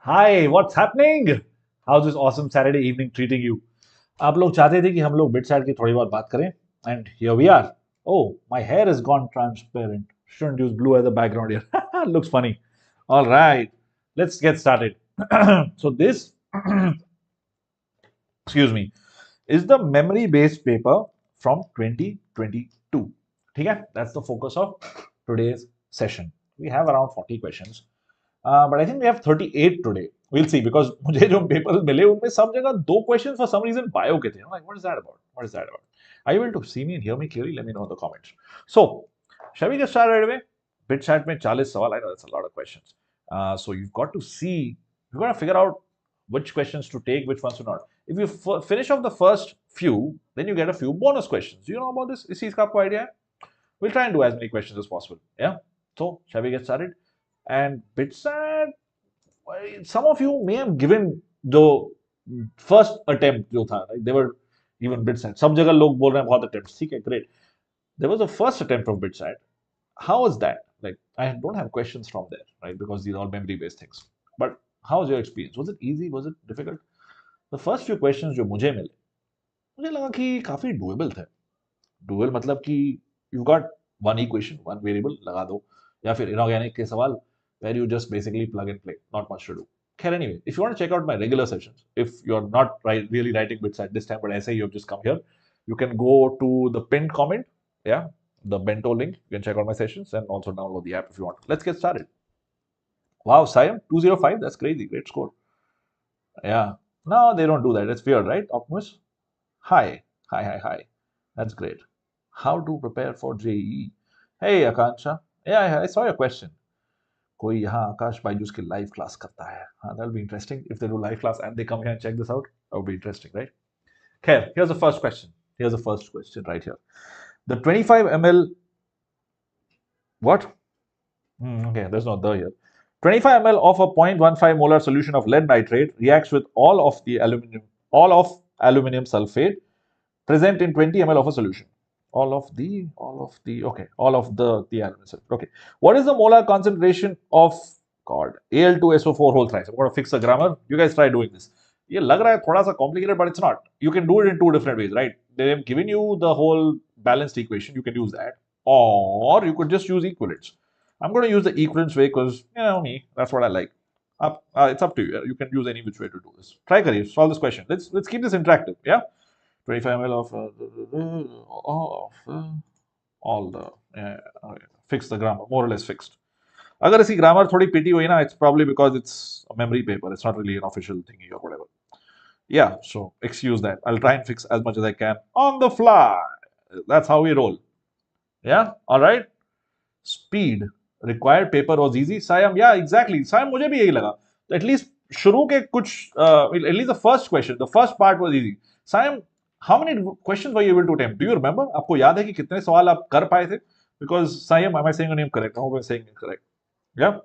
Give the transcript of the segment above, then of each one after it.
Hi, what's happening? How's this awesome Saturday evening treating you? आप लोग चाहते थे कि हम लोग बिटसैट की थोड़ी बहुत बात करें and here we are. Oh, my hair has gone transparent. Shouldn't use blue as a background here. Looks funny. All right, let's get started. So this, excuse me, is the memory-based paper from 2022. ठीक है? That's the focus of today's session. We have around 40 questions. But I think we have 38 today. We'll see because मुझे जो papers मिले उनमें सब जगह दो questions for some reason bio के थे. I'm like, what is that about? What is that about? Are you able to see me and hear me clearly? Let me know in the comments. So, shall we get started right away? BitChat में 40 सवाल. I know that's a lot of questions. So you've got to see, you've got to figure out which questions to take, which ones to not. If you finish off the first few, then you get a few bonus questions. Do you know about this? इस चीज का आपको idea है? We'll try and do as many questions as possible. Yeah. So, shall we get started? And BitSat, some of you may have given the first attempt जो था, like they were even BitSat. सब जगह लोग बोल रहे हैं बहुत attempts. ठीक है, great. There was a first attempt of BitSat. How was that? Like I don't have questions from there, right? Because these are all memory-based things. But how was your experience? Was it easy? Was it difficult? The first few questions जो मुझे मिले, मुझे लगा कि काफी doable थे. Doable मतलब कि you've got one equation, one variable लगा दो, या फिर inorganic के सवाल where you just basically plug and play, not much to do. Anyway, if you want to check out my regular sessions, if you're not really writing bits at this time, but I say you've just come here, you can go to the pinned comment, yeah, the bento link. You can check out my sessions and also download the app if you want. Let's get started. Wow, Siam 205, that's crazy, great score. Yeah, no, they don't do that. It's weird, right? Optimus, hi, hi. That's great. How to prepare for JEE? Hey, Akansha. Yeah, I saw your question. कोई यहाँ आकाश बायजूस की live class करता है. That'll be interesting if they do live class and they come here and check this out. That would be interesting, right? Okay, here's the first question. Right here. The 25 ml. What? Okay, there's no the here. 25 ml of a 0.15 molar solution of lead nitrate reacts with all of aluminum sulfate present in 20 ml of a solution. All of the aluminum sulfate. Okay. What is the molar concentration of Al2SO4 whole thrice? I'm going to fix the grammar. You guys try doing this. ये लग रहा है थोड़ा सा complicated, but it's not. You can do it in two different ways, right? They've given you the whole balanced equation. You can use that, or you could just use equivalents. I'm going to use the equivalents way because you know me. That's what I like. It's up to you. You can use any which way to do this. Try करिए. Solve this question. Let's keep this interactive. Yeah. 25 ml of all the fix the grammar, more or less fixed. अगर इसकी grammar थोड़ी पिटी हुई ना, it's probably because it's a memory paper. It's not really an official thingy or whatever. Yeah, so excuse that. I'll try and fix as much as I can on the fly. That's how we roll. Yeah, all right. Speed required paper was easy. Siam, yeah, exactly. Siam, मुझे भी यही लगा. At least शुरू के कुछ, at least the first question, the first part was easy. Siam, how many questions were you able to attempt? Do you remember? आपको याद है कि कितने सवाल आप कर पाए थे? Because Siam, am I saying your name correct? I hope I'm saying it correct. Yeah.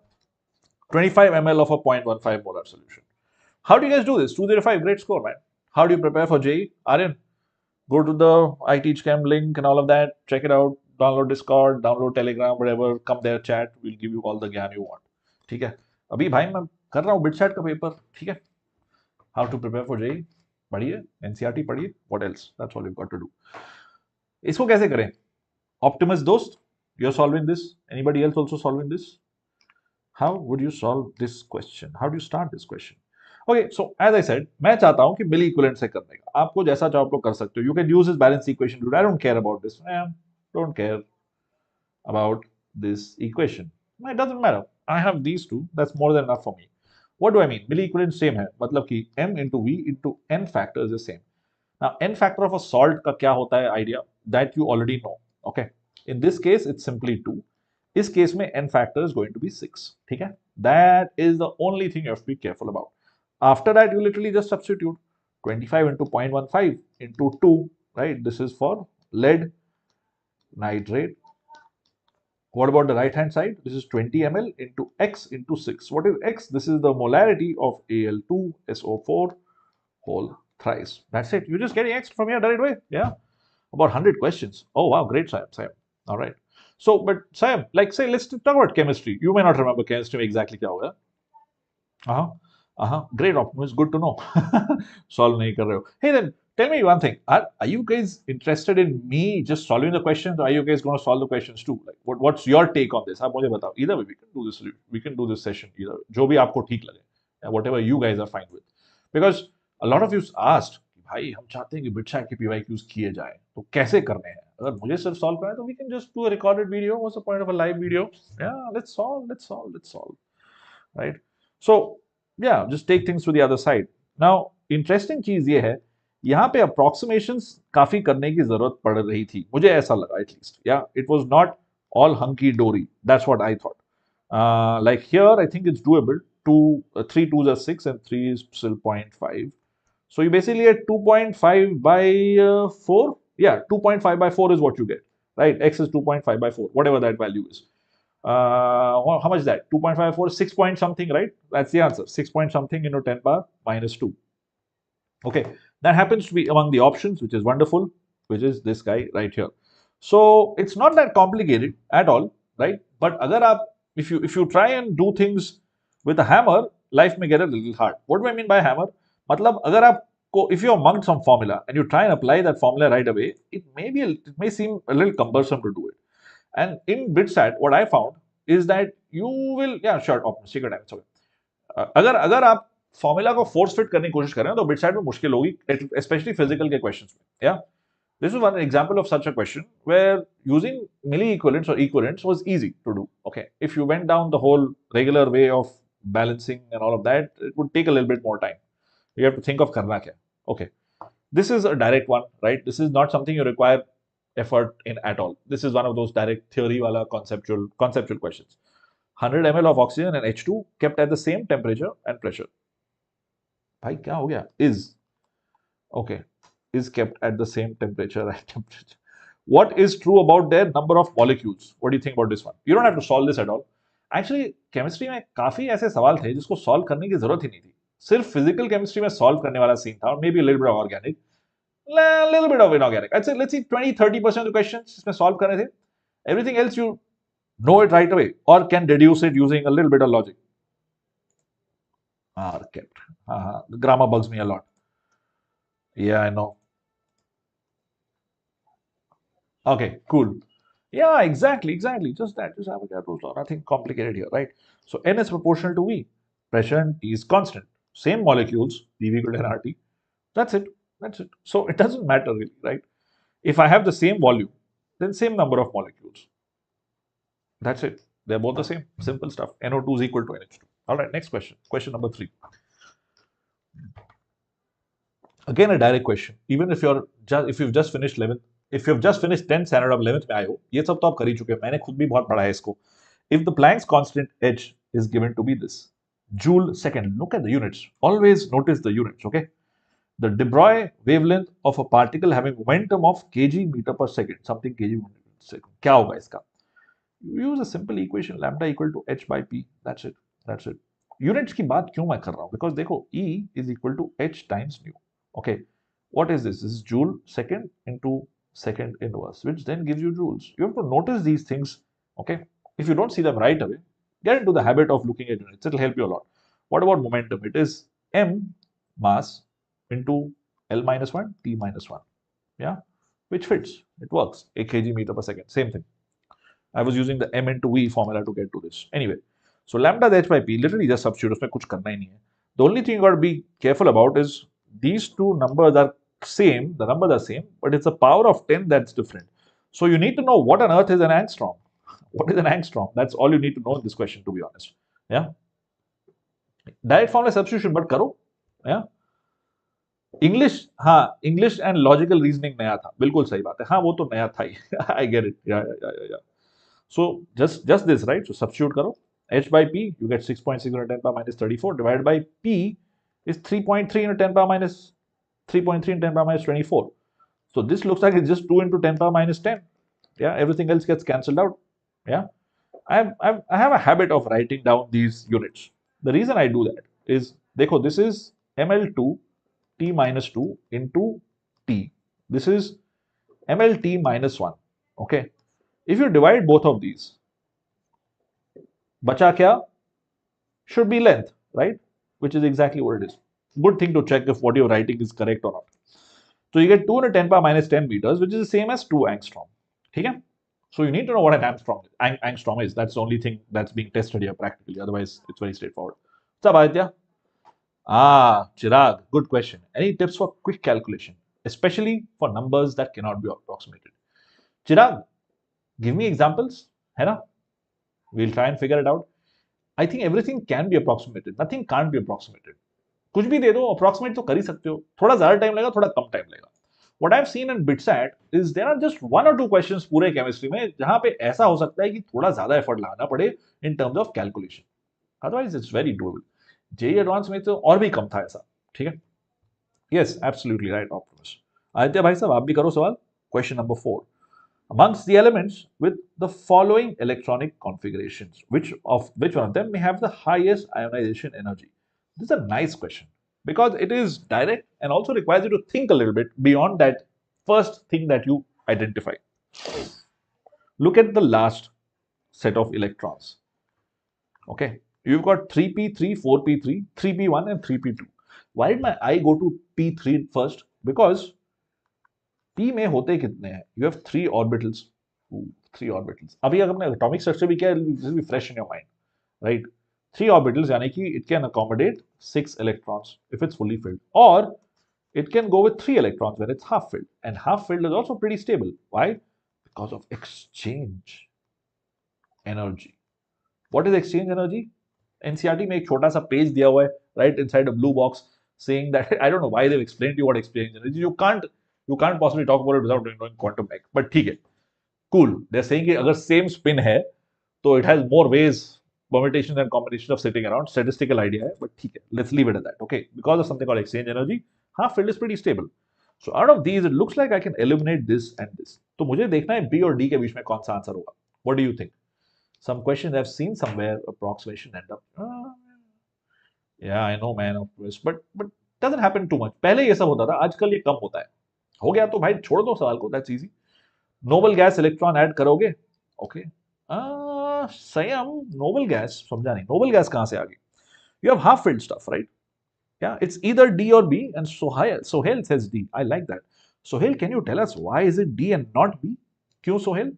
25 ml of a 0.15 molar solution. How do you guys do this? 205, great score, man. How do you prepare for JEE? Aryan, go to the I Teach Camp link and all of that. Check it out. Download Discord, download Telegram, whatever. Come there, chat. We'll give you all the ज्ञान you want. ठीक है. अभी भाई मैं कर रहा हूँ BitSat का पेपर. ठीक है. How to prepare for JEE? पढ़िए. NCERT पढ़िए. What else? That's all you've got to do. इसको कैसे करें? Optimus दोस्त, you're solving this. Anybody else also solving this? How would you solve this question? How do you start this question? Okay, so as I said, मैं चाहता हूँ कि मिली equivalent से करने का. आपको जैसा चाहो आप लोग कर सकते हो. You can use this balance equation. Dude, I don't care about this. Don't care about this equation. It doesn't matter. I have these two. That's more than enough for me. What do I mean? Milliequivalent same है. मतलब कि m into v into n factor is the same. Now, n factor of a salt का क्या होता है idea? That you already know. Okay. In this case, it's simply 2. इस case में n factor is going to be 6. ठीक है? That is the only thing you have to be careful about. After that, you literally just substitute 25 into 0.15 into 2, right? This is for lead nitrate. What about the right hand side? This is 20 ml into x into 6. What is x? This is the molarity of Al2SO4 whole thrice. That's it. You're just getting x from here right away. Yeah. About 100 questions. Oh, wow. Great, Sam. All right. So, but Sam, like say, let's talk about chemistry. You may not remember chemistry exactly kya hoga. Great optimism. Good to know. Solve nahi kar rahe ho. Hey, then tell me one thing. Are you guys interested in me just solving the questions, or are you guys going to solve the questions too? Like, what's your take on this? आप मुझे बताओ. Either way, we can do this. We can do this session. Either way. जो भी आपको ठीक लगे. Whatever you guys are fine with. Because a lot of you asked, भाई हम चाहते हैं कि BITSAT के PYQs किए जाए, तो कैसे करने हैं? अगर मुझे सिर्फ सॉल्व करना है तो we can just do a recorded video. What's the point of a live video? Yeah, let's solve. Right? So yeah, just take things to the other side. Now, interesting चीज ये है, यहाँ पे approximations काफी करने की जरूरत पड़ रही थी, मुझे ऐसा लगा at least. Yeah, it was not all hunky dory. That's what I thought. Like here, I think it's doable. 3 2s are 6 and 3 is still 0.5. So you basically get 2.5 by 4. Yeah, 2.5 by 4 is what you get, right? X is 2.5 by 4, whatever that value is. How much is that? 2.5 by 4 is 6 point something, right? That's the answer. 6 point something into 10 power minus 2. Okay, that happens to be among the options, which is wonderful, which is this guy right here. So it's not that complicated at all, right? But agar aap, if you try and do things with a hammer, life may get a little hard. What do I mean by hammer? मतलब अगर आपको, if you have mugged some formula and you try and apply that formula right away, it may seem a little cumbersome to do it. And in BITSAT, what I found is that you will, yeah, sure, secret time, it's okay. अगर आप formula को force fit करने की कोशिश कर रहे हैं तो BITSAT में मुश्किल होगी, especially physical के questions में. Yeah, this is one example of such a question where using milli equivalents or equivalents was easy to do. Okay, if you went down the whole regular way of balancing and all of that, it would take a little bit more time. You have to think of karna kya. Okay, this is a direct one, right? This is not something you require effort in at all. This is one of those direct theory wala conceptual questions. 100 ml of oxygen and H2 kept at the same temperature and pressure. Bhai, kya ho gaya? Is. Okay, is kept at the same temperature and temperature. What is true about their number of molecules? What do you think about this one? You don't have to solve this at all. Actually, chemistry में काफी ऐसे सवाल थे जिसको solve करने की जरूरत ही नहीं थी. सिर्फ फिजिकल केमिस्ट्री में सॉल्व करने वाला सीन था, और may be little bit of organic, little bit of inorganic. I'd say let's see 20-30% of the questions इसमें सॉल्व करने थे. Everything else you know it right away or can deduce it using a little bit of logic. Are kept. The grammar bugs me a lot. Yeah, I know. Okay, cool. Yeah, exactly. Just that. Just Avogadro's law. Nothing complicated here, right? So N is proportional to V. Pressure and T is constant. Same molecules, PV equal to nRT. That's it. So it doesn't matter really, right? If I have the same volume, then same number of molecules. That's it. They're both the same. Simple stuff. NO2 is equal to NH2. All right, next question. Question number 3. Again, a direct question. Even if you've just finished 11th, if you've just finished 10th standard of 11th में आए हो, ये सब तो आप कर ही चुके हैं. मैंने खुद भी बहुत पढ़ा है इसको. If the Planck's constant H is given to be this, joule second. Look at the units. Always notice the units, okay? The de Broglie wavelength of a particle having momentum of kg meter per second. Something kg meter per second. क्या होगा इसका? You use a simple equation, lambda equal to h by p. That's it. Units की बात क्यों मैं कर रहा हूँ? Because देखो, E is equal to h times nu. Okay. What is this? This is joule second into second inverse, which then gives you joules. You have to notice these things, okay? If you don't see them right away, get into the habit of looking at units. It'll help you a lot. What about momentum? It is m mass into L minus 1, T minus 1. Yeah, which fits. It works. A kg meter per second. Same thing. I was using the m into v formula to get to this. Anyway, so lambda h by p, literally just substitute. उसमें कुछ करना ही नहीं है. The only thing you got to be careful about is these two numbers are same. The numbers are same, but it's a power of 10 that's different. So you need to know what on earth is an angstrom. What is an angstrom? That's all you need to know in this question, to be honest. Yeah. Direct formula substitution, but करो. Yeah. English and logical reasoning नया था, बिल्कुल सही बात है. हाँ, वो तो नया था ही. आई get it. Yeah. So just this, right? So substitute करो. h by p, you get 6.6 into 10 power minus 34 divided by p is 3.3 into 10 power minus 3.3 into 10 power minus 24. So this looks like it's just 2 into 10 power minus 10. Yeah, everything else gets cancelled out. Yeah, I have a habit of writing down these units. The reason I do that is, देखो, this is ml2 t minus 2 into t. This is mlt minus 1. Okay. If you divide both of these, बचा क्या? Should be length, right? which is exactly what it is. Good thing to check if what you're writing is correct or not. So you get 2 into 10 power minus 10 meters, which is the same as 2 angstrom. Okay? So you need to know what an angstrom is. That's the only thing that's being tested here practically. Otherwise, it's very straightforward. What's up, Aditya? Chirag, good question. Any tips for quick calculation, especially for numbers that cannot be approximated? Chirag, give me examples. है ना? We'll try and figure it out. I think everything can be approximated. Nothing can't be approximated. कुछ भी दे दो, approximate तो कर ही सकते हो. थोड़ा ज्यादा टाइम लगेगा, थोड़ा कम टाइम लगेगा. What I've seen in BITSAT is there are just 1 or 2 questions पूरे केमिस्ट्री में जहां पे ऐसा हो सकता है कि थोड़ा ज्यादा एफर्ट लगाना पड़े in terms of calculation. Otherwise, it's very doable. JEE advance में तो और भी कम था ऐसा. ठीक है? Yes, absolutely right, Optimus. Aditya भाई साहब, आप भी करो सवाल. Question number 4. Amongst the elements with the following electronic configurations, which one of them may have the highest ionization energy? This is a nice question because it is direct and also requires you to think a little bit beyond that first thing that you identify. Look at the last set of electrons. Okay, you've got 3p3, 4p3, 3p1 and 3p2. Why did my eye go to p3 first? Because p में होते कितने हैं? You have 3 orbitals. 3 orbitals. अभी अगर अपने atomic structure भी क्या, this will be fresh in your mind, right? 3 orbitals यानी कि it can accommodate 6 electrons if it's fully filled, or it can go with 3 electrons when it's half filled, and half filled is also pretty stable. Why? Because of exchange energy. What is exchange energy? NCERT में एक छोटा सा page दिया हुआ है, right inside a blue box, saying that I don't know why they've explained to you what exchange energy. You can't possibly talk about it without knowing quantum mech. But ठीक है, cool. They're saying कि अगर same spin है, तो it has more ways, permutations and combinations of sitting around. Statistical idea है, but ठीक है. Let's leave it at that. Okay, because of something called exchange energy, half filled is pretty stable. So out of these, it looks like I can eliminate this and this. तो मुझे देखना है B और D के बीच में कौन सा answer होगा. What do you think? Some questions I've seen somewhere approximation end up. Yeah, I know, man, of course, but doesn't happen too much. पहले ये सब होता था, आजकल ये कम होता है. हो गया तो भाई छोड़ दो सवाल को. That's easy. Noble gas electron add करोगे? Okay. संयम noble gas समझा नहीं. Noble gas कहाँ से आ गई? You have half filled stuff, right? Yeah, it's either D or B, and Sohail says D. I like that. Sohail, can you tell us why is it D and not B? क्यों Sohail?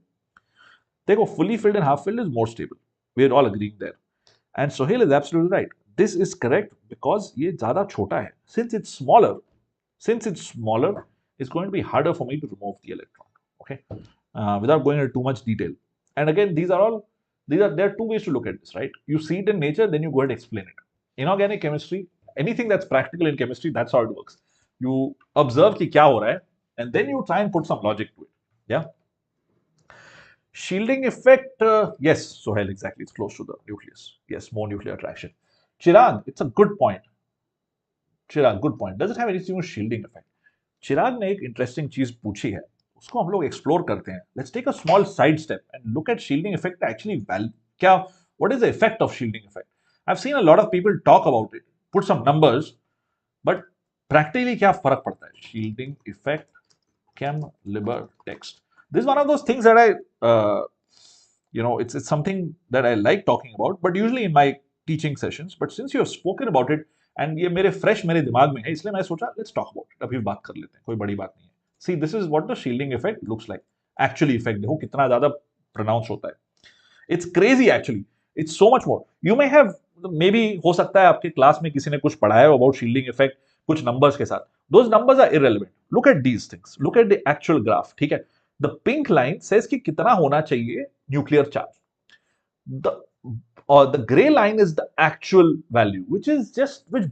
देखो, fully filled and half filled is more stable. We're all agreeing there. And Sohail is absolutely right. This is correct because ये ज़्यादा छोटा है. Since it's smaller, it's going to be harder for me to remove the electron. Okay, without going into too much detail. And again, there are 2 ways to look at this, right? You see it in nature, then you go and explain it. Inorganic chemistry, anything that's practical in chemistry, that's how it works. You observe कि क्या हो रहा है, and then you try and put some logic to it. Yeah. Shielding effect, yes, Sohail, exactly. It's close to the nucleus. Yes, more nuclear attraction. Chirag, it's a good point. Chirag, good point. Does it have anything to do with shielding effect? चिराग ने एक interesting चीज पूछी है, उसको हम लोग explore करते हैं. Let's take a small side step and look at shielding effect. Actually क्या, what is the effect of shielding effect? I have seen a lot of people talk about it, put some numbers, but practically क्या फर्क पड़ता है? Shielding effect, chem libre texts. This one of those things that I it's something that I like talking about, but usually in my teaching sessions. But since you have spoken about it and ये मेरे दिमाग में है, इसलिए मैं सोचा let's talk about it. अभी बात कर लेते हैं, कोई बड़ी बात नहीं है. See, this is what the shielding effect looks like. Actually effect देखो कितना ज्यादा pronounce होता है. It's crazy actually. It's so much more. You may have, maybe हो सकता है आपके क्लास में किसी ने कुछ पढ़ाया हो about shielding effect कुछ numbers के साथ. Those numbers are irrelevant. Look at these things. Look at the actual graph. ठीक है. The pink line says कि कितना होना चाहिए nuclear charge. The gray line is the actual value, which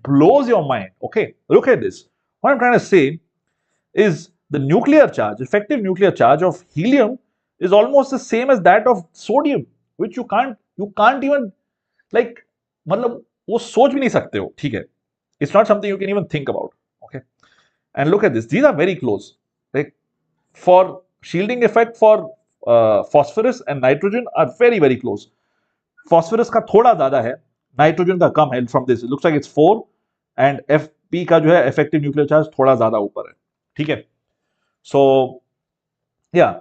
blows your mind. Okay, look at this. What I'm trying to say is the nuclear charge, effective nuclear charge of helium is almost the same as that of sodium, which you can't even, like, मतलब वो सोच भी नहीं सकते हो. ठीक है, it's not something you can even think about. Okay, and look at this. These are very close. Like for shielding effect for phosphorus and nitrogen are very very close. Phosphorus का थोड़ा ज्यादा है, नाइट्रोजन का कम है. From this it looks like it's 4, and FP का जो है effective nuclear charge थोड़ा ज्यादा ऊपर है. ठीक है. So yeah,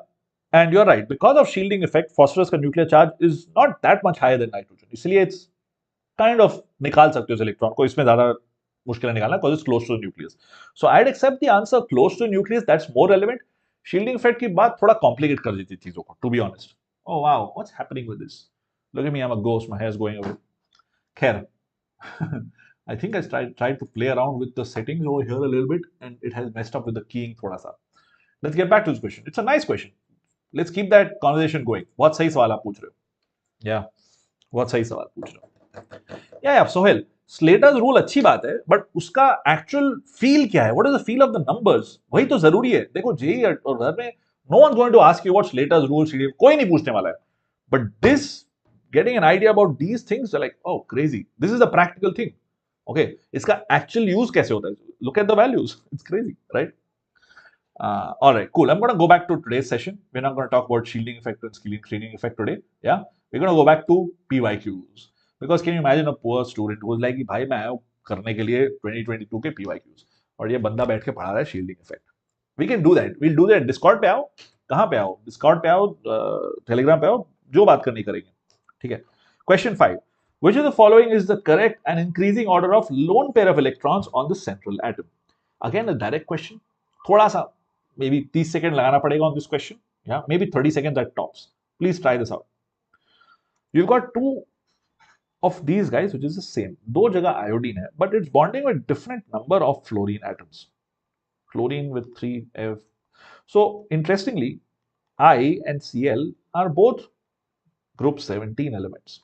and you're right, because of shielding effect phosphorus का nuclear charge is not that much higher than nitrogen, इसलिए it's काइंड ऑफ निकाल सकते हो उस इलेक्ट्रॉन को, इसमें ज्यादा मुश्किल निकालना because it's close to nucleus. So I accept the answer close to nucleus, that's more relevant. Shielding effect की बात थोड़ा कॉम्प्लिकेट कर देती चीजों को, to be honest. Oh wow, what's happening with this? Look at me, I am a ghost, my hair is going away. खैर, I think I tried to play around with the settings over here a little bit and it has messed up with the keying thoda sa. Let's get back to this question. It's a nice question. Let's keep that conversation going. बहुत सही सवाल आप पूछ रहे हो. Yeah, बहुत सही सवाल पूछ रहे हो. Yeah, Sohail, Slater's rule अच्छी बात है, but उसका actual feel क्या है? What is the feel of the numbers? वही तो जरूरी है. देखो जेई और घर में no one's going to ask you what Slater's rule, कोई नहीं पूछने वाला है. But this, getting an idea about these things, they're like, oh, crazy. This is the practical thing. Okay, इसका actual use कैसे होता है? Look at the values. It's crazy, right? All right, cool. I'm going to go back to today's session. We're not going to talk about shielding effect and screening effect today. Yeah, we're going to go back to PYQs. Because can you imagine a poor student who was like, भाई मैं आया करने के लिए 2022 के PYQs और ये बंदा बैठ के पढ़ा रहा है shielding effect. We can do that. We'll do that. Discord पे आओ. कहाँ पे आओ? Discord पे आओ, Telegram पे आओ. जो बात करनी करेंगे. ठीक है. Question 5. Which of the following is the correct and increasing order of lone pair of electrons on the central atom? Again, a direct question. थोड़ा सा maybe 30 seconds लगाना पड़ेगा on this question. Yeah, maybe 30 seconds at tops. Please try this out. You've got two of these guys which is the same. दो जगह iodine है, but it's bonding with different number of fluorine atoms. Fluorine with 3F. So interestingly, I and Cl are both group 17 elements.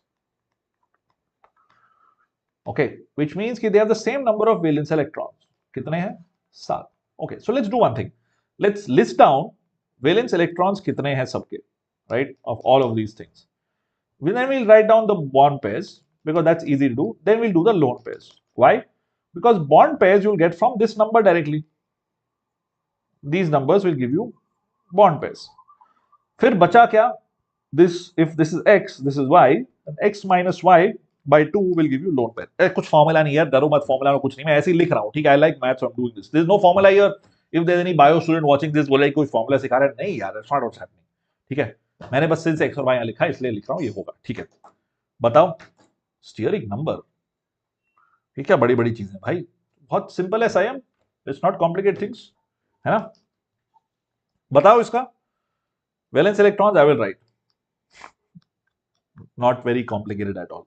Okay, which means कि they have the same number of valence electrons. कितने हैं? 7. Okay, so let's do one thing. Let's list down valence electrons कितने हैं सबके, right? Of all of these things. Then we'll write down the bond pairs because that's easy to do. Then we'll do the lone pairs. Why? Because bond pairs you'll get from this number directly. These numbers will give you bond pairs. फिर बचा क्या? This, if this is x, this is y, and x minus y by 2 will give you lone pair. कुछ formula नहीं यार, डरो मत, formula में कुछ नहीं, मैं ऐसे ही लिख रहा हूँ, ठीक है? I like maths, so I'm doing this. There is no formula here. If there is any bio student watching this, बोले कोई formula सिखा रहा है, नहीं यार, that's not what's happening. ठीक है? मैंने बस सिर्फ x और y यहाँ लिखा है, इसलिए लिख रहा हूँ, ये होगा, ठीक है? बताओ, स्टीयरिंग नंबर, ये क्या बड़ी बड़ी चीजें भाई? बहुत सिंपल है संयम, इट्स नॉट कॉम्प्लिकेट थिंग्स, है ना? बताओ इसका valence electrons, I will write. Not very complicated at all.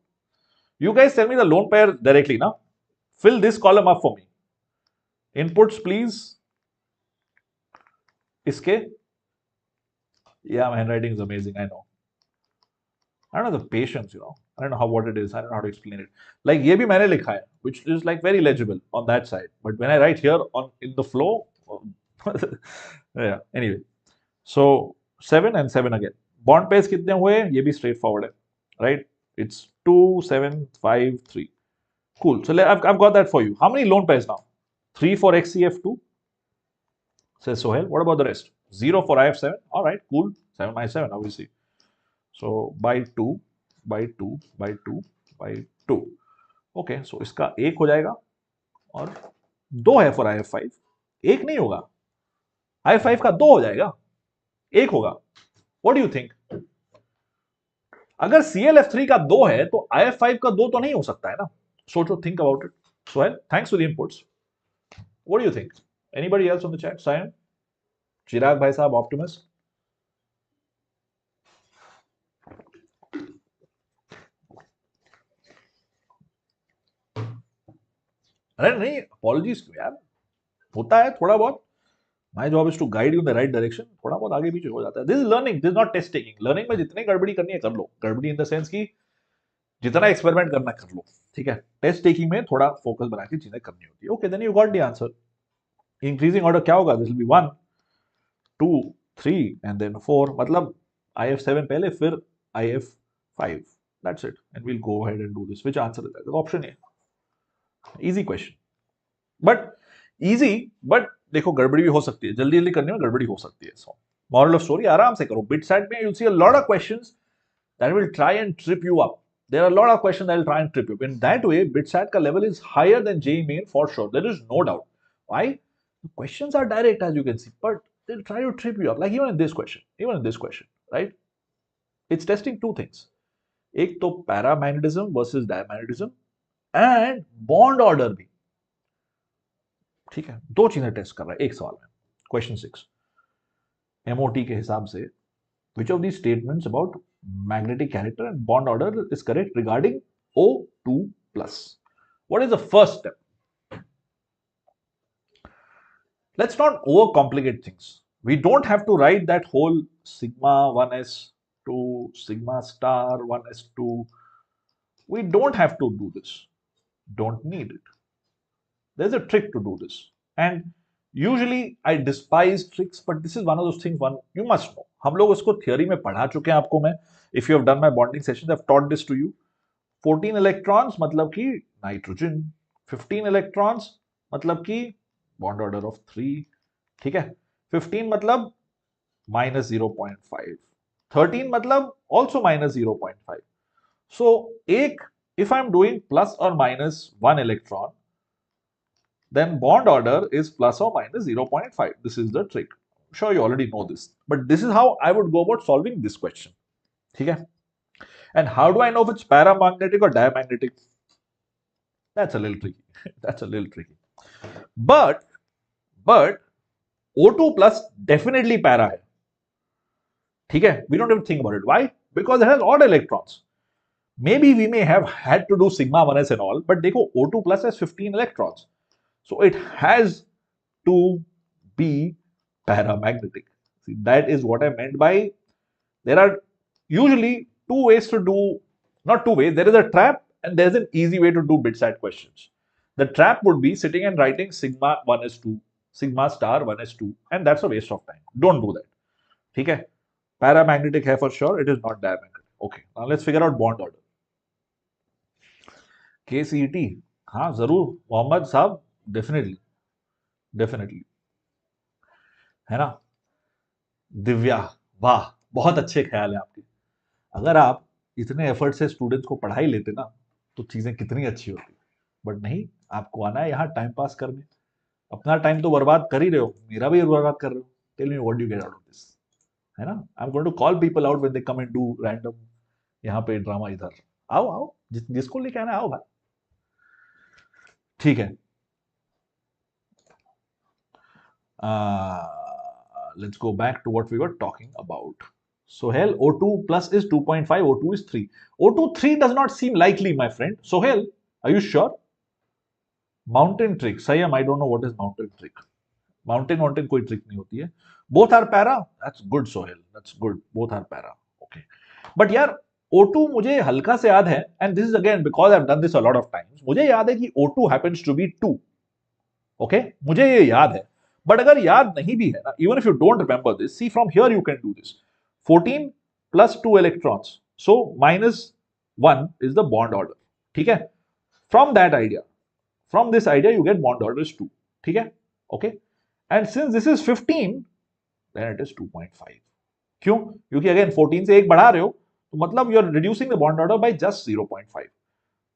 You guys tell me the lone pair directly now. Fill this column up for me. Inputs, please. Iske. Yeah, my handwriting is amazing. I know. I don't know the patience, you know. I don't know what it is. I don't know how to explain it. Like ये भी मैंने लिखा है, which is like very legible on that side. But when I write here on in the flow, yeah. Anyway, so 7 and 7 again. Bond pairs कितने हुए? ये भी straightforward है. Right? It's 2, 7, 5, 3. Cool. So I've got that for you. How many lone pairs now? 3 for XCF2. Says Sohail. What about the rest? 0 for IF7. All right. Cool. 7 by 7, obviously. So by 2, by 2, by 2, by 2. Okay. So इसका 1 हो जाएगा और 2 है for IF5. 1 नहीं होगा. IF5 का 2 हो जाएगा. 1 होगा. What do you think? अगर ClF3 का 2 है तो IF5 का 2 तो नहीं हो सकता है ना? सोचो, think about it. Sohail, thanks for the inputs. What do you think? Anybody else on the chat? Sayan? Chirag भाई साहब, Optimist? अरे नहीं, apologies क्यों यार? होता है थोड़ा बहुत. My job is to guide you in the right direction. थोड़ा बहुत आगे पीछे हो जाता है. This is learning. This is not test taking. Learning में जितने गड़बड़ी करनी है कर लो. गड़बड़ी in the sense कि जितना एक्सपेरिमेंट करना कर लो, ठीक है? टेस्ट टेकिंग में थोड़ा फोकस बना के चीजें करनी होती है. Okay, then you got the answer. Increasing order क्या होगा? This will be 1, 2, 3 and then 4. मतलब IF7 पहले, फिर IF5. That's it. And we'll go ahead and do this. Which answer is that? Option A. Easy question, but easy, but देखो गड़बड़ी भी हो सकती है. जल्दी जल्दी करने में गड़बड़ी हो सकती है. सो मॉरल ऑफ स्टोरी, आराम से करो. BITSAT में you'll see a lot of questions that will try and trip you up. There are a lot of questions that will try and trip you up. In that way, BITSAT ka level is higher than JEE Main for sure. There is no doubt. Why? The questions are direct, as you can see, but they'll try to trip you up. Like even in this question, right? It's testing two things. एक तो paramagnetism versus diamagnetism. And bond order भी। ठीक है, दो चीजें test कर रहा है एक सवाल में। क्वेश्चन 6 एमओटी के हिसाब से which of these statements about magnetic character and bond order is correct regarding O2 plus? What is the first step? Let's not overcomplicate things. We don't have to write that whole sigma 1s2 sigma star 1s2. We don't have to do this. Don't need it. There's a trick to do this. And usually I despise tricks, but this is one of those things one you must know. हम लोग उसको theory में पढ़ा चुके हैं आपको मैं. If you have done my bonding sessions, I've taught this to you. 14 electrons मतलब कि नाइट्रोजन, 15 electrons मतलब कि बॉन्ड ऑर्डर ऑफ 3. ठीक है, 15 मतलब -0.5, 13 मतलब also -0.5. So एक if I'm doing plus or minus 1 electron, then bond order is plus or minus 0.5. This is the trick. I'm sure you already know this, but this is how I would go about solving this question. ठीक है? And how do I know if it's paramagnetic or diamagnetic? That's a little tricky. That's a little tricky. But O2 plus definitely para hai. ठीक है? We don't even think about it. Why? Because it has odd electrons. Maybe we may have had to do sigma 1s and all, but देखो O2 plus has 15 electrons. So it has to be paramagnetic. See, that is what I meant by there are usually two ways to do, not two ways, there is a trap and there's an easy way to do BITSAT questions. The trap would be sitting and writing sigma 1s2, sigma star 1s2, and that's a waste of time. Don't do that. ठीक है? Paramagnetic है for sure, it is not diamagnetic. Okay, now let's figure out bond order. KCET, हाँ जरूर मोहम्मद साहब, definitely है ना. दिव्या, वाह, बहुत अच्छे ख्याल है आपके. अगर आप इतने एफर्ट से स्टूडेंट्स को पढ़ाई लेते ना तो चीजें कितनी अच्छी होती. बट नहीं, आपको आना है यहाँ टाइम पास करने. अपना टाइम तो बर्बाद कर ही रहे हो, मेरा भी बर्बाद कर रहे हो. Tell me what you get out of this, है ना. I am going to call people out when they come and do random यहाँ पे ड्रामा. इधर आओ आओ, जिसको लेके आना आओ भाई. ठीक है, let's go back to what we were talking about. Sohail, O2 plus is 2.5, O2 is 3. O2 3 does not seem likely, my friend. Sohail, are you sure? Mountain trick. Sayam, I don't know what is mountain trick. Mountain कोई trick नहीं होती है. Both are para. That's good, Sohail. That's good. Both are para. Okay. But यार O2 मुझे हल्का से याद है, and this is again because I've done this a lot of times. मुझे याद है कि O2 happens to be 2. Okay? मुझे ये याद है. But अगर याद नहीं भी है ना, even if you don't remember this, see from here you can do this. 14 plus 2 electrons. So minus 1 is the bond order. ठीक है? From that idea, from this idea you get bond order is 2. ठीक है? Okay? And since this is 15, then it is 2.5. क्यों? क्योंकि again 14 से एक बढ़ा रहे हो, तो मतलब you are reducing the bond order by just 0.5.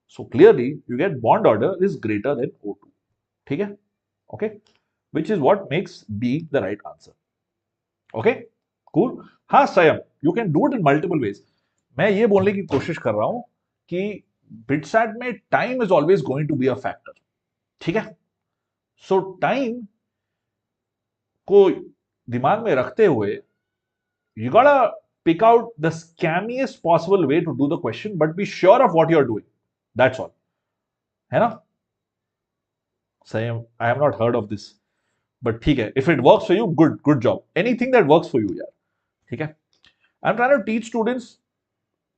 So clearly you get bond order is greater than O2. ठीक है? Okay? Which is what makes B the right answer. Okay? Cool? हाँ Sayam, you can do it in multiple ways. मैं ये बोलने की कोशिश कर रहा हूं कि BITSAT में time is always going to be a factor. ठीक है? So time को दिमाग में रखते हुए you gotta pick out the scammiest possible way to do the question, but be sure of what you're doing. That's all. है ना? Sayam, I have not heard of this. But ठीक है, if it works for you, good job. Anything that works for you, यार. ठीक है? I'm trying to teach students,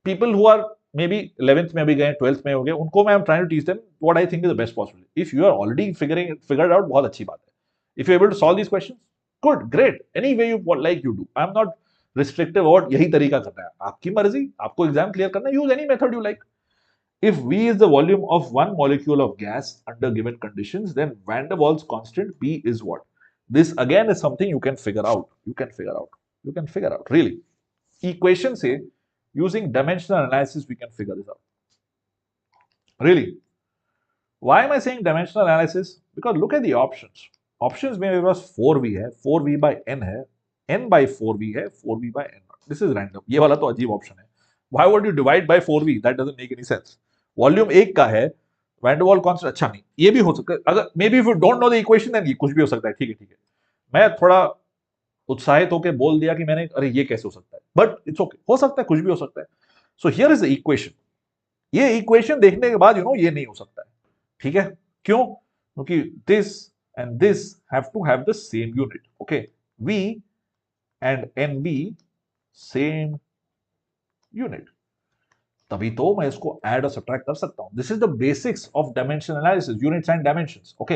people who are maybe 11th में अभी गए, 12th में हो गए, उनको मैं I'm trying to teach them what I think is the best possible. If you are already figured out, बहुत अच्छी बात है. If you're able to solve these questions, good, great. Any way you like you do. I'm not restrictive about यही तरीका करना है. आपकी मर्जी, आपको एग्जाम क्लियर करना है, use any method you like. If V is the volume of one molecule of gas under given conditions, then van der Waals constant P is what? This again is something you can figure out. You can figure out, really. Equation say, using dimensional analysis, we can figure this out. Really. Why am I saying dimensional analysis? Because look at the options. Options में मेरे पास 4V है, 4V by N है, N by 4V है, 4V by N. This is random. ये वाला तो अजीब option है. Why would you divide by 4V? That doesn't make any sense. Volume 1 का है, वैंडरवाल कांस्टेंट अच्छा नहीं, ये भी हो सकता है, अगर maybe if you don't know the equation then ये कुछ भी हो सकता है, ठीक है ठीक है। मैं थोड़ा उत्साहित होकर बोल दिया कि मैंने अरे ये कैसे हो सकता है, बट इट्स ओके, हो सकता है, कुछ भी हो सकता है। So here is the equation, ये इक्वेशन देखने के बाद ये नहीं हो सकता है, ठीक है। क्यों? क्योंकि this and this have to have the same unit, okay, V and N B same unit, तभी तो मैं इसको ऐड और सब्ट्रैक्ट कर सकता हूं। This is the basics of dimension analysis, units and dimensions, okay.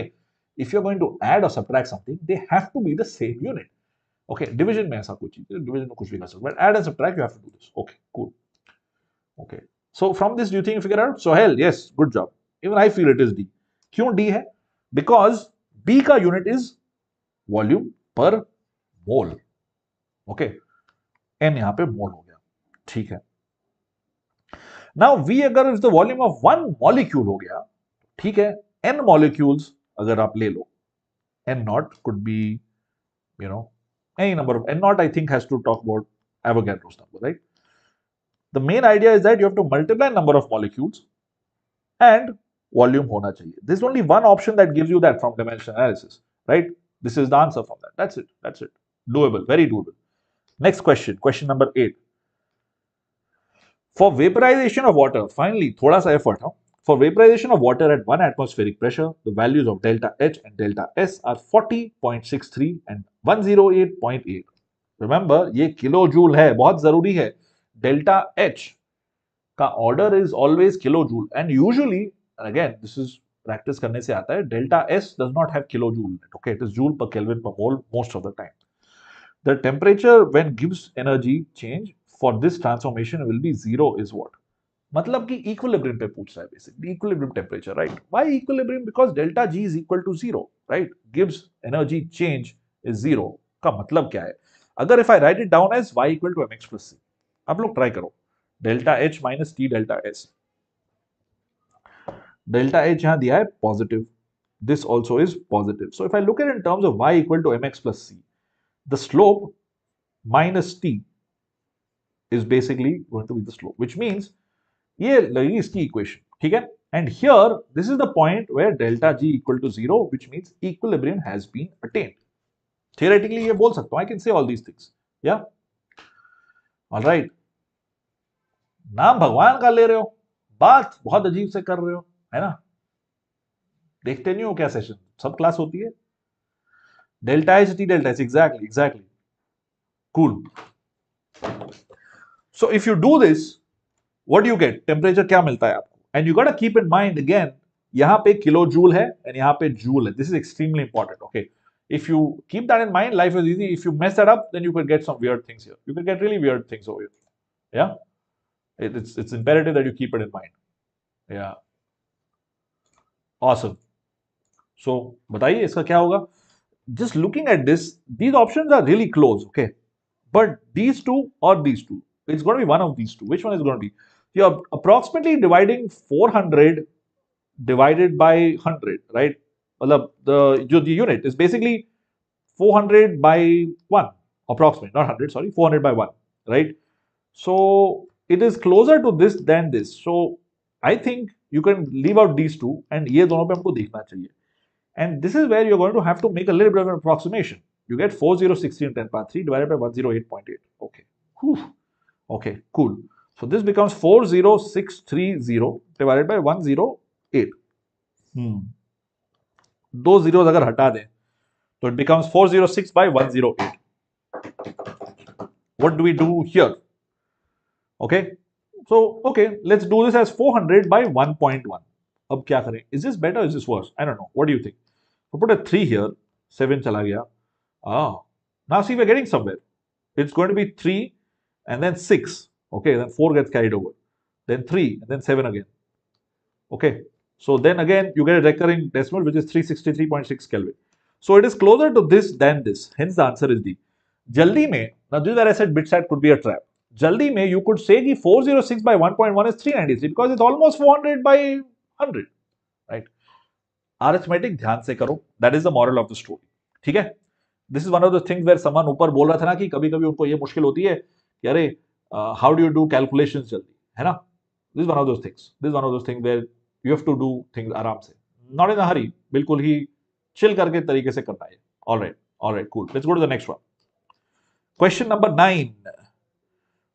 If you are going to add और subtract something, they have to be the same unit, okay. Division में ऐसा कुछ चीज है, डिवीजन में कुछ भी कर सकते, but add and subtract you have to do this, okay cool, okay. So from this, do you think you figure out? So hell, yes, good job. Even I feel it is D. क्यों D है? Because B का unit is volume per mole. Okay. N यहाँ पे mole हो गया, ठीक है। Now V अगर is the volume of one molecule हो गया, ठीक है। N molecules अगर आप ले लो, N naught could be, any number of N naught I think has to talk about Avogadro's number, right? The main idea is that you have to multiply number of molecules and volume होना चाहिए. There's only one option that gives you that from dimension analysis, right? This is the answer from that. That's it. That's it. Doable. Very doable. Next question. Question number 8. For vaporization of water, finally, थोड़ा सा effort, huh? For vaporization of water at 1 atmospheric pressure, the values of delta H and delta S are 40.63 and 108.8. Remember, ये kilojoule है, बहुत जरूरी है. Delta H का order is always kilojoule, and usually again this is practice करने से आता है, delta S does not have kilojoule, okay, it is joule per kelvin per mole most of the time. The temperature when गिव्स energy change for this transformation will be zero is what, मतलब कि equilibrium पे पूछ रहा है basically, equilibrium temperature, right? Why equilibrium? Because delta G is equal to zero, right? गिव्स energy change is zero का मतलब क्या है? अगर if I write it down as y equal to mx plus C, आप लोग ट्राई करो, delta H minus T delta S, delta H यहां दिया है positive, this also is positive. So if I look at it in terms of y equal to mx plus c, the slope minus t is basically going to be the slope, which means ये लगेगी इसकी equation, ठीक है। And here this is the point where delta g equal to 0, which means equilibrium has been attained. Theoretically ये बोल सकता हूं, I can say all these things, yeah, all right। नाम भगवान का ले रहे हो, बात बहुत अजीब से कर रहे हो, है ना? देखते नहीं हो क्या सेशन, सब क्लास होती है। Delta H T delta H, exactly exactly, cool. So if you do this, what you gate? Temperature क्या मिलता है आपको? एंड यू गोटा कीप इन माइंड अगेन, यहां पे किलो जूल है एंड यहां पे जूल है, this is extremely important, okay. If you keep that in mind, life is easy. If you mess that up, then you can get some weird things here, you can get really weird things over here, या it's imperative that you keep it in mind, yeah, awesome। so बताइए इसका क्या होगा? Just looking at this, these options are really close, okay, but these two or these two, it's going to be one of these two. Which one is going to be? You're approximately dividing 400 divided by 100, right? Well, the unit is basically 400 by 1 approximately, not 100, sorry, 400 by 1, right? So it is closer to this than this, so I think you can leave out these two and ये दोनों पे हमको देखना चाहिए, and this is where you're going to have to make a little bit of an approximation. You get 4060 in 10 power 3 divided by 108.8, okay. Whew. Okay, cool. So this becomes 40630 divided by 108. दो zeros अगर हटा दें तो it becomes 406 by 108. What do we do here? Okay, so okay, let's do this as 400 by 1.1. अब क्या करें? Is this better? Is this worse? I don't know. What do you think? So put a 3 here, 7 chala gaya. Now see, we're getting somewhere. It's going to be 3 and then 6. Okay, then 4 gets carried over. Then 3 and then 7 again. Okay, so then again you get a recurring decimal, which is 363.6 Kelvin. So it is closer to this than this. Hence the answer is D. Jaldi mein, now this is where I said BITSAT could be a trap. Jaldi mein you could say कि 406 by 1.1 is 393 because it's almost 400 by 100, right? Arithmetic ध्यान से करो, that is the moral of the story, ठीक है? This is one of the things where someone ऊपर बोल रहा था ना कि कभी-कभी उनको ये मुश्किल होती है कि अरे how do you do calculations जल्दी, है ना? This is one of those things. This is one of those things where you have to do things आराम से, नॉट इन अ हरी, बिल्कुल ही चिल करके तरीके से करना है. All right, cool. Let's go to the next one. Question number 9.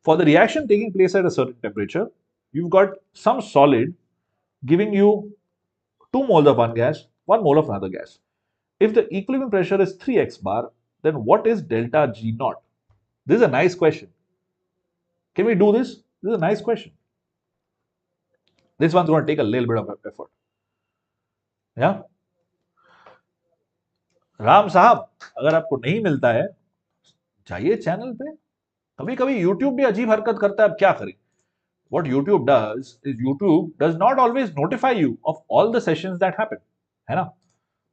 For the reaction taking place at a certain temperature, you've got some solid giving you 2 moles of one gas, 1 mole of another gas. If the equilibrium pressure is 3x bar, then what is delta G naught? This is a nice question. Can we do this? This is a nice question. This one's going to take a little bit of effort. Yeah? Ram साहब, अगर आपको नहीं मिलता है जाइए channel पे. कभी कभी YouTube भी अजीब हरकत करता है, अब क्या करें. What YouTube does is YouTube does not always notify you of all the sessions that happen. है ना?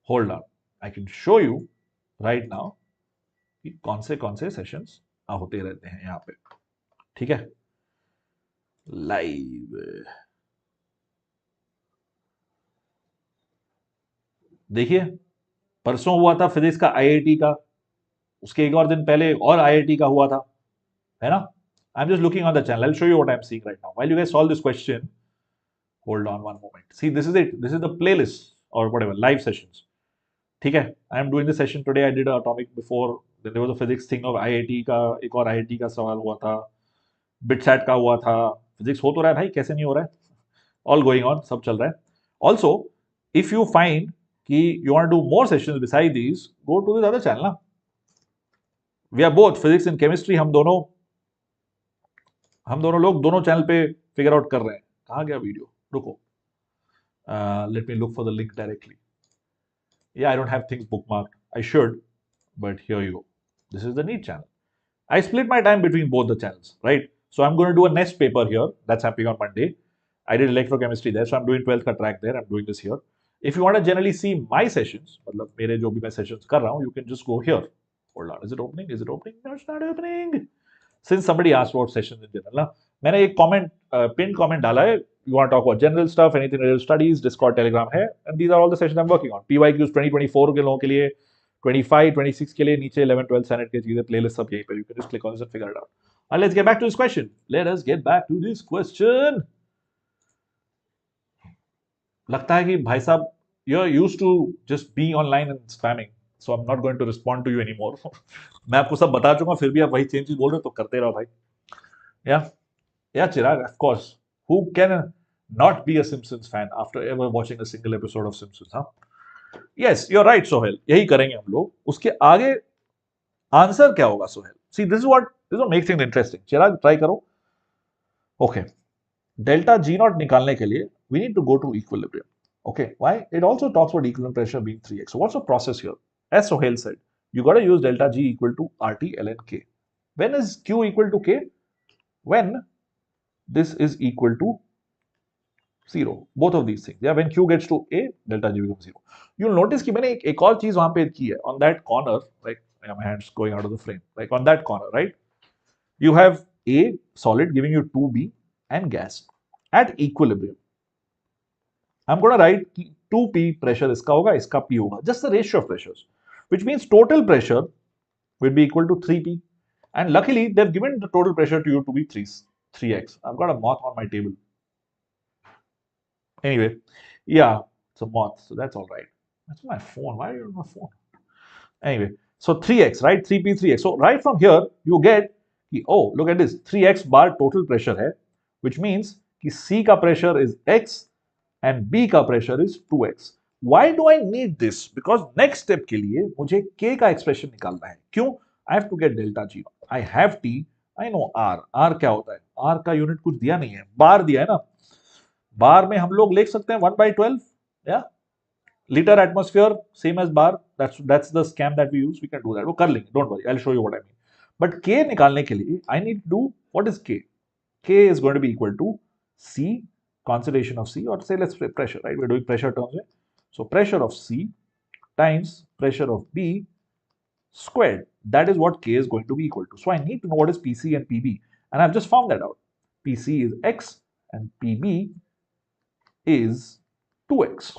Hold on, I can show you right now कि कौन से सेशंस होते रहते हैं यहाँ पे. ठीक है, लाइव देखिए. परसों हुआ था फिजिक्स का आईआईटी का, उसके एक और दिन पहले और आईआईटी का हुआ था, है ना. I am just looking on the channel. I will show you what I am seeing right now while you guys solve this question. Hold on one moment. See, this is it. This is the playlist और whatever live sessions. ठीक है, I am doing this session today. I did atomic before, then there was a physics thing of IIT का, एक और IIT का सवाल हुआ था, बिटसैट का हुआ था. फिजिक्स हो तो रहा है भाई, कैसे नहीं हो रहा है. ऑल गोइंग ऑन, सब चल रहा है. ऑल्सो इफ यू फाइंड कि you want to do more sessions beside these, go to this other channel ना. We are both physics and chemistry, हम दोनों लोग दोनों चैनल पे फिगर आउट कर रहे हैं. कहाँ गया वीडियो, रुको. Let me look for the link directly. Yeah, I don't have things bookmarked. I should, but here you go. This is the NEET channel. I split my time between both the channels, right? So I'm going to do a next paper here. That's happening on Monday. I did electrochemistry there, so I'm doing 12th ka track there. I'm doing this here. If you want to generally see my sessions, मतलब मेरे जो भी मैं sessions कर रहा हूँ, you can just go here. Hold on, is it opening? Is it opening? No, it's not opening. Since somebody asked about sessions in general, ना मैंने एक comment, pinned comment डाला है. You want to talk about general stuff, anything related to studies, Discord, Telegram है, and these are all the sessions I'm working on. PYQs 2024 के लोगों के लिए, 25, 26 के लिए नीचे 11, 12 Senate के चीजें playlist सब यहीं पे. You can just click on this and figure it out. And let's get back to this question. Let us get back to this question. लगता है कि भाई साहब you're used to just be online and spamming, so I'm not going to respond to you anymore. मैं आपको सब बता चुका, फिर भी आप वही चेंजेस बोल रहे हो, तो करते रहो भाई. Yeah, Chirag, of course. Who can not be a Simpsons fan after ever watching a single episode of Simpsons, huh? Yes, you're right, Sohail. यही करेंगे हम लोग. उसके आगे आंसर क्या होगा, Sohail? See, this is what makes things interesting. Chirag, try करो. Okay. Delta G naught निकालने के लिए we need to go to equilibrium. Okay. Why? It also talks about equilibrium pressure being 3x. So what's the process here? As Sohail said, you got to use delta G equal to RT ln K. When is Q equal to K? When this is equal to 0. Both of these things. Yeah, when Q gets to A, delta G becomes 0. You'll notice कि मैंने एक और चीज वहां पे की है. On that corner, like my hand's going out of the frame. Like on that corner, right? You have A solid giving you 2B and gas at equilibrium. I'm going to write 2P pressure इसका होगा, इसका P होगा. Just the ratio of pressures, which means total pressure will be equal to 3P. And luckily, they've given the total pressure to you to be 3x. I've got a moth on my table. Anyway, yeah, it's a moth, so that's all right. That's my phone. Why are you on my phone? Anyway, so 3x, right? 3P, 3x. So right from here, you get, oh, look at this. 3x bar total pressure है, which means कि C का pressure is x and B का pressure is 2x. Why do I need this? Because next step के लिए मुझे K का expression निकालना है. क्यों? I have to get delta G. I have T. I know R. R क्या होता है? R का यूनिट कुछ दिया नहीं है. बार दिया है ना. बार में हम लोग लिख सकते हैं 1/12. Yeah. Liter atmosphere, same as bar. That's the scam that we use. We can do that. वो कर लेंगे. Don't worry. I'll show you what I mean. But K निकालने के लिए I need to do, what is K? K is going to be equal to C, concentration of C, or say let's say pressure, right? We're doing pressure terms here. So pressure of C times pressure of B squared. That is what K is going to be equal to. So I need to know what is PC and PB. And I've just found that out. PC is X and PB is 2x.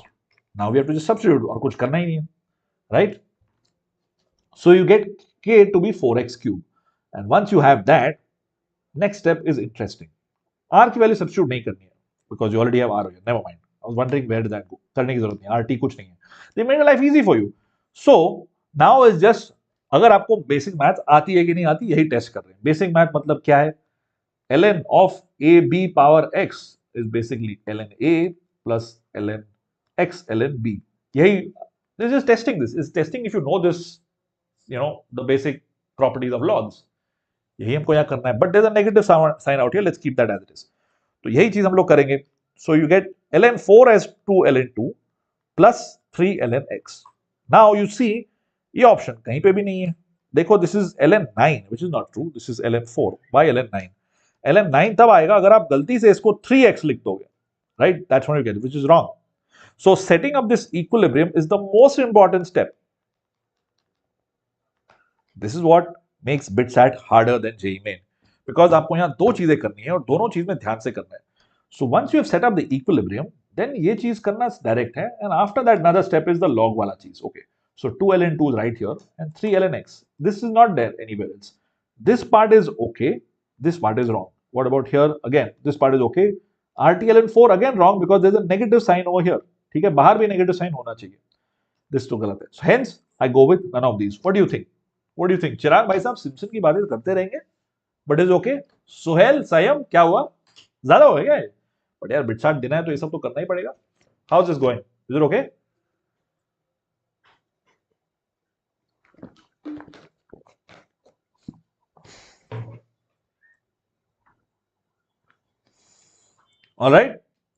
Now we have to just substitute और कुछ करना ही नहीं है, right? So you get K to be 4x cube. And once you have that, next step is interesting. R की value substitute नहीं करनी है because you already have R here. Never mind. I was wondering where did that go. करने की जरूरत नहीं, RT कुछ नहीं है. They made life easy for you. So now is just, अगर आपको बेसिक मैथ आती है कि नहीं आती, यही टेस्ट कर रहे हैं. बेसिक मैथ मतलब क्या है? ln of ab power x is basically ln a plus ln x ln b. यही, this is testing. This is testing if you know this, you know, the basic properties of logs. यही हमको यहाँ करना है. But there's a negative sign out here. Let's keep that as it is. तो यही चीज हम लोग करेंगे. So you get ln 4 as 2 ln 2 plus 3 ln x. Now you see ये ऑप्शन कहीं पे भी नहीं है. देखो, this is ln 9 which is not true. This is ln 4. Why ln 9? ln 9 तब आएगा अगर आप गलती से इसको 3x लिख दोगे. Right? That's what you get, which is wrong. So setting up this equilibrium is the most important step. This is what makes BITSAT harder than JEE Main, because आपको यहाँ दो चीजें करनी है और दोनों चीज में ध्यान से करना है. So once you have set up the equilibrium, then ये चीज करना डायरेक्ट है, and after that another step is the log वाला चीज. Okay, so 2 ln 2 is right here and 3 ln x. This is not there anywhere else. This part is okay. This part is wrong. What about here? Again, this part is okay. RT ln 4 again wrong because there's a negative sign over here. ठीक है, बाहर भी negative sign होना चाहिए. This तो गलत है. So hence I go with none of these. What do you think? What do you think? चिराग भाई साहब सिम्पसन की बातें करते रहेंगे, बट इज ओके. सुहेल संयम क्या हुआ, ज्यादा हो गया? बट यार बिटसाट देना है तो ये सब तो करना ही पड़ेगा. How is this going? Is it okay? Alright,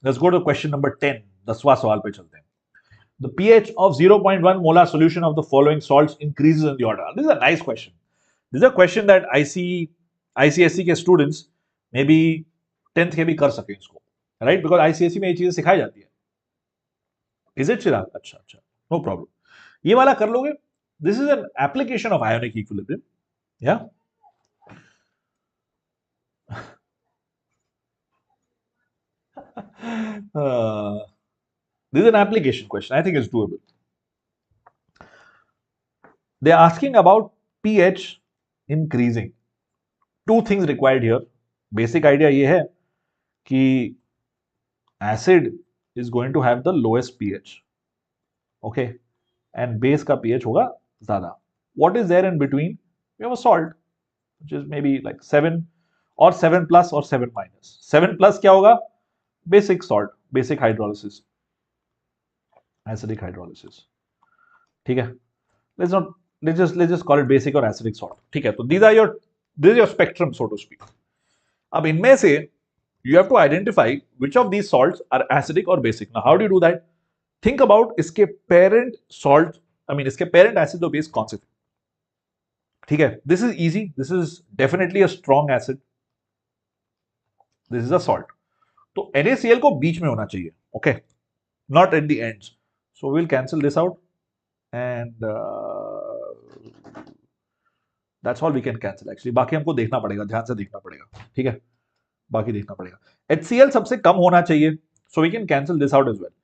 let's go to question number 10. 10वां सवाल पे चलते हैं. The pH of 0.1 molar solution of the following salts increases in the order. This is a nice question. This is a question that I see ICSE के students maybe 10th के भी कर सके इसको, right? Because ICSE में ये चीजें सिखाई जाती है. Is it चिराग? अच्छा अच्छा, no problem. ये वाला कर लोगे. This is an application of ionic equilibrium. Yeah. This is an application question. I think it's doable. They are asking about pH increasing. Two things required here. Basic idea ये है कि acid is going to have the lowest pH. Okay, and base का pH होगा ज़्यादा. What is there in between? We have a salt, which is maybe like 7 or 7 plus or 7 minus. 7 plus क्या होगा? Basic salt, basic hydrolysis, acidic hydrolysis. ठीक है? Let's just call it basic or acidic salt. ठीक है? तो this is your spectrum, so to speak. अब इनमें से you have to identify which of these salts are acidic or basic. Now, how do you do that? Think about इसके parent salt, इसके parent acid or base कौन से थे? ठीक है? This is easy. This is definitely a strong acid. This is a salt. तो NaCl को बीच में होना चाहिए. Okay, not at the ends. So we'll cancel this out, and that's all we can cancel actually. बाकी हमको देखना पड़ेगा, ध्यान से देखना पड़ेगा. ठीक है? बाकी देखना पड़ेगा. HCl सबसे कम होना चाहिए, so we can cancel this out as well.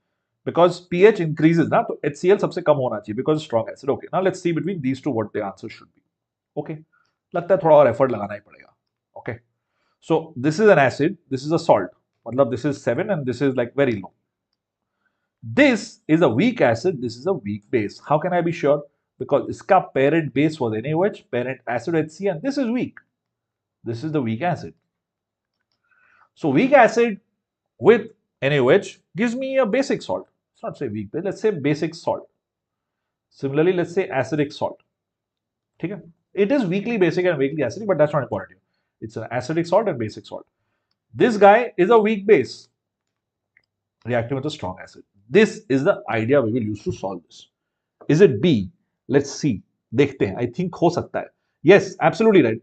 Because pH increases ना, तो HCl सबसे कम होना चाहिए because strong acid. Okay, now let's see between these two what the answer should be. Okay, लगता है थोड़ा और effort लगाना ही पड़ेगा. Okay, so this is an acid, this is a salt. मतलब this is 7 and this is like very low. This is a weak acid, this is a weak base. How can I be sure? Because इसका parent base was NaOH, parent acid HC, and this is weak. This is the weak acid. So weak acid with NaOH gives me a basic salt. Let's not say weak base, let's say basic salt. Similarly, let's say acidic salt. ठीक है? It is weakly basic and weakly acidic, but that's not important here. It's an acidic salt and basic salt. This guy is a weak base reacting with a strong acid. This is the idea we will use to solve this. Is it B? Let's see. देखते हैं. I think हो सकता है. Yes, absolutely right.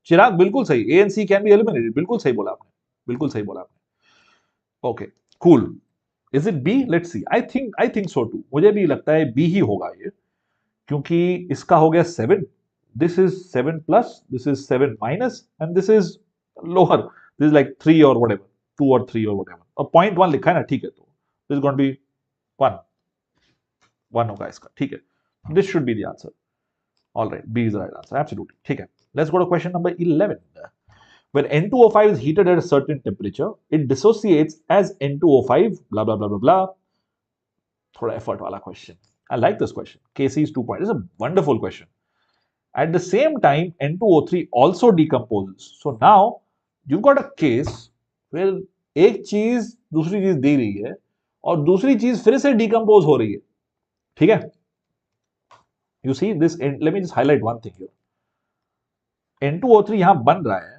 चिराग बिल्कुल सही. A and C can be eliminated. बिल्कुल सही बोला आपने. बिल्कुल सही बोला आपने. Okay, cool. Is it B? Let's see. I think so too. मुझे भी लगता है B ही होगा ये, क्योंकि इसका हो गया 7. This is 7 plus, this is 7 minus, and this is lower. This is like 3 or whatever, 2 or 3 or whatever. और 0.1 लिखा है ना, ठीक है, तो this is going to be 1. 1 होगा इसका, ठीक है. This should be the answer. All right, B is the right answer, absolutely. ठीक है. Let's go to question number 11. When N2O5 is heated at a certain temperature, it dissociates as N2O5, blah, blah, blah, blah, blah. Thoda effort wala question. I like this question. KC is 2 point. It's a wonderful question. At the same time, N2O3 also decomposes. So now, you've got a case where एक चीज दूसरी चीज दे रही है और दूसरी चीज फिर से डिकम्पोज हो रही है. ठीक है? You see this, let me just highlight one thing here. N2O3 यहां बन रहा है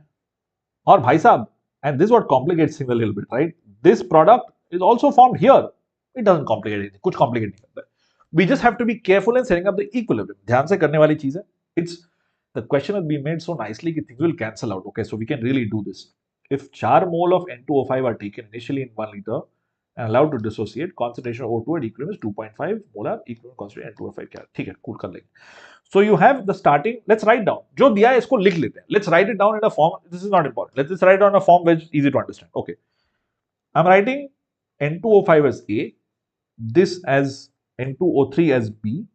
और भाई साहब, and this is what complicates things a little bit, right? This product is also formed here. It doesn't complicate anything. कुछ complicate नहीं करता है. We just have to be careful in setting up the equilibrium. ध्यान से करने वाली चीज है. It's the question has been made so nicely that things will cancel out. Okay, so we can really do this. If 4 mole of N2O5 are taken initially in 1 liter and allowed to dissociate, concentration of O2 at equilibrium is 2.5 molar equivalent concentration N2O5 क्या? ठीक है, cool कर लेंगे. So you have the starting. Let's write down. जो दिया है इसको लिख लेते हैं. Let's write it down in a form. This is not important. Let's just write it down in a form which is easy to understand. Okay, I'm writing N2O5 as A, this as N2O3 as B,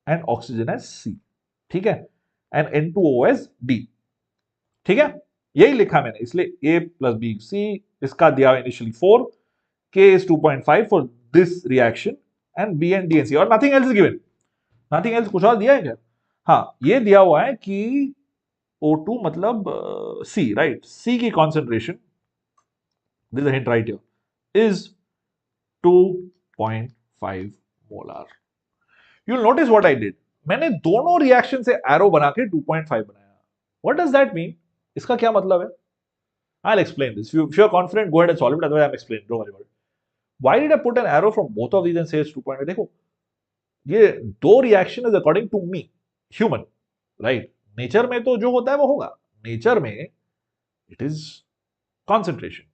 and oxygen as C. ठीक है? And N2O as D. ठीक है? यही लिखा मैंने, इसलिए A plus B C, इसका दिया initially 4, K is 2.5 for this reaction, and B and D and C, और nothing else is given. Nothing else. कुछ और दिया है क्या? हाँ, ये दिया हुआ है कि O2 मतलब C, right? C की concentration, this is a hint right here, is 2.5 molar. You'll notice what I did. मैंने दोनों रिएक्शन से एरो बना के 2.5 बनाया. What does that mean? इसका क्या मतलब है? I'll explain this. If you're confident, go ahead and solve it. Otherwise, I'm explaining. Don't worry about it. Why did I put an arrow from both of these and say it's 2.5? देखो, ये दो reaction is according to me, human, right? Nature में तो जो होता है वो होगा. नेचर में it is concentration.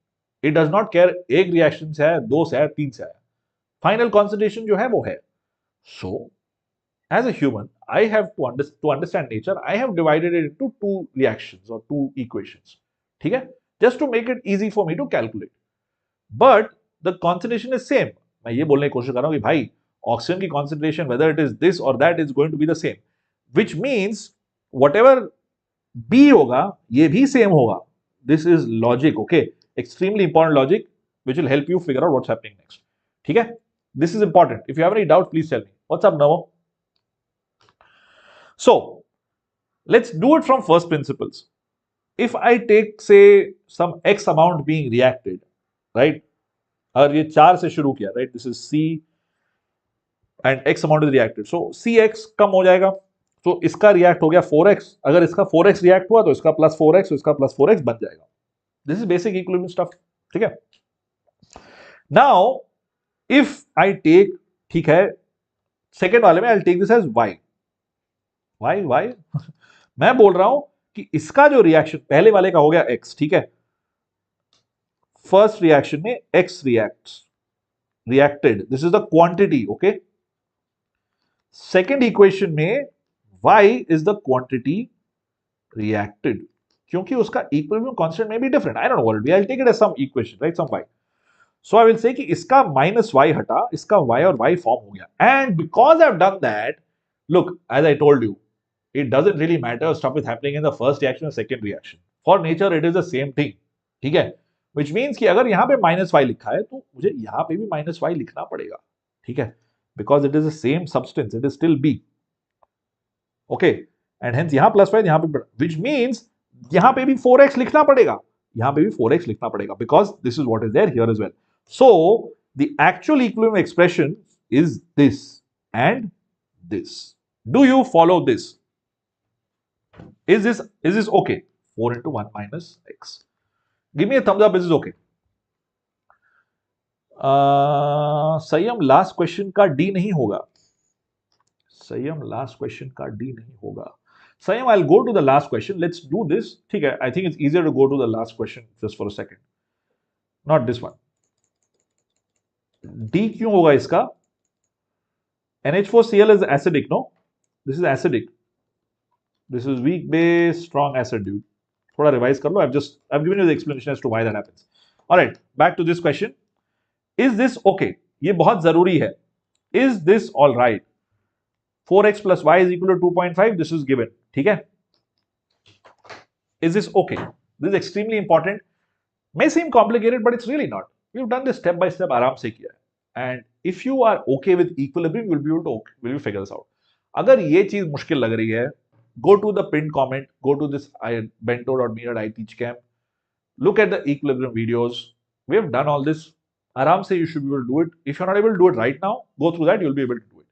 It does not care एक रिएक्शन से है, दो से है, तीन से है. Final concentration जो है वो है. So, as a human, I have to understand nature. I have divided it into two reactions or two equations. ठीक है? Just to make it easy for me to calculate. But the concentration is same. मैं ये बोलने की कोशिश कर रहा हूँ कि भाई ऑक्सीजन की concentration, whether it is this or that, is going to be the same. Which means whatever B होगा, ये भी same होगा. This is logic, okay? Extremely important logic, which will help you figure out what's happening next. ठीक है? This is important. If you have any doubt, please tell me. What's up, Navo? So, let's do it from first principles. If I take, say, some X amount being reacted, right? और ये 4 से शुरू किया, right? This is C and X amount is reacted. So, CX कम हो जाएगा. तो इसका react हो गया 4X. अगर इसका 4X react हुआ तो इसका plus 4X, तो इसका plus 4X बन जाएगा. This is basic equilibrium stuff. ठीक है? Now, if I take, ठीक है, second वाले में I'll take this as Y. Why? मैं बोल रहा हूं कि इसका जो रिएक्शन पहले वाले का हो गया X, ठीक है? फर्स्ट रिएक्शन में X reacted. This is the quantity, okay? Second equation में Y is the quantity reacted. क्योंकि उसका equilibrium constant may be different. I don't know what it will be. I'll take it as some equation, right? Some Y. So I will say कि इसका minus Y हटा, इसका Y और Y form हो गया. And because I've done that, look, as I told you, it doesn't really matter stuff is happening in the first reaction or second reaction. For nature, it is the same thing. ठीक है? Which means कि अगर यहाँ पे minus y लिखा है तो मुझे यहाँ पे भी minus y लिखना पड़ेगा. ठीक है? Because it is the same substance, it is still B. Okay? And hence यहाँ plus y यहाँ पे, which means यहाँ पे भी 4x लिखना पड़ेगा. यहाँ पे भी 4x लिखना पड़ेगा because this is what is there here as well. So the actual equilibrium expression is this and this. Do you follow this? Is this okay? 4 into 1 minus x. Give me a thumbs up. Is this okay? संयम last question का D नहीं होगा. संयम last question का D नहीं होगा. संयम, I'll go to the last question. Let's do this. ठीक है? I think it's easier to go to the last question just for a second. Not this one. D क्यों होगा इसका? NH4Cl is acidic, no? This is acidic. This is weak base, strong acid, dude. थोड़ा revise कर लो. I've given you the explanation as to why that happens. All right, back to this question. Is this okay? ये बहुत जरूरी है. Is this all right? 4x plus y is equal to 2.5. This is given. ठीक है? Is this okay? This is extremely important. May seem complicated, but it's really not. We've done this step by step, आराम से किया है. And if you are okay with equilibrium, you'll be able to figure this out. अगर ये चीज मुश्किल लग रही है, go to the pinned comment, go to this bento.me.iteachcamp, look at the equilibrium videos. We have done all this. आराम से you should be able to do it. If you're not able to do it right now, go through that, you'll be able to do it.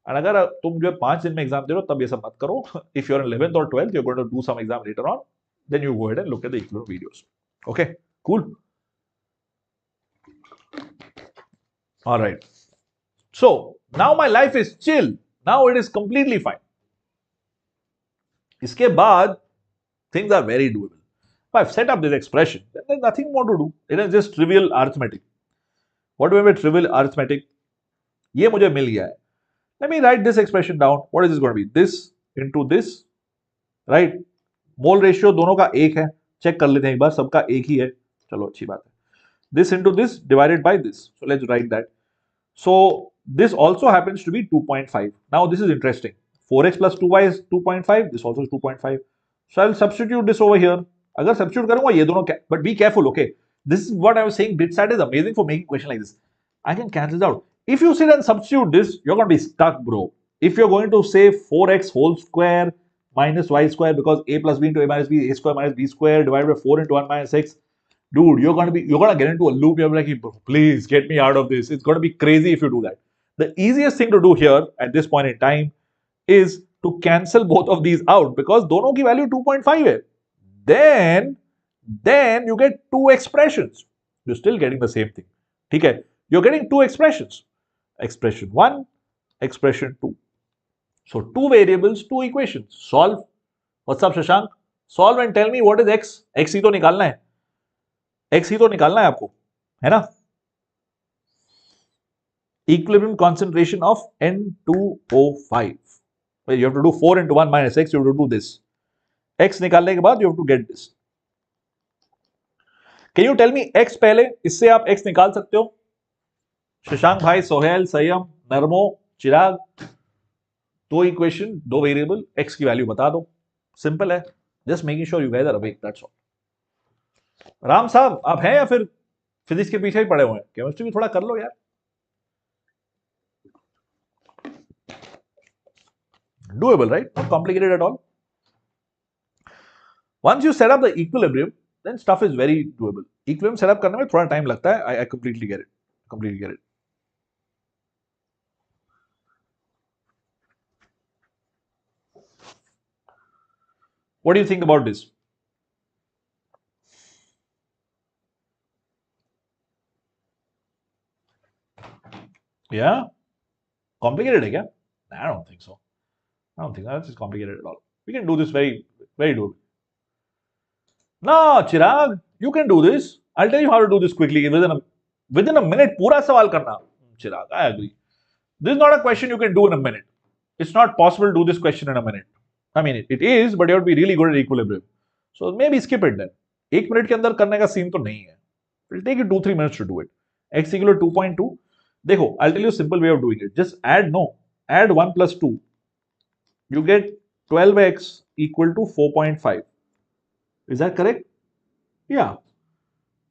And अगर तुम जो 5 दिन में exam दे रहे हो तब ये सब मत करो. If you're in 11th or 12th, you're going to do some exam later on, then you go ahead and look at the equilibrium videos. Okay, cool. All right. So now my life is chill. Now it is completely fine. इसके बाद things are very doable. If I've set up this expression, then there's nothing more to do. It is just trivial arithmetic. What do I mean by trivial arithmetic? ये मुझे मिल गया है. Let me write this expression down. What is this going to be? This into this, right? Mole ratio दोनों का एक है. Check कर लेते हैं एक बार, सबका एक ही है. चलो अच्छी बात है. This into this divided by this. So let's write that. So this also happens to be 2.5. Now this is interesting. 4x plus 2y is 2.5. This also is 2.5. So I'll substitute this over here. अगर substitute करूँगा ये दोनों, but be careful, okay? This is what I was saying. BITSAT is amazing for making question like this. I can cancel this out. If you sit and substitute this, you're going to be stuck, bro. If you're going to say 4x whole square minus y square, because a plus b into a minus b, a square minus b square divided by 4 into 1 minus x, dude, you're going to get into a loop. You're like, please get me out of this. It's going to be crazy if you do that. The easiest thing to do here at this point in time is to cancel both of these out, because दोनों की value 2.5 है. Then you get two expressions. You're still getting the same thing. ठीक है? You're getting two expressions. Expression 1, expression 2. So 2 variables, 2 equations. Solve. What's up, Shashank? Solve and tell me what is x. X ही तो निकालना है. X ही तो निकालना है आपको, है ना? Equilibrium concentration of N2O5. Well, you have to do 4 into 1 minus x. You have to do this. X निकालने के बाद you have to get this. Can you tell me x पहले? इससे आप x निकाल सकते हो? शशांक भाई, सोहेल, संयम, नरमो, चिराग, 2 इक्वेशन, 2 वेरिएबल, x की वैल्यू बता दो. सिंपल है. Just making sure you guys are awake, that's all. Ram साहब आप हैं या फिर फिजिक्स के पीछे ही पड़े हुए हैं? केमिस्ट्री भी थोड़ा कर लो यार. Doable, right? Not complicated at all. Once you set up the equilibrium, then stuff is very doable. Equilibrium setup करने में थोड़ा टाइम लगता है. I completely get it. Completely get it. What do you think about this? Yeah? Complicated है क्या? I don't think so. I don't think that's complicated at all. We can do this very, very doable. No, Chirag, you can do this. I'll tell you how to do this quickly. Within a minute, पूरा सवाल करना. Chirag, I agree. This is not a question you can do in a minute. It's not possible to do this question in a minute. I mean, it is, but you have to be really good at equilibrium. So maybe skip it then. 1 minute के अंदर करने का scene तो नहीं है. It'll take you 2-3 minutes to do it. X equal to 2.2. देखो, I'll tell you a simple way of doing it. Just add 1 plus 2. You get 12x equal to 4.5. Is that correct? Yeah.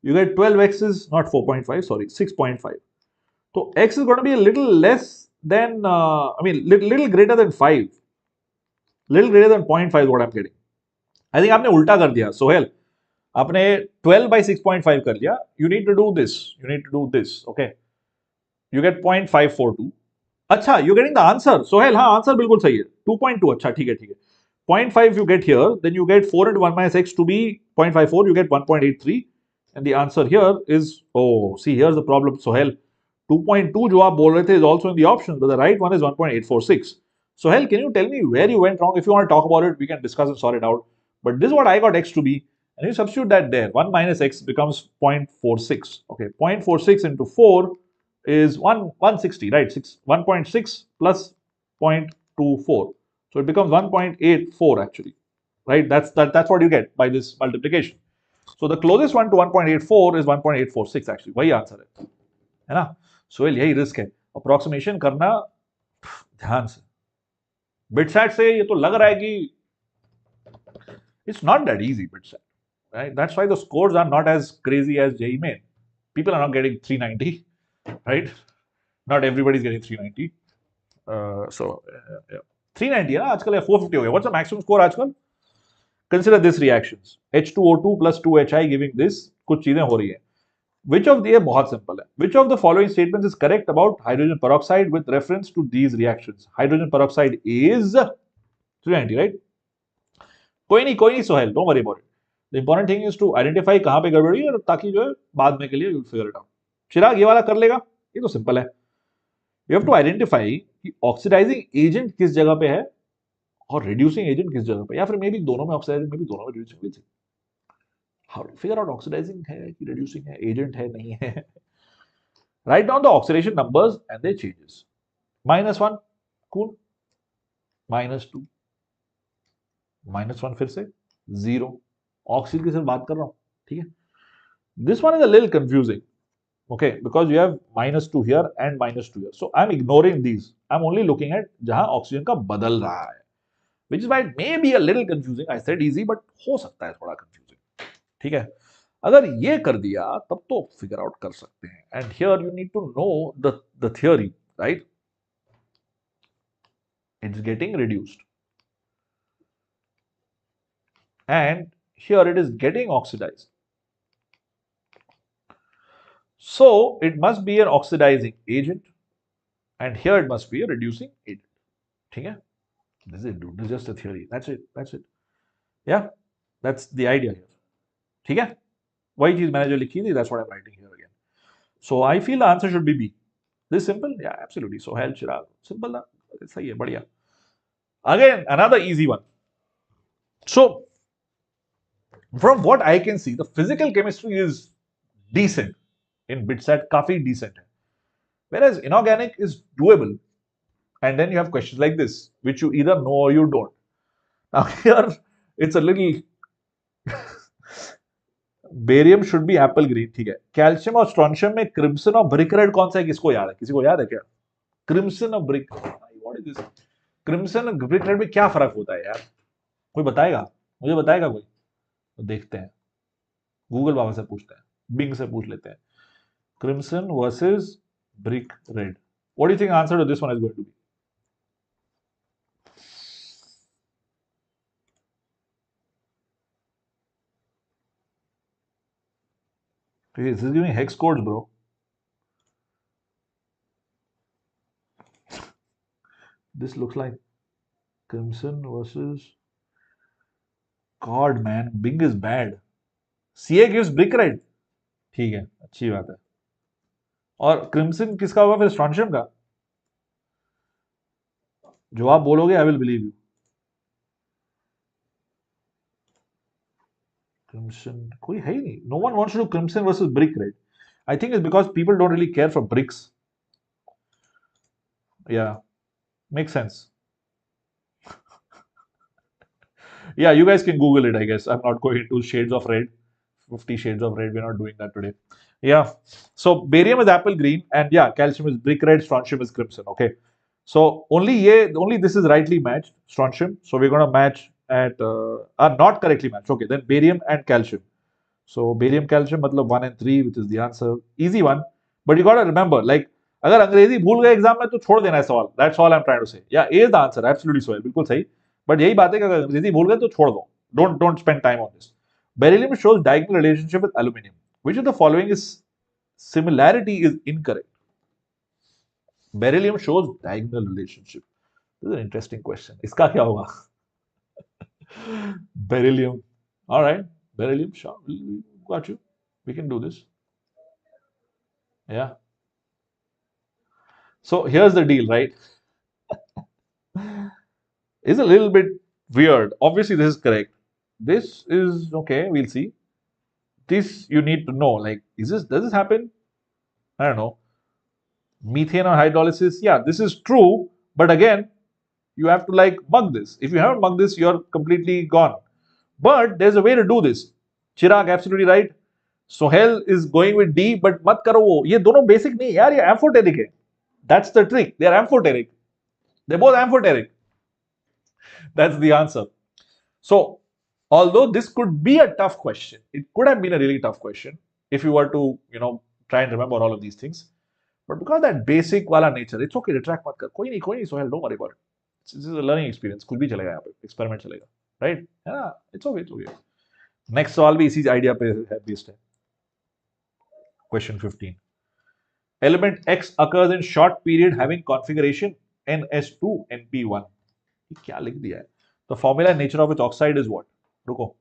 You get 12x is not 4.5, sorry, 6.5. So x is going to be a little less than, little greater than 5. Little greater than 0.5 is what I'm getting. I think आपने उल्टा कर दिया, Sohail. आपने 12 by 6.5 कर लिया. You need to do this. You need to do this. Okay. You get 0.542. अच्छा, you're getting the answer. Sohail, हाँ, answer बिल्कुल सही है. 2.2. अच्छा, ठीक है. 0.5 you get here, then you get 4 into 1 minus x to be 0.54. You get 1.83. And the answer here is, oh, see, here's the problem, Sohail. 2.2 जो आप बोल रहे थे is also in the option, but the right one is 1.846. Sohail, can you tell me where you went wrong? If you want to talk about it, we can discuss and sort it out. But this is what I got x to be. And you substitute that there. 1 minus x becomes 0.46. Okay, 0.46 into 4 is 160, right? 1.6 plus 0.24. So it becomes 1.84 actually, right? That's what you get by this multiplication. So the closest one to 1.84 is 1.846 actually. वही answer है ना? सोहेल यही risk है. Approximation करना ध्यान से. BITSAT से ये तो लग रहा है कि it's not that easy, BITSAT. right? That's why the scores are not as crazy as JEE Main. People are not getting 390, right? Not everybody's getting 390. Yeah. 390 है ना आजकल, या 450 हो गया. What's the maximum score आजकल? Consider this reactions. H2O2 plus 2HI giving this. कुछ चीजें हो रही है. Which of the, ये बहुत simple है. Which of the following statements is correct about hydrogen peroxide with reference to these reactions? Hydrogen peroxide is 390, right? कोई नहीं Sohail, don't worry about it. The important thing is to identify कहाँ पे गड़बड़ी है, और ताकि जो है बाद में के लिए you'll figure it out. चिराग ये वाला कर लेगा, ये तो सिंपल है. You have to identify कि ऑक्सीडाइजिंग एजेंट किस जगह पे है और रिड्यूसिंग एजेंट किस जगह पे, या फिर मे भी दोनों में ऑक्सीडाइजिंग, मे भी दोनों में reducing. How to figure out oxidizing है कि रिड्यूसिंग है, एजेंट है नहीं है. Write down the oxidation numbers and their changes. -1 cool, -2, -1 फिर से 0. ऑक्सीजन की सिर्फ बात कर रहा हूं, ठीक है. This one is a little confusing, okay, because you have -2 here and -2 here, so I'm ignoring these. I'm only looking at जहां ऑक्सीजन का बदल रहा है, which is why it may be a little confusing. I said easy, but हो सकता है थोड़ा confusing, ठीक है. अगर ये कर दिया तब तो फिगर आउट कर सकते हैं. And here you need to know the theory, right? It's getting reduced and here it is getting oxidized. So it must be an oxidizing agent and here it must be a reducing agent. ठीक है? This is it, dude. This is just a theory. That's it. Yeah, that's the idea here. ठीक है? वही चीज मैंने जो लिखी थी, that's what I'm writing here again. So I feel the answer should be B. This is simple? Yeah, absolutely. So Hell Chirag. Simple ना? सही है, बढ़िया. Again, another easy one. So from what I can see, the physical chemistry is decent in BITSAT, काफी decent है. Whereas inorganic is doable. And then you have questions like this, which you either know or you don't. Now here, it's a little barium should be apple green, ठीक है. Calcium और strontium में crimson और brick red कौन सा है, किसको याद है? किसी को याद है क्या? क्रिम्सन और brick, what is this? Crimson और ब्रिक रेड में क्या फर्क होता है यार? कोई बताएगा? मुझे बताएगा कोई? तो देखते हैं, गूगल बाबा से पूछते हैं, बिंग से पूछ लेते हैं. Crimson versus brick red. What do you think answer to this one is going to be? This is giving hex codes, bro. This looks like Crimson versus. God, man, Bing is bad. CA gives brick red. ठीक है, अच्छी बात है. और crimson किसका होगा फिर? Strontium का. जो आप बोलोगे, I will believe you. Crimson, कोई है ही नहीं. No one wants to do Crimson versus brick red. I think it's because people don't really care for bricks. Yeah, makes sense. Yeah, you guys can Google it, I guess. I'm not going into shades of red. 50 shades of red. We're not doing that today. Yeah. So barium is apple green, and yeah, calcium is brick red, strontium is crimson. Okay. So only this is rightly matched, strontium. So we're gonna match at are not correctly matched. Okay, then barium and calcium. So barium calcium matlab 1 and 3, which is the answer. Easy one. But you gotta remember, like, अगर अंग्रेजी भूल गए exam में तो छोड़ देना है सवाल. That's all I'm trying to say. Yeah, A is the answer. Absolutely so. बिल्कुल सही. But यही बात है कि अगर अंग्रेजी भूल गए तो छोड़ दो. Don't spend time on this. Beryllium shows diagonal relationship with aluminum. Which of the following is similarity is incorrect? Beryllium shows diagonal relationship. This is an interesting question. इसका क्या होगा? Beryllium. All right. Beryllium, sure. We got you. We can do this. Yeah. So here's the deal, right? It's a little bit weird. Obviously, this is correct. This is okay. We'll see. This you need to know. Like, does this happen? I don't know. Methane or hydrolysis? Yeah, this is true. But again, you have to like mug this. If you haven't mugged this, you're completely gone. But there's a way to do this. Chirag, absolutely right. Sohail is going with D, but mat karo wo. ये दोनों basic नहीं यार, ये amphoteric है. That's the trick. They are amphoteric. They're both amphoteric. That's the answer. So Although this could be a tough question, it could have been a really tough question if you were to, try and remember all of these things. But because that basic wala nature, it's okay, retract mat kar. Koi nahi, Sohail, don't worry about it. This is a learning experience. कुछ भी चलेगा यहाँ पे, experiment चलेगा, right? Yeah, it's okay, it's okay. Next सवाल भी इसी idea पे है based है. Question 15. Element X occurs in short period having configuration NS2 NP1. ये क्या लिख दिया है? The formula nature of its oxide is what? रुको.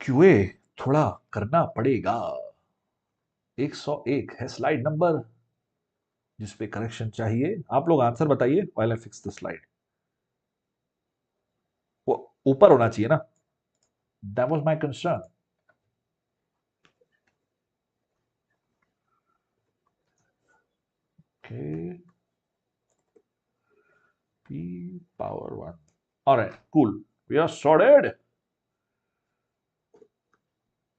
QA थोड़ा करना पड़ेगा. 101 है स्लाइड नंबर जिसपे करेक्शन चाहिए. आप लोग आंसर बताइए while I fix the slide. वो ऊपर होना चाहिए ना. That was my concern. Okay. P power 1. All right, cool. We are sorted.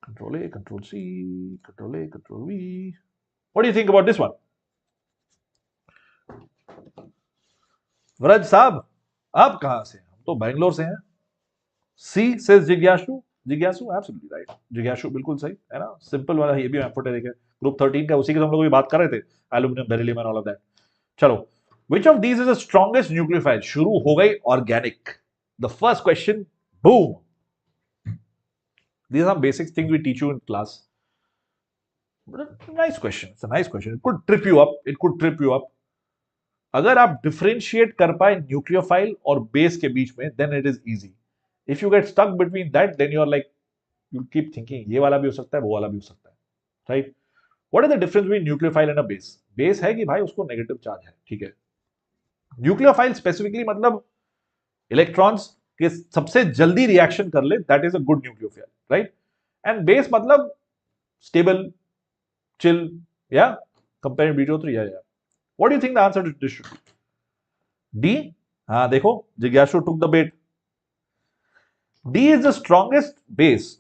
Control A, Control C, Control A, Control V. What do you think about this one? Vraj साहब, आप कहां से? हम तो बैंगलोर से हैं. C says जिज्ञासु. जिज्ञासु एब्सोल्युटली राइट. जिज्ञासु बिल्कुल सही है ना. सिंपल वाला ये भी एम्फोटेरिक है. ग्रुप 13 का उसी के हम लोग भी बात कर रहे थे. Aluminium, beryllium and all of that. चलो. Which of these is the strongest nucleophile? शुरू हो गई organic. The first question, boom. These are some basic things we teach you in class. But a nice question. It's a nice question. It could trip you up. It could trip you up. अगर आप differentiate कर पाए nucleophile और base के बीच में, then it is easy. If you get stuck between that, then you are like, you keep thinking, ये वाला भी हो सकता है, वो वाला भी हो सकता है, right? What is the difference between nucleophile and a base? Base है कि भाई उसको negative charge है, ठीक है? Nucleophile specifically मतलब electrons के सबसे जल्दी reaction कर ले, that is a good nucleophile, right? And base मतलब stable, chill, yeah? Compared to BTO3, yeah. What do you think the answer to this should be? D? हाँ देखो, जिज्ञासु took the bait. D is the strongest base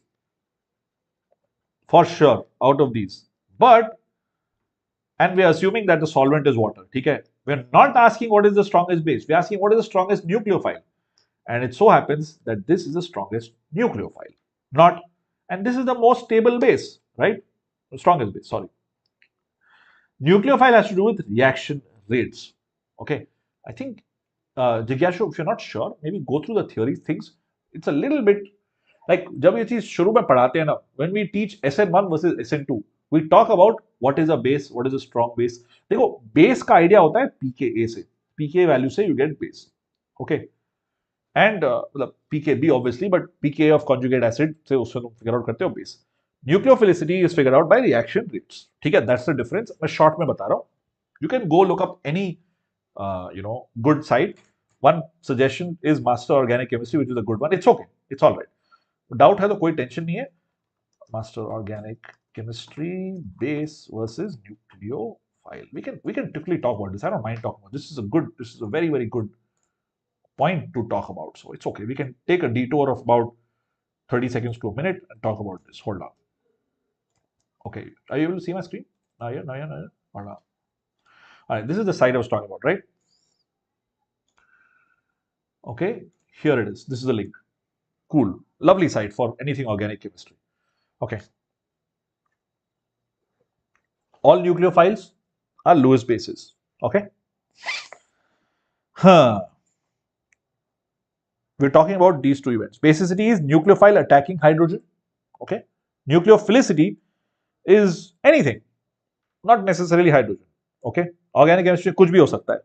for sure out of these. But, and we are assuming that the solvent is water, ठीक है? We are not asking what is the strongest base. We are asking what is the strongest nucleophile. And it so happens that this is the strongest nucleophile. Not, and this is the most stable base, right? The strongest base, sorry. Nucleophile has to do with reaction rates. Okay, I think Jigyashu, if you're not sure, maybe go through the theory things. It's a little bit like जब ये चीज शुरू में पढ़ाते हैं ना, when we teach SN1 versus SN2, we talk about what is a base, what is a strong base. देखो base का idea होता है pKa से, pKa value से you get base. Okay, and pKb obviously, but pKa of conjugate acid से उससे तुम figure out करते हो base. Nucleophilicity is figured out by reaction rates. ठीक है, that's the difference. मैं short में बता रहा हूँ. You can go look up any good site. One suggestion is Master Organic Chemistry, which is a good one. It's okay. It's all right. Doubt है तो कोई tension नहीं है. Master Organic Chemistry base versus nucleophile. We can quickly talk about this. I don't mind talking about this. This is a very, very good point to talk about. So it's okay. We can take a detour of about 30 seconds to a minute and talk about this. Hold on. Okay, are you able to see my screen? Now, yeah. Hold on. All right, this is the site I was talking about, right? Okay, here it is. This is the link. Cool, lovely site for anything organic chemistry. Okay, all nucleophiles are Lewis bases. Okay, we're talking about these two events. Basicity is nucleophile attacking hydrogen. Okay, nucleophilicity is anything, not necessarily hydrogen. Okay, organic chemistry कुछ भी हो सकता है.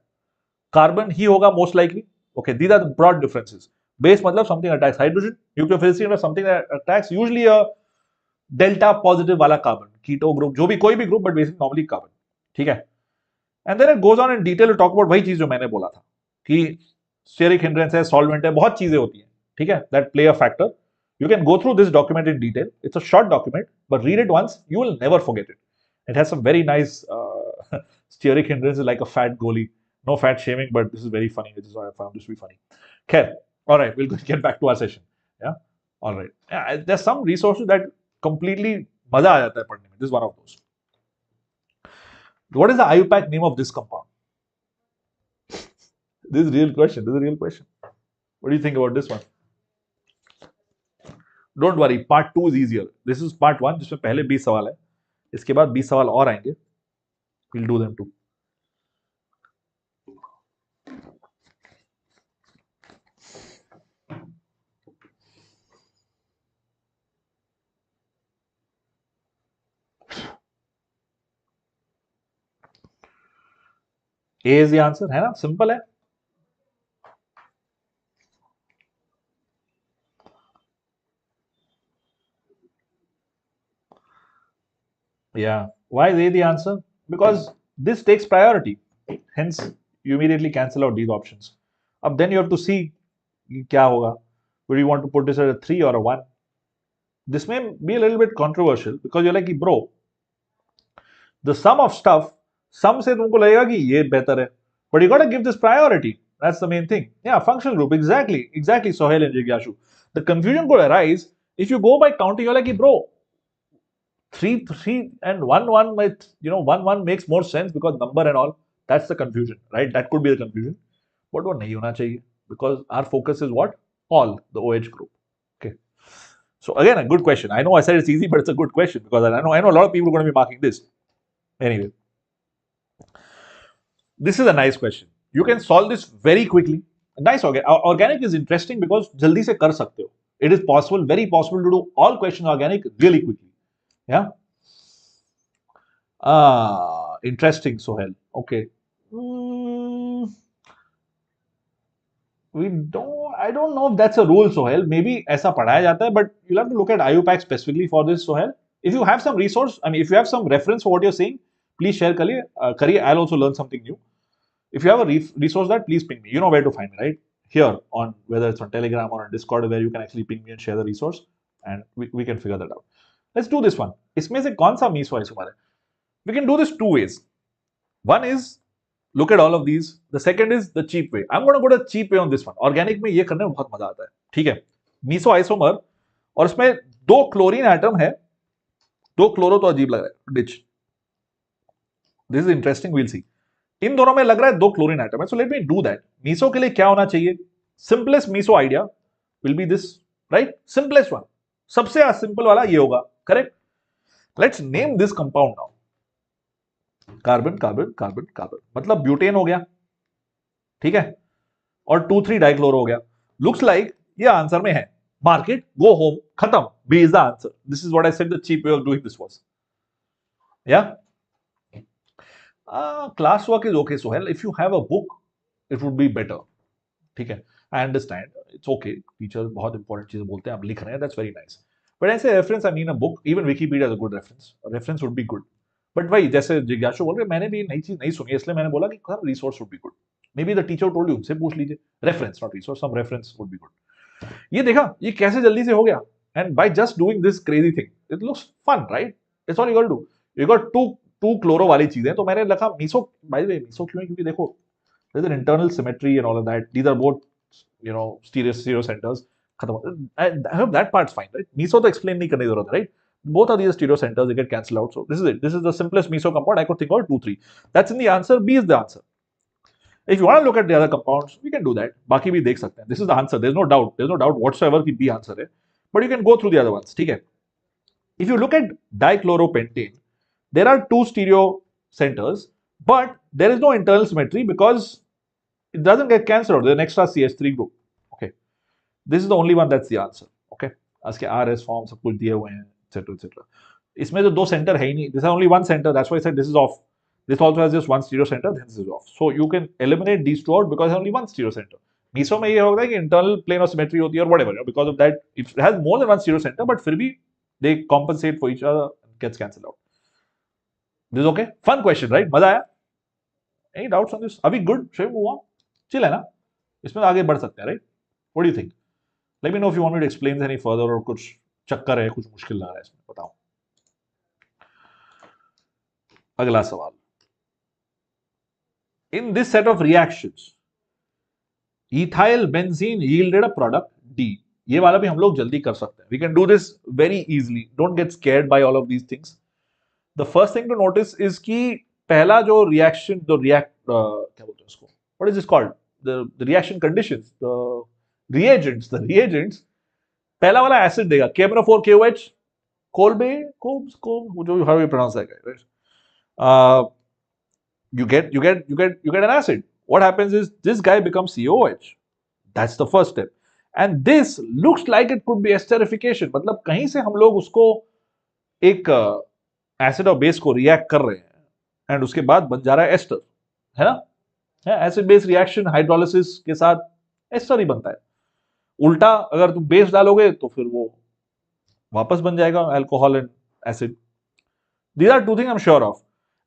Carbon ही होगा most likely. Okay, these are the broad differences. Base मतलब something attacks hydrogen. Nucleophilicity मतलब something that attacks usually a delta positive वाला carbon, keto group, जो भी कोई भी group, but basically normally carbon. ठीक है? And then it goes on in detail to talk about वही चीज जो मैंने बोला था कि steric hindrance है, solvent है, बहुत चीजें होती हैं. ठीक है? That play a factor. You can go through this document in detail. It's a short document, but read it once, you will never forget it. It has some very nice steric hindrance is like a fat goalie. No fat shaming, but this is very funny. This is why I found this to be funny. Okay, all right, we'll get back to our session. Yeah, all right. Yeah, there's some resources that completely मजा आ जाता है पढ़ने में. This is one of those. What is the IUPAC name of this compound? This is a real question. What do you think about this one? Don't worry, part 2 is easier. This is part 1 जिसमें पहले 20 सवाल है, इसके बाद 20 सवाल और आएंगे. Will do them too. A is the answer, है ना, सिंपल है. Yeah. Why is A the answer? Because this takes priority. Hence, you immediately cancel out these options. Then you have to see kya hoga. Would you want to put this as a 3 or a 1? This may be a little bit controversial because you're like, bro, the sum of stuff, sum se tumko lagega ki ye better hai. But you got to give this priority. That's the main thing. Yeah, function group. Exactly, Sohail and Jigyashu. The confusion could arise if you go by counting. You're like, bro, 3 and 1 might, 1 makes more sense because number and all. That's the confusion, right? That could be the confusion. But वो नहीं होना चाहिए because our focus is what? All the OH group. Okay. So again, a good question. I know I said it's easy, but it's a good question because I know a lot of people are going to be marking this. Anyway, this is a nice question. You can solve this very quickly. Nice. Organic is interesting because जल्दी से कर सकते हो. It is possible, very possible to do all questions organic really quickly. Yeah. Interesting, Sohail. Okay. I don't know if that's a rule, Sohail. Maybe ऐसा पढ़ाया जाता है, but you'll have to look at IUPAC specifically for this, Sohail. If you have some resource, if you have some reference for what you're saying, please share kariye. I'll also learn something new. If you have a resource that, please ping me. You know where to find me, right? Here on, whether it's on Telegram or on Discord, where you can actually ping me and share the resource, and we can figure that out. Let's do this one. इसमें से कौन सा meso isomer है? We can do this 2 ways. One is look at all of these. The second is the cheap way. I'm going to go the cheap way on this one. Organic में ये करने में बहुत मजा आता है. ठीक है. Meso isomer और इसमें 2 क्लोरीन एटम है. 2 क्लोरो तो अजीब लग रहा है. Ditch. This is interesting. We'll see. इन दोनों में लग रहा है 2 क्लोरीन एटम है. So let me do that. Meso के लिए क्या होना चाहिए? Simplest meso idea will be this, right? Simplest one. सबसे सिंपल वाला ये होगा. Correct? Let's name this compound now. Carbon carbon carbon carbon मतलब ब्यूटेन हो गया. ठीक है. और 2,3 डाइक्लोरो हो गया. लुक्स लाइक ये आंसर में है. मार्केट, गो होम, खत्म. B is the answer. This is what I said the cheap way of doing this was. Yeah class work is okay Sohail. If you have a book it would be better. ठीक है. I understand. It's okay. Teacher बहुत important चीजें बोलते हैं, आप लिख रहे हैं, दैट्स वेरी नाइस. बट ऐसे reference, I mean a book, even Wikipedia is a good reference. Reference would be good. But भाई जैसे जिज्ञासु बोल रहे, मैंने भी नई चीज नहीं सुनी, इसलिए मैंने बोला कि resource would be good. Maybe the teacher told you, उनसे पूछ लीजिए. Reference not resource, some reference would be good. ये देखा, ये कैसे जल्दी से हो गया. And by just doing this crazy thing it looks fun, right? It's all you got to do. You got to chloro वाली चीजें. तो मैंने लिखा meso. By the way meso क्यों है? क्योंकि देखो there is an internal symmetry and all of that. These are both stereo centres. खत्म. I hope that part is fine, right? Meso तो एक्सप्लेन नहीं करने की जरूरत है, right? Both of these stereo centers, they get cancelled out. So this is it. This is the simplest meso compound I could think of. 2, 3. That's in the answer. B is the answer. If you want to look at the other compounds, we can do that. बाकी भी देख सकते हैं. This is the answer. There's no doubt. There's no doubt whatsoever कि B answer है. But you can go through the other ones. ठीक है. If you look at dichloropentane, there are 2 stereo centers, but there is no internal symmetry because it doesn't get cancelled out. There's an extra CH3 group. Okay. This is the only one that's the answer. Okay. इसके RS form सब कुछ दिए हुए हैं. etc. इसमें तो 2 centre है ही नहीं. This is only 1 center. That's why I said this is off. This also has just 1 stereo center. This is off. So you can eliminate these 2 out because only 1 stereo center. Meso में ये होगा कि internal plane of symmetry होती है or whatever. Because of that, it has more than 1 stereo center, but फिर भी they compensate for each other and gets cancelled out. This is okay? Fun question, right? मजा आया? Any doubts on this? अभी good? Shall we move on? Chill है ना? इसमें आगे बढ़ सकते हैं, right? What do you think? Let me know if you want me to explain this any further or कुछ चक्कर है, कुछ मुश्किल लग रहा है इसमें, बताओ. अगला सवाल. In this set of reactions, ethyl benzene yielded a product D. ये वाला भी हम लोग जल्दी कर सकते हैं. We can do this very easily. Don't get scared by all of these things. The first thing to notice is कि पहला जो reaction, क्या बोलते हैं उसको? What is this called? The reaction conditions, the reagents. पहला वाला एसिड देगा KMnO4 KOH Kolbe जो how you pronounce that guy, right? You get an acid. What happens is this guy becomes COH. That's the first step. And this looks like it could be esterification. मतलब कहीं से हम लोग उसको एक acid और base को react कर रहे हैं एंड उसके बाद बन जा रहा है एस्टर, है ना? एसिड बेस रिएक्शन हाइड्रोलिसिस के साथ एस्टर ही बनता है. उल्टा अगर तुम बेस डालोगे तो फिर वो वापस बन जाएगा alcohol and acid. These are two things I'm sure of.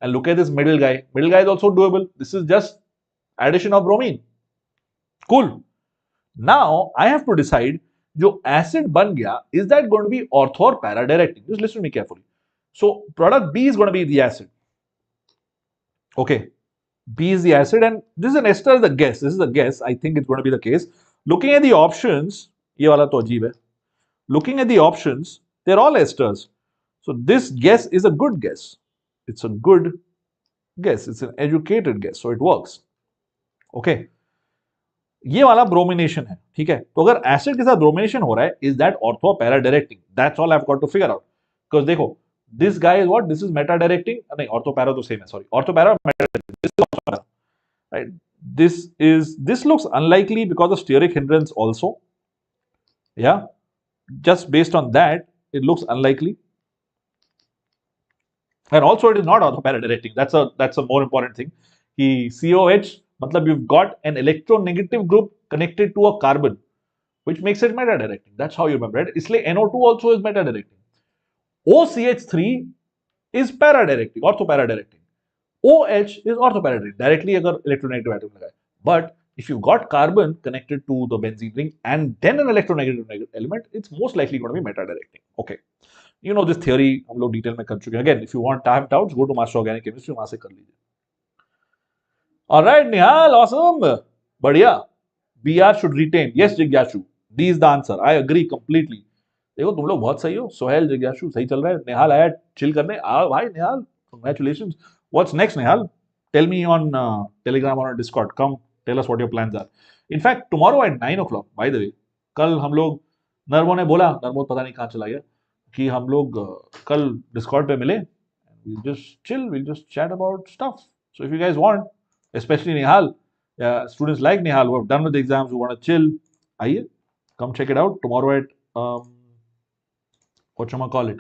And look at this middle guy. Middle guy is also doable. This is just addition of bromine. Cool. Now I have to decide जो acid बन गया, is that going to be ortho or para directing? Just listen to me carefully. So product B is going to be the acid. Okay. B is the acid and this is an ester, is a guess. This is a guess. I think it's going to be the case. Looking at the options, ये वाला तो अजीब है. Looking at the options, they're all esters. So this guess is a good guess. It's a good guess. It's an educated guess. So it works. Okay. ये वाला bromination है, ठीक है? तो अगर एसिड के साथ ब्रोमिनेशन हो रहा है, is that ortho para directing? That's all I've got to figure out. Because देखो, this guy is what? This is meta directing. नहीं, ortho para तो same है. Sorry, ortho para meta directing. This is ortho para. Right? This looks unlikely because of steric hindrance also. Yeah. Just based on that, it looks unlikely. And also it is not ortho para directing. That's a more important thing. कि COH मतलब you've got an electronegative group connected to a carbon, which makes it meta directing. That's how you remember it. इसलिए NO2 also is meta directing. OCH3 is para directing, ortho para directing. OH is ortho para directing. Directly अगर electronegative atom लगाए. But if you've got carbon connected to the benzene ring and then an electronegative element, it's most likely going to be meta directing. Okay. You know this theory हम लोग detail में कर चुके हैं. Again, if you want to have doubts, go to Master Organic Chemistry, वहां से कर लीजिए. Alright, Nihal, awesome. बढ़िया. BR should retain. Yes, Jigyashu. D is the answer. I agree completely. देखो तुम लोग बहुत सही हो. सोहेल, जिज्ञासु सही चल रहा है. निहाल आया चिल करने. भाई निहाल, congratulations. What's next, Nihal? Tell me on Telegram or on Discord. Come, tell us what your plans are. In fact, tomorrow at 9 o'clock, by the way, कल हम लोग, नर्मो ने बोला, नर्मो पता नहीं कहाँ चला गया, कि हम लोग कल Discord पे मिले. We'll just chill. We'll just chat about stuff. So if you guys want, especially Nihal, students like Nihal who have done with the exams, who want to chill, आइए, come check it out tomorrow at what shall I call it?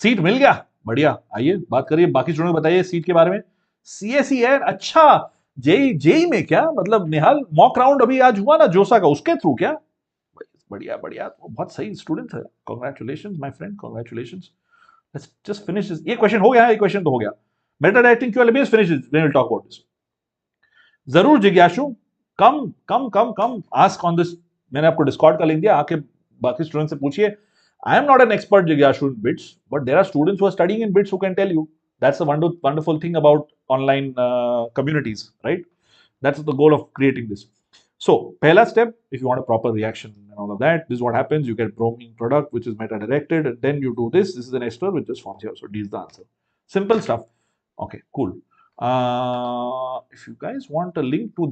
Seat मिल गया, बढ़िया, आइए बात करिए, बाकी student बताइए seat के बारे में. CSE है, अच्छा, जेई में क्या मतलब? निहाल मॉक राउंड अभी आज हुआ ना जोसा का, उसके थ्रू क्या? बढ़िया बढ़िया, तो बहुत सही स्टूडेंट है. Congratulations my friend, congratulations. Let's just finish this. ये क्वेश्चन हो गया है, ये क्वेश्चन तो हो गया. मेटा डायरेक्टिंग क्यों base finish this, we will talk about this. जरूर जिज्ञासु, कम आस्क ऑन दिस. मैंने आपको डिस्कॉर्ड का लिंक दिया, आके बाकी स्टूडेंट से पूछिए. I am not an expert, Jigyashu, in bits, but there are students who are studying in bits who can tell you. That's the wonderful thing about online communities, right? That's the goal of creating this. So, pehla step, if you want a proper reaction and all of that, this is what happens. You get bromine product, which is meta-directed, and then you do this. This is an ester which just forms here. So, D is the answer. Simple stuff. Okay, cool. If you guys want a link to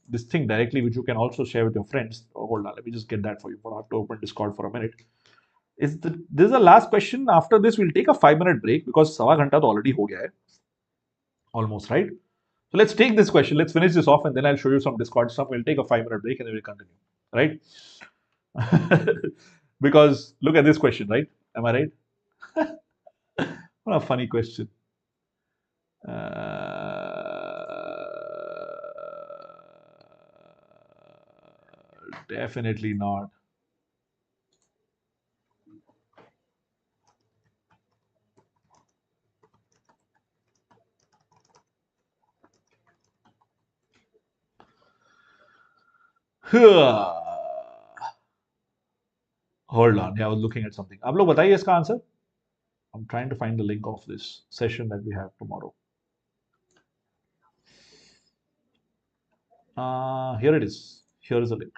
this thing directly, which you can also share with your friends. Oh, hold on, let me just get that for you. I have to open Discord for a minute. This is the last question. After this, we'll take a 5-minute break because sawa ghanta to already ho gaya hai. Almost, right? So let's take this question. Let's finish this off and then I'll show you some Discord stuff. We'll take a 5-minute break and then we'll continue, right? Because look at this question, right? Am I right? What a funny question. Definitely not. Hold on, yeah, I was looking at something. आप लोग बताइए इसका answer. I'm trying to find the link of this session that we have tomorrow. Here it is. Here is the link.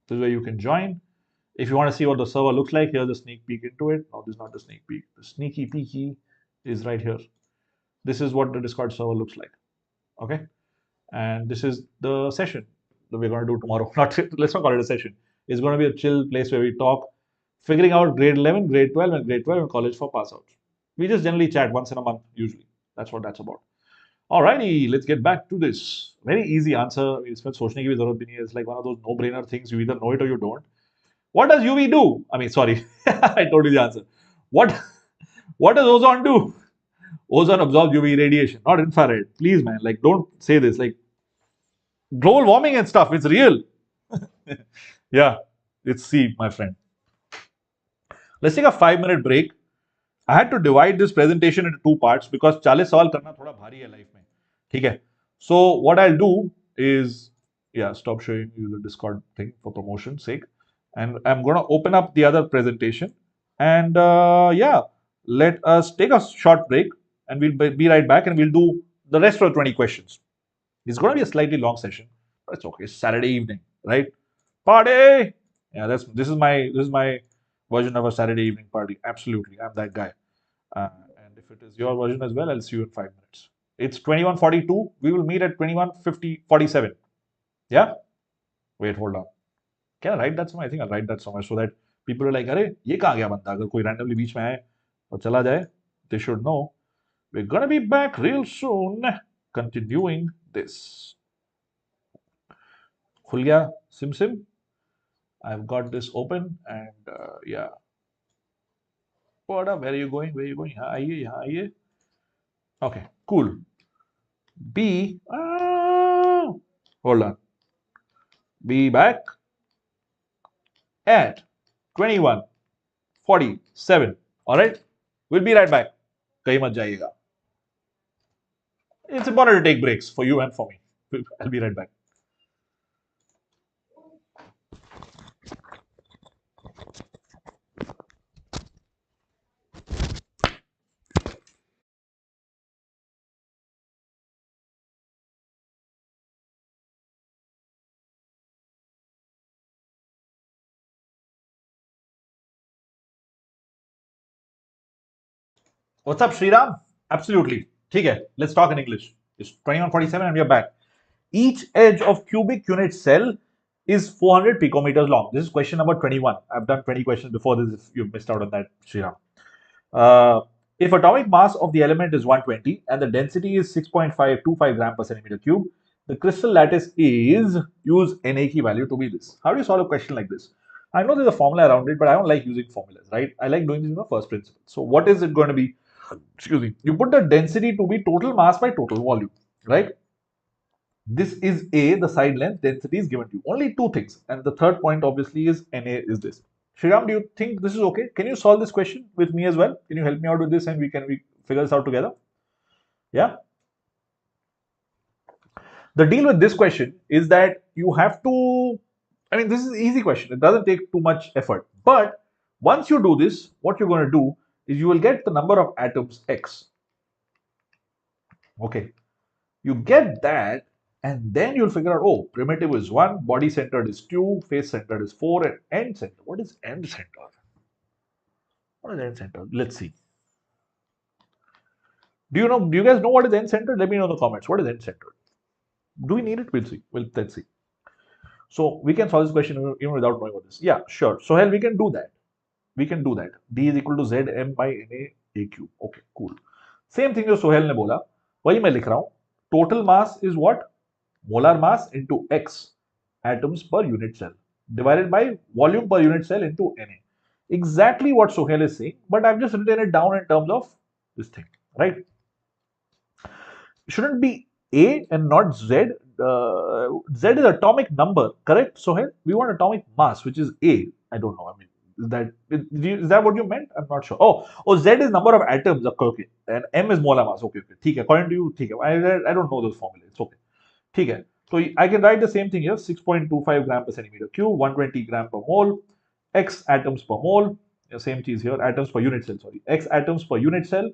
This is where you can join. If you want to see what the server looks like, here's a sneak peek into it. No, this is not the sneak peek. The sneaky peeky is right here. This is what the Discord server looks like. Okay, and this is the session that we're going to do tomorrow. Let's not call it a session. It's going to be a chill place where we talk, figuring out grade 11, grade 12, and grade 12 in college for pass outs. We just generally chat once in a month, usually. That's what that's about. Alrighty, let's get back to this. Very easy answer. इसमें सोचने की भी जरूरत भी नहीं है. It's like one of those no-brainer things. You either know it or you don't. What does UV do? I mean, sorry, I told you the answer. What what does ozone do? Ozone absorbs UV radiation, not infrared. Please, man, like don't say this. Like global warming and stuff. It's real. Yeah, it's C, my friend. Let's take a 5-minute break. I had to divide this presentation into two parts because 40 सवाल करना थोड़ा भारी है life में. ठीक है. So what I'll do is, yeah, stop showing you the Discord thing for promotion's sake, and I'm gonna open up the other presentation, and yeah, let us take a short break, and we'll be right back, and we'll do the rest of the 20 questions. It's gonna be a slightly long session, but it's okay. It's Saturday evening, right? Party! Yeah, this is my version of a Saturday evening party. Absolutely, I'm that guy. And if it is your version as well, I'll see you in 5 minutes. It's 21:42. We will meet at 21:47. Yeah? Wait, hold on. Can I write that somewhere? I think I'll write that somewhere so that people are like, अरे ये कहाँ गया बंदा? अगर कोई randomly बीच में आए और चला जाए, they should know. We're gonna be back real soon. Continuing this. खुल गया Sim. I've got this open and yeah. Where are you going? Where are you going? यहाँ आइए. Okay, cool. Hold on. Be back at 21:47. All right, we'll be right back. कहीं मत जाइएगा. It's important to take breaks for you and for me. I'll be right back. What's up, Sriram? Absolutely. ठीक है. Let's talk in English. It's 21:47 and we are back. Each edge of cubic unit cell is 400 picometers long. This is question number 21. I've done 20 questions before this if you've missed out on that, Sriram. If atomic mass of the element is 120 and the density is 6.525 gram per centimeter cube, the crystal lattice is, use Na key value to be this. How do you solve a question like this? I know there's a formula around it, but I don't like using formulas, right? I like doing this in the first principle. So what is it going to be? Excuse me. You put the density to be total mass by total volume, right? This is A, the side length, density is given to you. Only two things. And the third point obviously is Na is this. Sriram, do you think this is okay? Can you solve this question with me as well? Can you help me out with this and we figure this out together? Yeah. The deal with this question is that you have to, I mean, this is an easy question. It doesn't take too much effort. But once you do this, what you're going to do is you will get the number of atoms X. Okay. You get that and then you'll figure out, oh, primitive is 1, body centered is 2, face centered is 4, and end centered. What is end centered? What is end centered? Let's see. Do you guys know what is end centered? Let me know in the comments. What is end centered? Do we need it? We'll see. Let's see. So we can solve this question even without knowing what this is. Yeah, sure. So hell, we can do that. D is equal to Zm by Na A cube. Okay, cool. Same thing जो सोहेल ने बोला, वही मैं लिख रहा हूँ. Total mass is what? Molar mass into X atoms per unit cell divided by volume per unit cell into Na. Exactly what Sohail is saying, but I've just written it down in terms of this thing, right? Shouldn't be A and not Z. Z is atomic number, correct, Sohail? We want atomic mass, which is A. I don't know. I mean, is that what you meant? I'm not sure. Oh, Z is number of atoms. Okay. And M is molar mass. Okay. ठीक है. According to you, ठीक है. I don't know those formulas. It's okay. ठीक है. So I can write the same thing here, 6.25 gram per centimeter cube, 120 gram per mole, X atoms per mole, same cheese here, atoms per unit cell, sorry, X atoms per unit cell.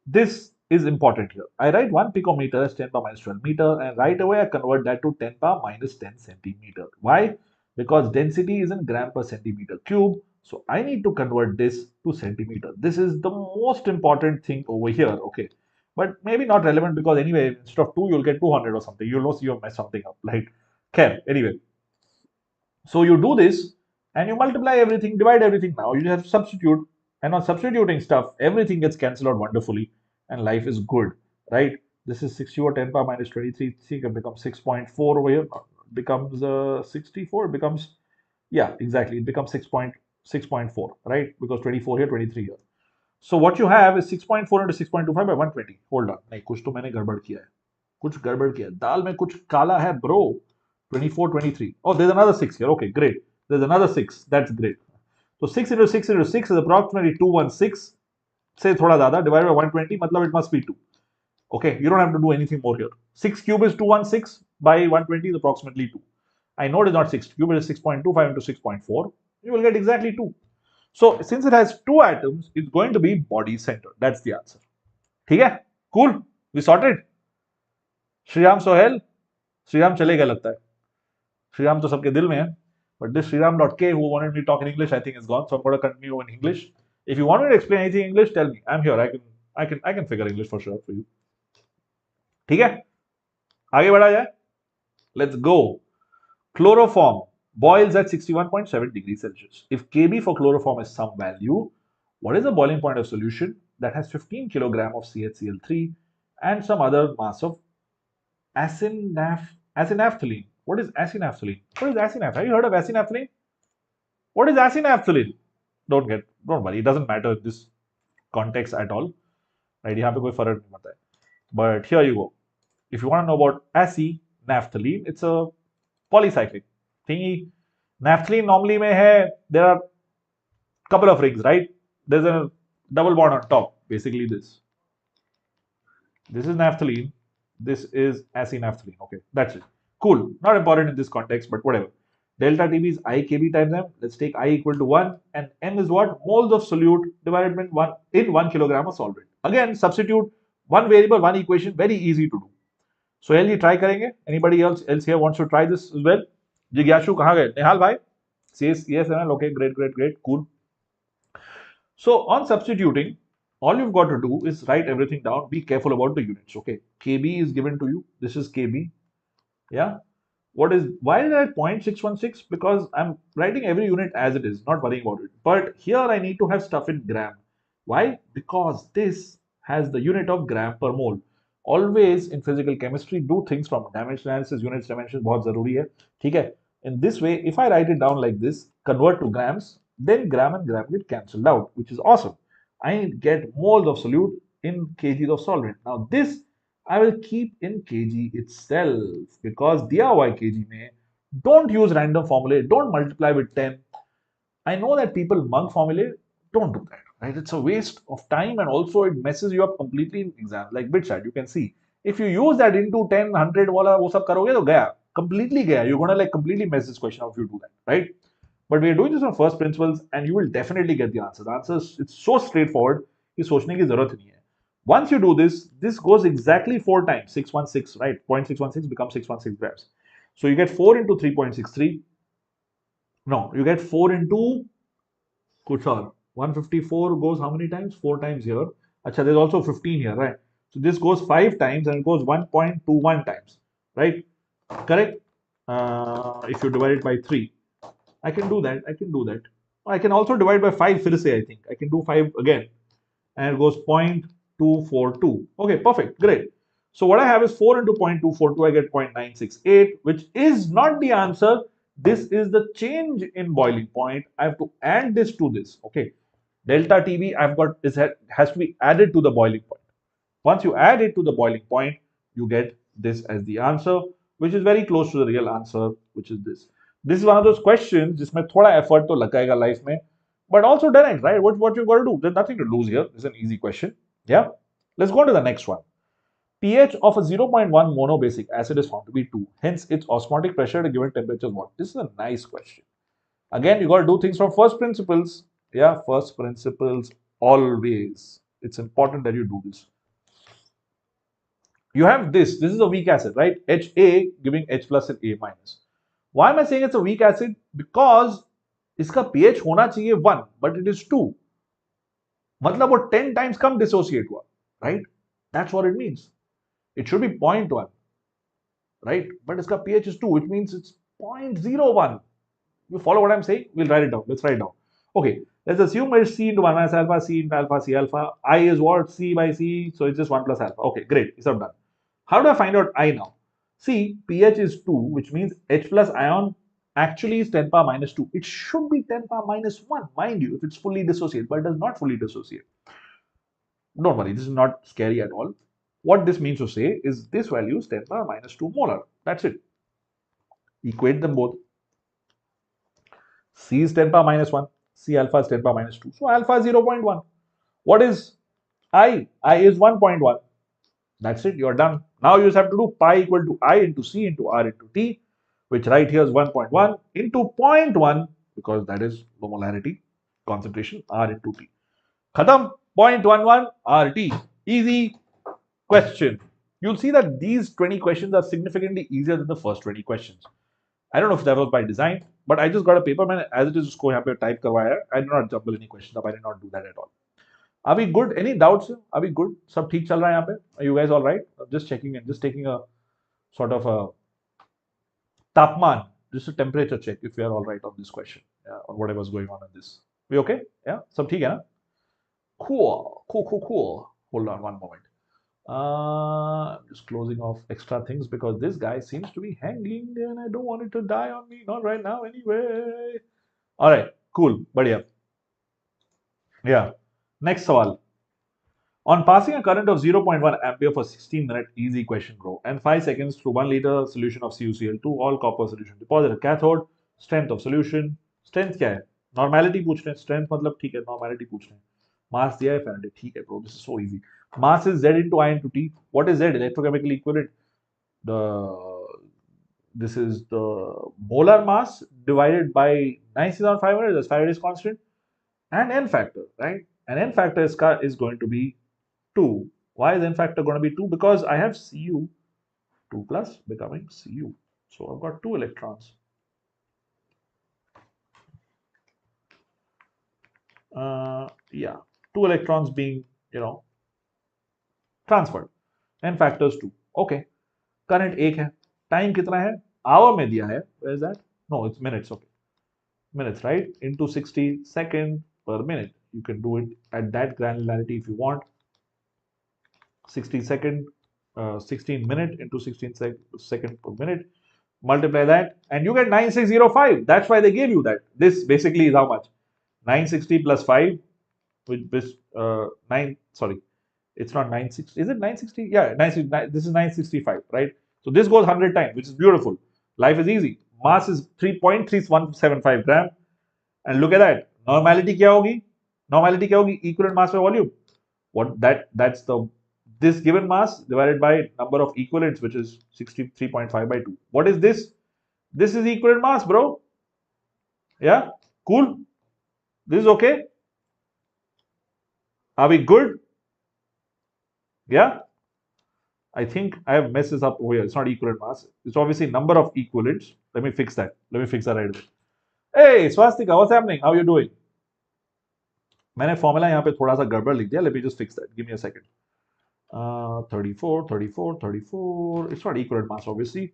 This is important here. I write 1 picometer as 10 power minus 12 meter, and right away I convert that to 10 power minus 10 centimeter. Why? Because density is in gram per centimeter cube. So I need to convert this to centimeter. This is the most important thing over here, okay? But maybe not relevant because anyway, instead of 2, you'll get 200 or something. You'll know you'll mess something up, right? Okay, anyway. So you do this and you multiply everything, divide everything. Now you have to substitute, and on substituting stuff, everything gets cancelled out wonderfully, and life is good, right? This is 60 over 10 power minus 23. C can become 6.4 over here. Becomes 64. Becomes, yeah, exactly. It becomes 6.4, right? Because 24 here, 23 here. So what you have is 6.4 into 6.25 by 120. Hold on, नहीं कुछ तो मैंने गड़बड़ किया है. कुछ गड़बड़ किया है. दाल में कुछ काला है, bro. 24, 23. Oh, there's another 6 here. Okay, great. There's another 6. That's great. So 6 into 6 into 6 is approximately 216. Say thoda zyada divided by 120. मतलब it must be 2. Okay, you don't have to do anything more here. 6 cube is 216 by 120 is approximately 2. I know it is not 6 cube, it is 6.25 into 6.4. You will get exactly 2. So since it has 2 atoms, it's going to be body center. That's the answer. Okay? Cool. We sorted. Sriram Sohel. Sriram chale gaya lagta hai. Sriram to sabke dil mein hai. But this Sriram.k who wanted me to talk in English, I think is gone. So I'm going to continue in English. If you want me to explain anything in English, tell me. I'm here. I can figure English for sure for you. ठीक है, आगे बढ़ा जाए. Let's go. Chloroform boils at 61.7 degrees Celsius. If Kb for chloroform is some value, what is the boiling point of solution that has 15 kilogram of CHCl3 and some other mass of acinaphthalene? What is acinaphthalene? What is acinaphthalene? Have you heard of acinaphthalene? What is acinaphthalene? Don't worry, it doesn't matter in this context at all. Right? यहाँ पे कोई फर्क नहीं पड़ता है. But here you go. If you want to know about acinaphthalene, it's a polycyclic thingy. Naphthalene normally में है, there are couple of rings, right? There's a double bond on top, basically this. This is naphthalene, this is acinaphthalene. Okay, that's it. Cool. Not important in this context, but whatever. Delta TB is I Kb times m. Let's take I equal to 1 and m is what? Moles of solute divided by 1 in 1 kilogram of solvent. Again, substitute one variable, one equation, very easy to do. So ये try करेंगे. Anybody else here wants to try this as well? जिज्ञासु कहाँ गए? निहाल भाई? Yes, ML. Okay, great, cool. So on substituting, all you've got to do is write everything down. Be careful about the units. Okay, Kb is given to you. This is Kb. Yeah. Why did I write 0.616? Because I'm writing every unit as it is, not worrying about it. But here I need to have stuff in gram. Why? Because this has the unit of gram per mole. Always in physical chemistry, do things from dimension analysis, units, dimensions, बहुत जरूरी है. ठीक है? In this way, if I write it down like this, convert to grams, then gram and gram get cancelled out, which is awesome. I get moles of solute in kgs of solvent. Now this I will keep in kg itself, because diya hua hai kg mein, don't use random formulae, don't multiply with 10. I know that people mug formulae, don't do that, right? It's a waste of time and also it messes you up completely in exams. Like BITSAT, you can see, if you use that into 10, 100 wala wo sab karoge to gaya, completely gaya. You're gonna like completely mess this question up if you do that, right? But we are doing this on first principles and you will definitely get the answer. The answer is, it's so straightforward, कि सोचने की जरूरत नहीं है. Once you do this, this goes exactly 4 times, 616, right? 0.616 becomes 616 grams. So you get 4 into 3.63. No, you get 4 into Kuchar. 154 goes how many times? 4 times here. Acha, there's also 15 here, right? So this goes 5 times and it goes 1.21 times, right? Correct? If you divide it by 3. I can do that. I can also divide by 5 फिर से, I think. I can do 5 again. And it goes 0.242. Okay, perfect. Great. So what I have is 4 into 0.242, I get 0.968, which is not the answer. This is the change in boiling point. I have to add this to this. Okay. Delta TB I've got has to be added to the boiling point. Once you add it to the boiling point, you get this as the answer, which is very close to the real answer, which is this. This is one of those questions जिसमें थोड़ा effort तो लगाएगा life में, but also direct, right? What you've got to do? There's nothing to lose here. It's an easy question. Yeah. Let's go on to the next one. pH of a 0.1 monobasic acid is found to be 2. Hence, its osmotic pressure at a given temperature is what? This is a nice question. Again, you got to do things from first principles. Yeah, first principles always. It's important that you do this. You have this. This is a weak acid, right? HA giving H plus and A minus. Why am I saying it's a weak acid? Because इसका pH होना चाहिए 1, but it is 2. मतलब वो 10 times कम dissociate हुआ, right? That's what it means. It should be 0.1, right? But इसका pH is 2, which means it's 0.01. You follow what I'm saying? We'll write it down. Let's write it down. Okay, let's assume it's C into 1 minus alpha, C into alpha, C alpha. I is what? C by C. So it's just 1 plus alpha. Okay, great. It's all done. How do I find out I now? See, pH is 2, which means H plus ion actually is 10 power minus 2. It should be 10 power minus 1, mind you, if it's fully dissociated, but it does not fully dissociate. Don't worry, this is not scary at all. What this means to say is this value is 10 power minus 2 molar. That's it. Equate them both. C is 10 power minus 1. C alpha is 10 power minus 2. So alpha is 0.1. What is I? I is 1.1. That's it. You're done. Now you just have to do pi equal to I into C into R into T, which right here is 1.1 into 0.1 because that is the molarity concentration R into T. Khatam. 0.11 RT. Easy question. You'll see that these 20 questions are significantly easier than the first 20 questions. I don't know if that was by design, but I just got a paper, man. As it is, usko yahan pe type karwaya. I did not jumble any questions up. I did not do that at all. Are we good? Any doubts? Are we good? Sab theek chal raha hai yahan pe? Are you guys all right? I'm just checking and just taking a sort of a tapman, just a temperature check if we are all right on this question, on whatever's going on in this. We okay? Yeah? Sab theek hai na? Cool. Hold on one moment. I'm just closing off extra things because this guy seems to be hanging and I don't want it to die on me. Not right now anyway. All right. Cool. Badhiya. Yeah. Next sawal. On passing a current of 0.1 ampere for 16 minutes, easy question, bro, and 5 seconds through 1 liter solution of CuCl2, all copper solution deposited cathode, strength of solution, strength क्या है? Normality पूछ रहे हैं, strength मतलब ठीक है, normality पूछ रहे हैं, mass दिया है Faraday, ठीक है, bro, this is so easy. Mass is Z into I into T. What is Z? Electrochemical equivalent. This is the molar mass divided by 9,500, that's Faraday's constant, and N factor, right? And N factor is going to be 2. Why is N factor going to be 2? Because I have Cu 2 plus becoming Cu. So I've got 2 electrons. Yeah, 2 electrons being, transferred. N factor is 2. Okay. Current 1 है. Time कितना है? Hour में दिया है. Where is that? No, it's minutes. Okay. Minutes, right? Into 60 seconds per minute. You can do it at that granularity if you want. 16 minute into 16 second per minute. Multiply that and you get 9605. That's why they gave you that. This basically is how much? 960 plus 5, which is 9. Sorry, it's not 960. Is it 960? Yeah, 960. This is 965, right? So this goes 100 times, which is beautiful. Life is easy. Mass is 3.3175 gram. And look at that. Normality क्या होगी? Normality क्या होगी? Equivalent mass by volume. What that's the this given mass divided by number of equivalents, which is 63.5 by 2. What is this? This is equivalent mass, bro. Yeah, cool. This is okay. Are we good? Yeah. I think I have messed this up over here. It's not equivalent mass. It's obviously number of equivalents. Let me fix that. Let me fix that right away. Hey, Swastika, what's happening? How are you doing? मैंने formula यहाँ पे थोड़ा सा गड़बड़ लिख दिया. Let me just fix that. Give me a second. 34. It's not equivalent mass, obviously.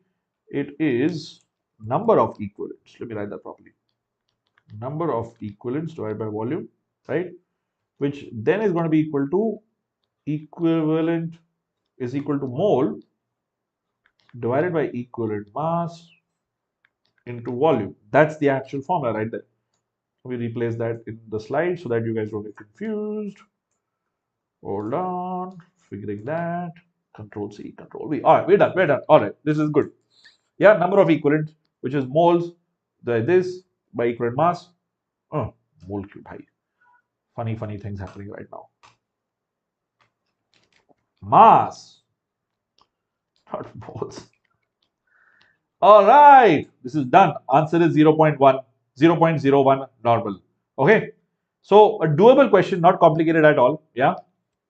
It is number of equivalents. Let me write that properly. Number of equivalents divided by volume, right? Which then is going to be equal to equivalent is equal to mole divided by equivalent mass into volume. That's the actual formula right there. We replace that in the slide so that you guys don't get confused. Hold on, figuring that. Control C, Control V. All right, we're done. All right, this is good. Yeah, number of equivalents, which is moles, this by equivalent mass. Oh, mole cube high. Funny things happening right now. Mass, not moles. All right, this is done. Answer is 0.01 normal. Okay, so a doable question, not complicated at all. Yeah,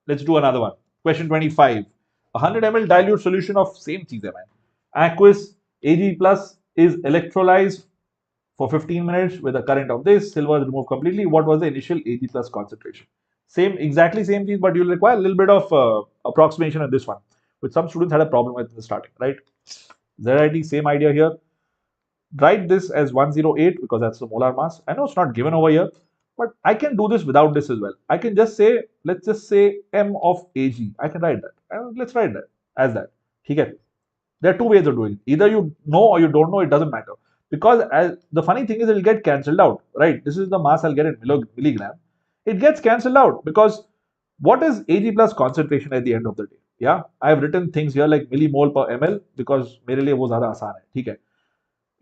let's do another one. Question 25. 100 ml dilute solution of same cheese, man. Aqueous Ag plus is electrolyzed for 15 minutes with a current of this. Silver is removed completely. What was the initial Ag plus concentration? Exactly same thing, but you'll require a little bit of approximation on this one, which some students had a problem with in the starting, right? ZIT, same idea here. write this as 108 because that's the molar mass. I know it's not given over here, but I can do this without this as well. I can just say, let's just say m of Ag. I can write that. Let's write that as that. Okay. There are two ways of doing it. Either you know or you don't know, it doesn't matter. Because the funny thing is, it'll get cancelled out, right? This is the mass I'll get in milligram. It gets cancelled out because what is Ag plus concentration at the end of the day? Yeah, I've written things here like millimole per ml because मेरे लिए वो ज़्यादा आसान है, ठीक है?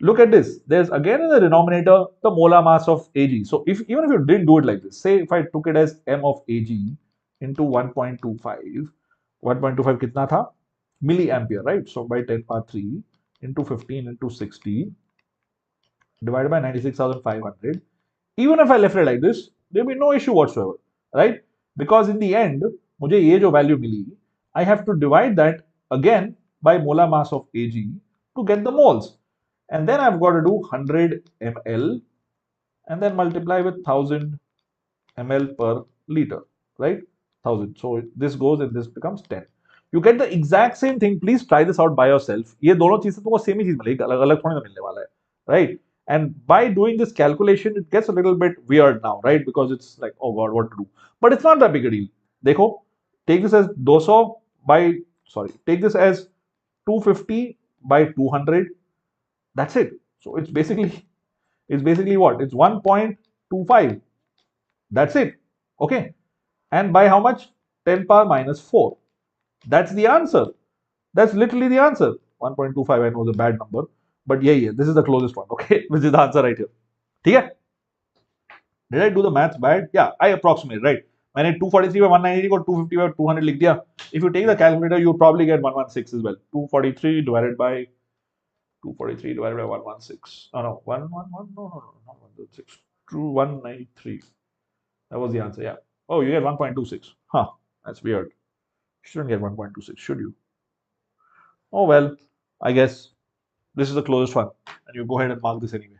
Look at this. There's again in the denominator the molar mass of Ag. So even if you didn't do it like this, say if I took it as m of Ag into 1.25, 1.25 कितना था? Milliampere, right? So by 10 power 3 into 15 into 60 divided by 96,500. Even if I left it like this, there will be no issue whatsoever, right? Because in the end, मुझे ये जो value milli, I have to divide that again by molar mass of Ag to get the moles. And then I've got to do 100 ml and then multiply with 1000 ml per liter, right? 1000. So this goes and this becomes 10. You get the exact same thing. Please try this out by yourself. ये दोनों चीजें तुमको same ही चीज मिलेगी, अलग-अलग थोड़ी ना मिलने वाला है, right? And by doing this calculation, it gets a little bit weird now, right? Because it's like, oh god, what to do? But it's not that big a deal. देखो, take this as 200 by, sorry, take this as 250 by 200. That's it. So it's basically what? It's 1.25. That's it. Okay. And by how much? 10 power minus 4. That's the answer. That's literally the answer. 1.25, I know is a bad number. But yeah, this is the closest one. Okay. Which is the answer right here. Okay. Did I do the maths bad? Yeah, I approximate, right? मैंने 243 by 190 को 250 by 200 लिख दिया. If you take the calculator, you probably get 116 as well. 243 divided by 243 divided by 116. Oh no, 111. No, not 116. 193. That was the answer. Yeah. Oh, you get 1.26. Huh. That's weird. You shouldn't get 1.26, should you? Oh well, I guess this is the closest one, and you go ahead and mark this anyway.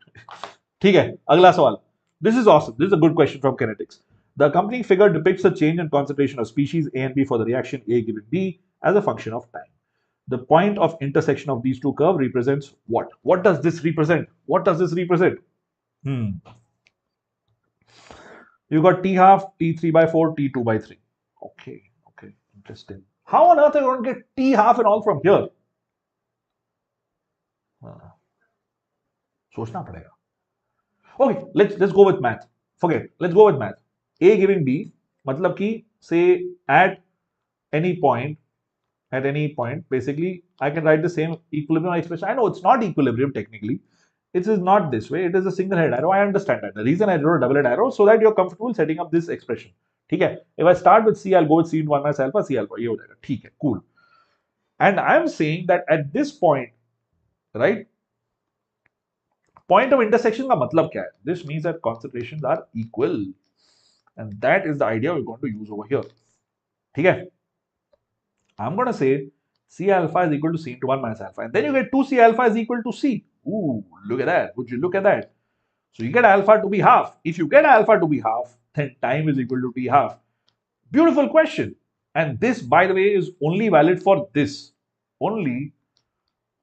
ठीक है, अगला सवाल. This is awesome. This is a good question from Kinetics. The accompanying figure depicts the change in concentration of species A and B for the reaction A given B as a function of time. The point of intersection of these two curves represents what? What does this represent? What does this represent? You got T half, T3 by 4, T2 by 3. Okay, interesting. How on earth are you going to get T half and all from here? सोचना पड़ेगा. Okay, let's go with math. Forget. Let's go with math. A giving B, मतलब कि say at any point, basically I can write the same equilibrium expression. I know it's not equilibrium technically. It is not this way. It is a single head arrow. I understand that. The reason I wrote a double head arrow so that you're comfortable setting up this expression. ठीक है? If I start with C, I'll go with C into 1 minus alpha, C alpha. ये हो जाएगा. ठीक है, cool. And I'm saying that at this point, right? Point of intersection का मतलब क्या है? This means that concentrations are equal. And that is the idea we're going to use over here. ठीक है? I'm going to say C alpha is equal to C into 1 minus alpha. And then you get 2C alpha is equal to C. Ooh, look at that. Would you look at that? So you get alpha to be half. If you get alpha to be half, then time is equal to T half. Beautiful question. And this, by the way, is only valid for this. Only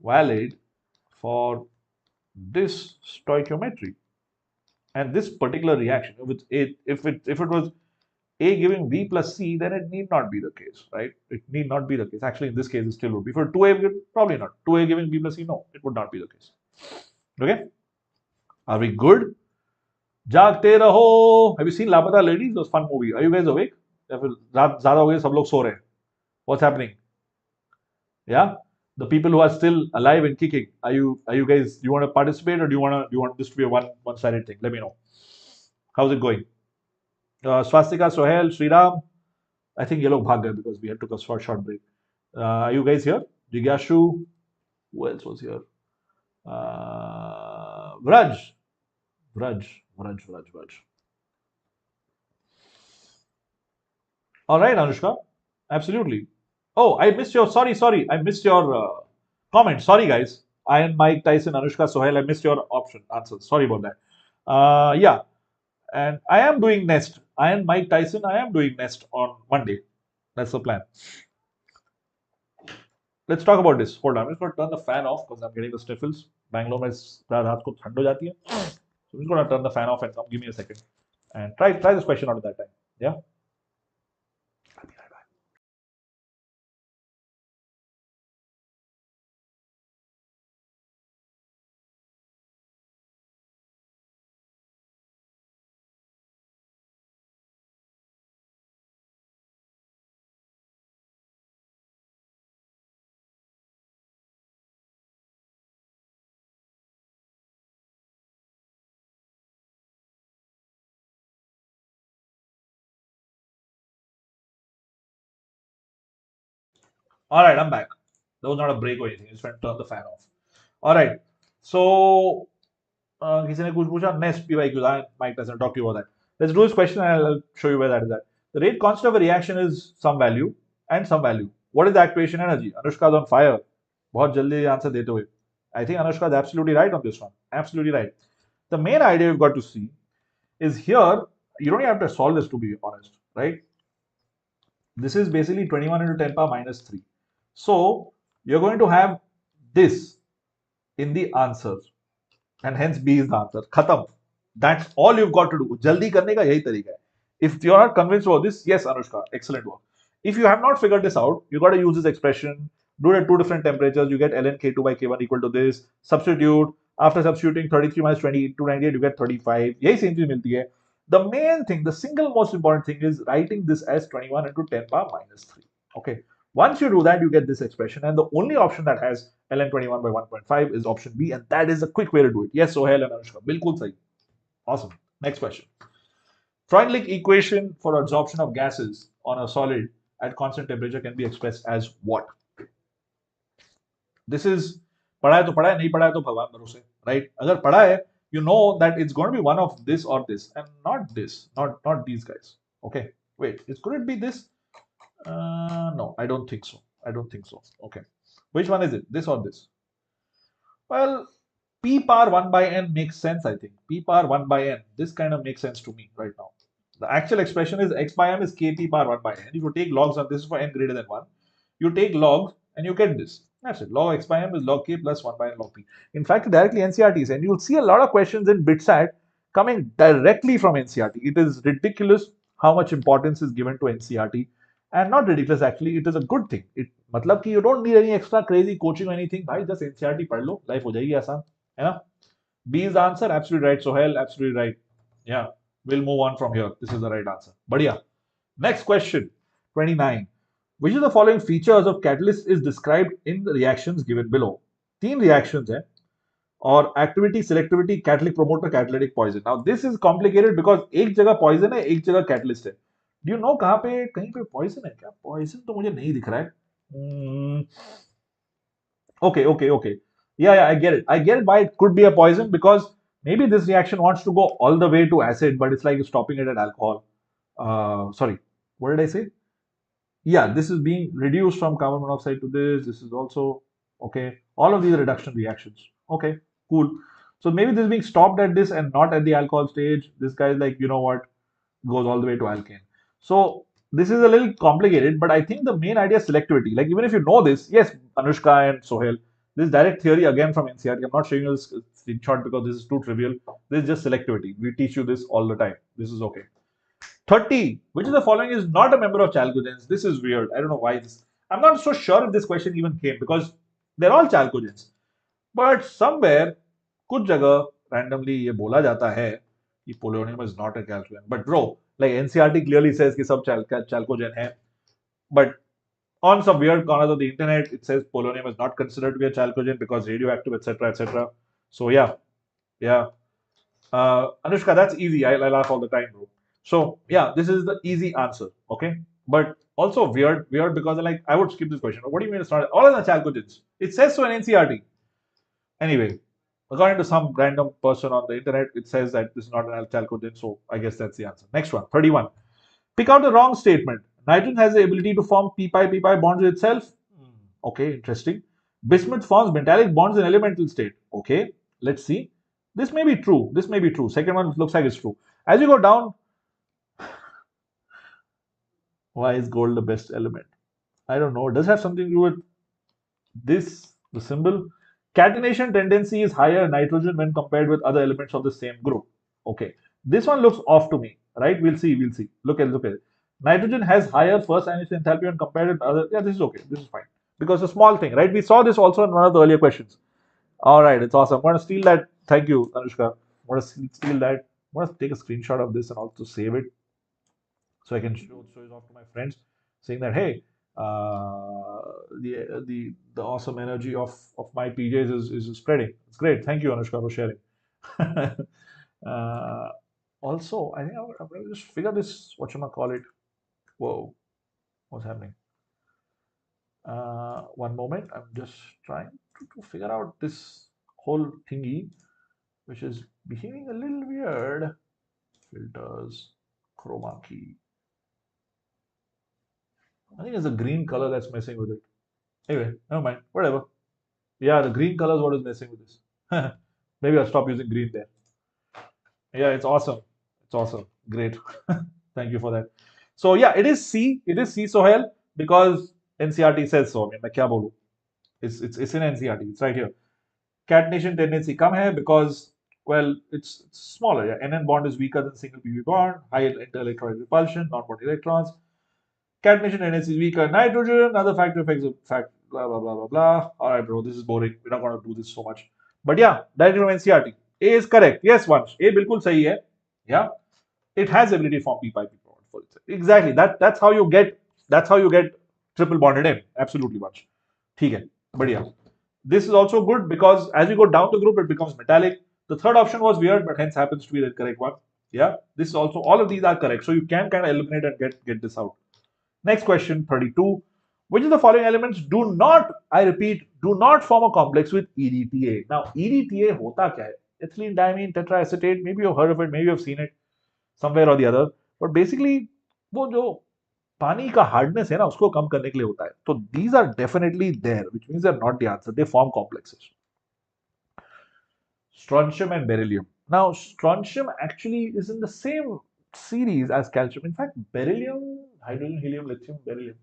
valid for this stoichiometry. And this particular reaction, if it was A giving B plus C, then it need not be the case, right? It need not be the case. Actually, in this case, it still would be. For 2A, probably not. 2A giving B plus C, no, it would not be the case. Okay? Are we good? जागते रहो. Have you seen Lapata Ladies? It was a fun movie. Are you guys awake? या फिर रात ज़्यादा हो गई, सब लोग सो रहे हैं. What's happening? Yeah? The people who are still alive and kicking, are you guys, you want to participate or do you want this to be a one-sided thing? Let me know. How's it going? Swastika, Sohail, Sriram. I think ye log bhag gaye because we had took a short break. Are you guys here? Jigyashu. Who else was here? Vraj. All right, Anushka. Absolutely. Oh, I missed your, sorry. I missed your comment. Sorry, guys. Iron, Mike, Tyson, Anushka, Sohail. I missed your answers. Sorry about that. Yeah. And I am doing Nest. Iron, Mike, Tyson. I am doing Nest on Monday. That's the plan. let's talk about this. Hold on, I'm just going to turn the fan off because I'm getting the sniffles. Bangalore में रात को ठंड हो जाती है. So I'm just going to turn the fan off and come. Give me a second and try this question out at that time. Yeah. I'll be right back. All right, I'm back. That was not a break or anything. I just went to turn the fan off. All right. So किसी ने कुछ पूछा next PYQs. Mike doesn't talk to you about that. Let's do this question and I'll show you where that is at. The rate constant of a reaction is some value and some value. What is the activation energy? Anushka is on fire. बहुत जल्दी answer देते हुए. I think Anushka is absolutely right on this one. Absolutely right. The main idea you've got to see is here. You don't even have to solve this to be honest, right? This is basically 21 into 10 power minus 3. So you're going to have this in the answer. And hence B is the answer. Khatam. That's all you've got to do. Jaldi karne ka yahi tarika hai. If you're not convinced about this, yes, Anushka, excellent work. If you have not figured this out, you got to use this expression. Do it at two different temperatures. You get ln K2 by K1 equal to this. Substitute. After substituting 33 minus 20 to 98, you get 35. Yahi same cheez milti hai. The main thing, the single most important thing is writing this as 21 into 10 power minus 3. Okay. Once you do that, you get this expression. And the only option that has ln 21 by 1.5 is option B. And that is a quick way to do it. Yes, Sohail and Anushka. Bilkul sahi. Awesome. Next question. Freundlich equation for absorption of gases on a solid at constant temperature can be expressed as what? This is पढ़ा है तो पढ़ा है, नहीं पढ़ा है तो भगवान भरोसे, right? अगर पढ़ा है, you know that it's going to be one of this or this, and not this, not these guys. Okay, wait, could it be this? No, I don't think so. I don't think so. Okay, which one is it? This or this? Well, P power 1 by n makes sense, I think. P power 1 by n. This kind of makes sense to me right now. The actual expression is x by m is kp power 1 by n. If you take logs of this is for n greater than 1, you take logs and you get this. That's it. Log x by m is log k plus 1 by n log p. In fact, directly NCRTs, and you'll see a lot of questions in BITSAT coming directly from NCRT. It is ridiculous how much importance is given to NCRT. And not ridiculous, actually, it is a good thing. It मतलब कि you don't need any extra crazy coaching or anything. भाई just NCRT पढ़ लो, life हो जाएगी आसान, है ना? B is the answer. Absolutely right, Sohail. Absolutely right. Yeah, we'll move on from here. This is the right answer. Badhiya. Next question, 29. Which of the following features of catalyst is described in the reactions given below? तीन reactions हैं और activity, selectivity, catalytic promoter, catalytic poison. Now this is complicated because एक जगह poison है, एक जगह catalyst है. Do you know कहाँ पे कहीं पे poison है क्या? Poison तो मुझे नहीं दिख रहा है. Okay. Yeah, I get it. I get it why it could be a poison because maybe this reaction wants to go all the way to acid, but it's like stopping it at alcohol. Sorry, what did I say? Yeah, this is being reduced from carbon monoxide to this. This is also okay. All of these are reduction reactions. Okay, cool. So maybe this is being stopped at this and not at the alcohol stage. This guy is like, you know what, goes all the way to alkane. So this is a little complicated, but I think the main idea is selectivity. Like even if you know this, yes, Anushka and Sohail, this direct theory again from NCRT. I'm not showing you this screenshot because this is too trivial. This is just selectivity. We teach you this all the time. This is okay. 30. Which of the following is not a member of chalcogens? This is weird. I don't know why this. I'm not so sure if this question even came because they're all chalcogens. But somewhere, कुछ जगह randomly ये बोला जाता है कि polonium is not a chalcogen. But bro, like NCRT clearly says कि सब chalcogen है. But on some weird corners of the internet, it says polonium is not considered to be a chalcogen because radioactive, etc., etc. So yeah. Anushka, that's easy. I laugh all the time, bro. So yeah, this is the easy answer. Okay, but also weird because like I would skip this question. What do you mean it's not? All of the chalcogens. It says so in NCRT. Anyway, according to some random person on the internet, it says that this is not an chalcogen. So I guess that's the answer. Next one, 31. Pick out the wrong statement. Nitrogen has the ability to form p-pi bonds with itself. Okay, interesting. Bismuth forms metallic bonds in elemental state. Okay, let's see. This may be true. This may be true. Second one looks like it's true. As you go down, why is gold the best element? I don't know. Does it have something to do with the symbol. Catenation tendency is higher in nitrogen when compared with other elements of the same group. Okay, this one looks off to me, right? We'll see. Look at it. Nitrogen has higher first ionization enthalpy when compared with other. Yeah, this is okay. This is fine because a small thing, right? We saw this also in one of the earlier questions. All right, it's awesome. I'm going to steal that. Thank you, Anushka. I'm going to steal that. I'm going to take a screenshot of this and also save it so I can show it off to my friends, saying that hey, the awesome energy of my PJs is spreading. It's great. Thank you, Anushka, for sharing. uh, Also, I think I'm going to just figure this. What should I call it? Whoa, what's happening? One moment. I'm just trying to figure out this whole thingy, which is behaving a little weird. Filters, chroma key. I think it's the green color that's messing with it. Anyway, never mind. Whatever. Yeah, the green color is what is messing with this. Maybe I'll stop using green there. Yeah, it's awesome. It's awesome. Great. Thank you for that. So yeah, it is C. It is C, Sohail, because NCRT says so. I mean, मैं क्या बोलूं? It's in NCRT. It's right here. Catenation tendency come here because well, it's smaller. Yeah, NN bond is weaker than single PV bond. High interelectronic repulsion, non-bond electrons. Catenation tendency is weaker. Nitrogen, other factor affects the fact. Blah blah blah blah blah. All right, bro. This is boring. We're not going to do this so much. But yeah, directly from NCRT. A is correct. Yes, Vansh. A बिल्कुल सही है. Yeah, it has ability to form p pi p bond for itself. Exactly. That's how you get triple bonded M. Absolutely, Vansh. ठीक है. बढ़िया. This is also good because as you go down the group, it becomes metallic. The third option was weird, but hence happens to be the correct one. Yeah, this is also all of these are correct. So you can kind of eliminate and get this out. Next question, 32. Which of the following elements do not, I repeat, do not form a complex with EDTA? Now, EDTA hota kya hai? Ethylene diamine tetraacetate. Maybe you've heard of it, maybe you've seen it somewhere or the other. But basically, वो जो पानी का hardness है ना उसको कम करने के लिए होता है. तो these are definitely there, which means they're not the answer. They form complexes. Strontium and beryllium. Now, strontium actually is in the same series as calcium. In fact, beryllium, hydrogen, helium, lithium, beryllium.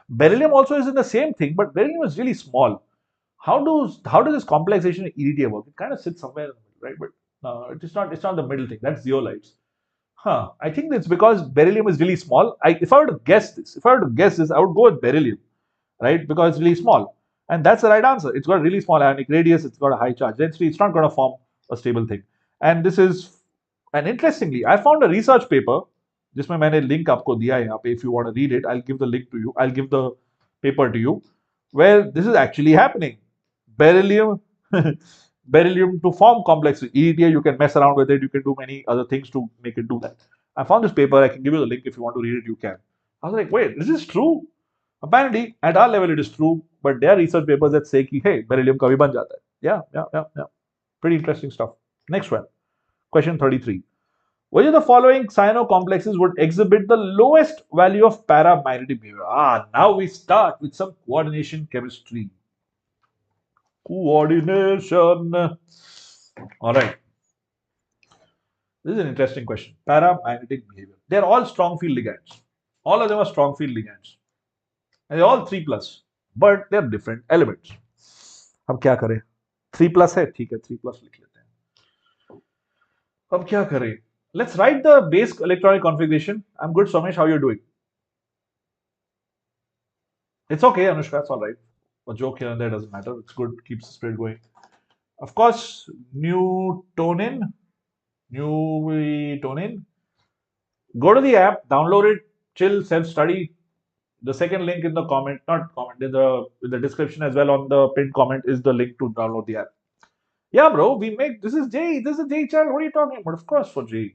Beryllium also is in the same thing, but beryllium is really small. How does this complexation in EDTA work? It kind of sits somewhere in the middle, right? But it's not the middle thing. That's zeolites. I think it's because beryllium is really small. If I were to guess this, I would go with beryllium, right? Because it's really small. And that's the right answer. It's got a really small ionic radius. It's got a high charge density. It's not going to form a stable thing. And this is, and interestingly, I found a research paper जिसमें मैंने link आपको दिया है यहाँ पे. If you want to read it, I'll give the link to you. I'll give the paper to you, where this is actually happening. Beryllium, beryllium to form complex with EDTA, you can mess around with it. You can do many other things to make it do that. I found this paper. I can give you the link if you want to read it. You can. I was like, wait, is this true? Apparently, at our level, it is true, but there are research papers that say कि hey, beryllium कभी बन जाता है. Yeah. Pretty interesting stuff. Next one. Question 33. Which of the following cyano-complexes would exhibit the lowest value of paramagnetic behavior? Now we start with some coordination chemistry. Coordination. All right. This is an interesting question. Paramagnetic behavior. They're all strong field ligands. All of them are strong field ligands. And they're all 3+, but they're different elements. अब क्या करें? 3+ है, ठीक है, 3+ लिख लेते हैं. अब क्या करें? Let's write the base electronic configuration. I'm good, Somesh. How are you doing? It's okay, Anushka. It's all right. A joke here and there doesn't matter. It's good. Keeps the spirit going. Of course, Newtonin. Go to the app, download it, chill, self-study. The second link in the comment, not comment, in the description as well on the pinned comment is the link to download the app. Yeah, bro, this is J. This is J channel. What are you talking about? Of course, for J.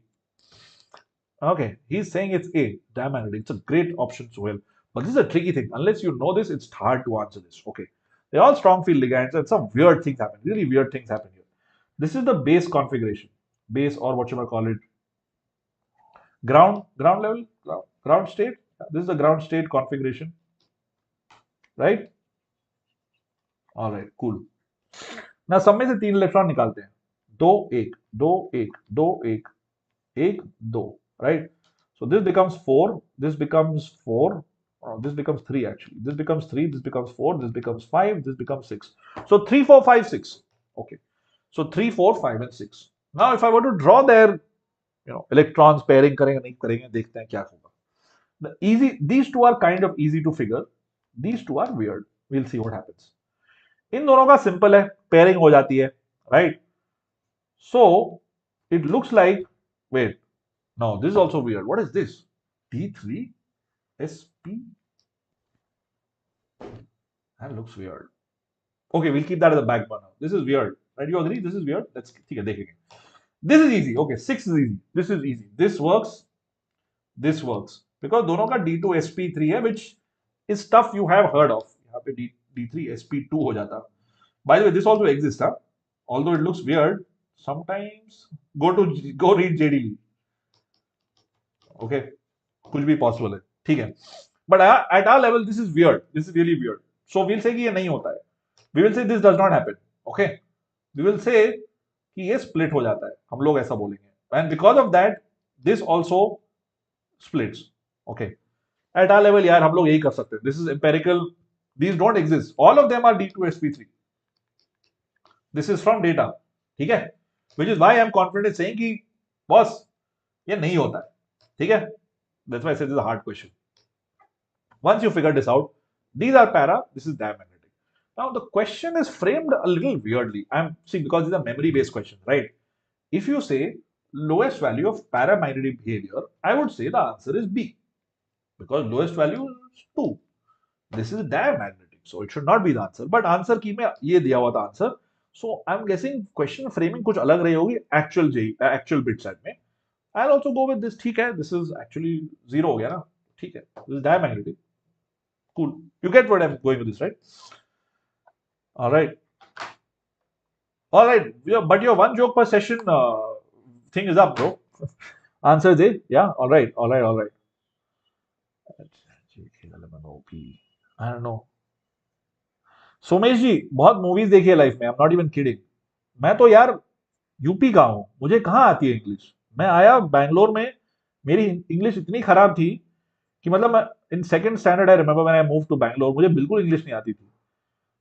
Okay, he's saying it's A. Diamagnetic. It's a great option, Sohail. But this is a tricky thing. Unless you know this, it's hard to answer this. Okay. They're all strong field ligands and some weird things happen. Really weird things happen here. This is the base configuration. Base, or what you might call it. Ground level? Ground state? This is the ground state configuration. Right? Alright, cool. Now, सब में से 3 electron निकालते हैं. 2 1 2 1 2 1 1 2. Right? So this becomes 4. This becomes 4. this becomes 3 actually. This becomes 3, this becomes 4, this becomes 5, this becomes 6. So 3, 4, 5, 6. Okay. So 3, 4, 5, and 6. Now if I were to draw their electrons pairing करेंगे नहीं करेंगे देखते हैं क्या होगा. These two are kind of easy to figure. These two are weird. We'll see what happens. इन दोनों का simple है, pairing हो जाती है, right? So it looks like, wait, no, this is also weird. What is this? D3sp. That looks weird. Okay, we'll keep that as a back burner. This is weird, right? You agree? This is weird. Let's ठीक है देखेंगे. This is easy. Okay, 6 is easy. This is easy. This works. This works because दोनों का D2sp3 है, which is stuff you have heard of. यहाँ पे D3sp2 हो जाता. By the way, this also exists, huh? Although it looks weird, sometimes go read JD Lee. Okay, कुछ भी possible है, ठीक है. But at our level, this is weird. This is really weird. So we'll say कि ये नहीं होता है. We will say this does not happen. Okay, we will say कि ये split हो जाता है. हम लोग ऐसा बोलेंगे. And because of that, this also splits. Okay. At our level, यार हम लोग यही कर सकते हैं. This is empirical. These don't exist. All of them are D2sp3. This is from data. ठीक है? Which is why I am confident in saying कि boss ये नहीं होता है. ठीक है? That's why I said this is a hard question. Once you figure this out, these are para, this is diamagnetic. Now the question is framed a little weirdly. I'm seeing because these are memory-based questions, right? If you say lowest value of paramagnetic behavior, I would say the answer is B. Because lowest value is 2. This is diamagnetic, so it should not be the answer. But answer key में ये दिया हुआ था answer. So I'm guessing question framing कुछ अलग रही होगी actual BITSAT में. I'll also go with this. ठीक है, this is actually 0 हो गया ना. ठीक है, this is diamagnetic. Cool. You get what I'm going with this, right? All right. All right. But your one joke per session thing is up, bro. Answer is A. Yeah. All right. All right. All right. I don't know. Somesh जी बहुत movies देखी है life में. आई am not even kidding. मैं तो यार UP का हूं. मुझे कहाँ आती है इंग्लिश. मैं आया बैंगलोर में. मेरी इंग्लिश इतनी खराब थी कि मतलब in second standard I remember when I move to Bangalore, मुझे बिल्कुल इंग्लिश नहीं आती थी.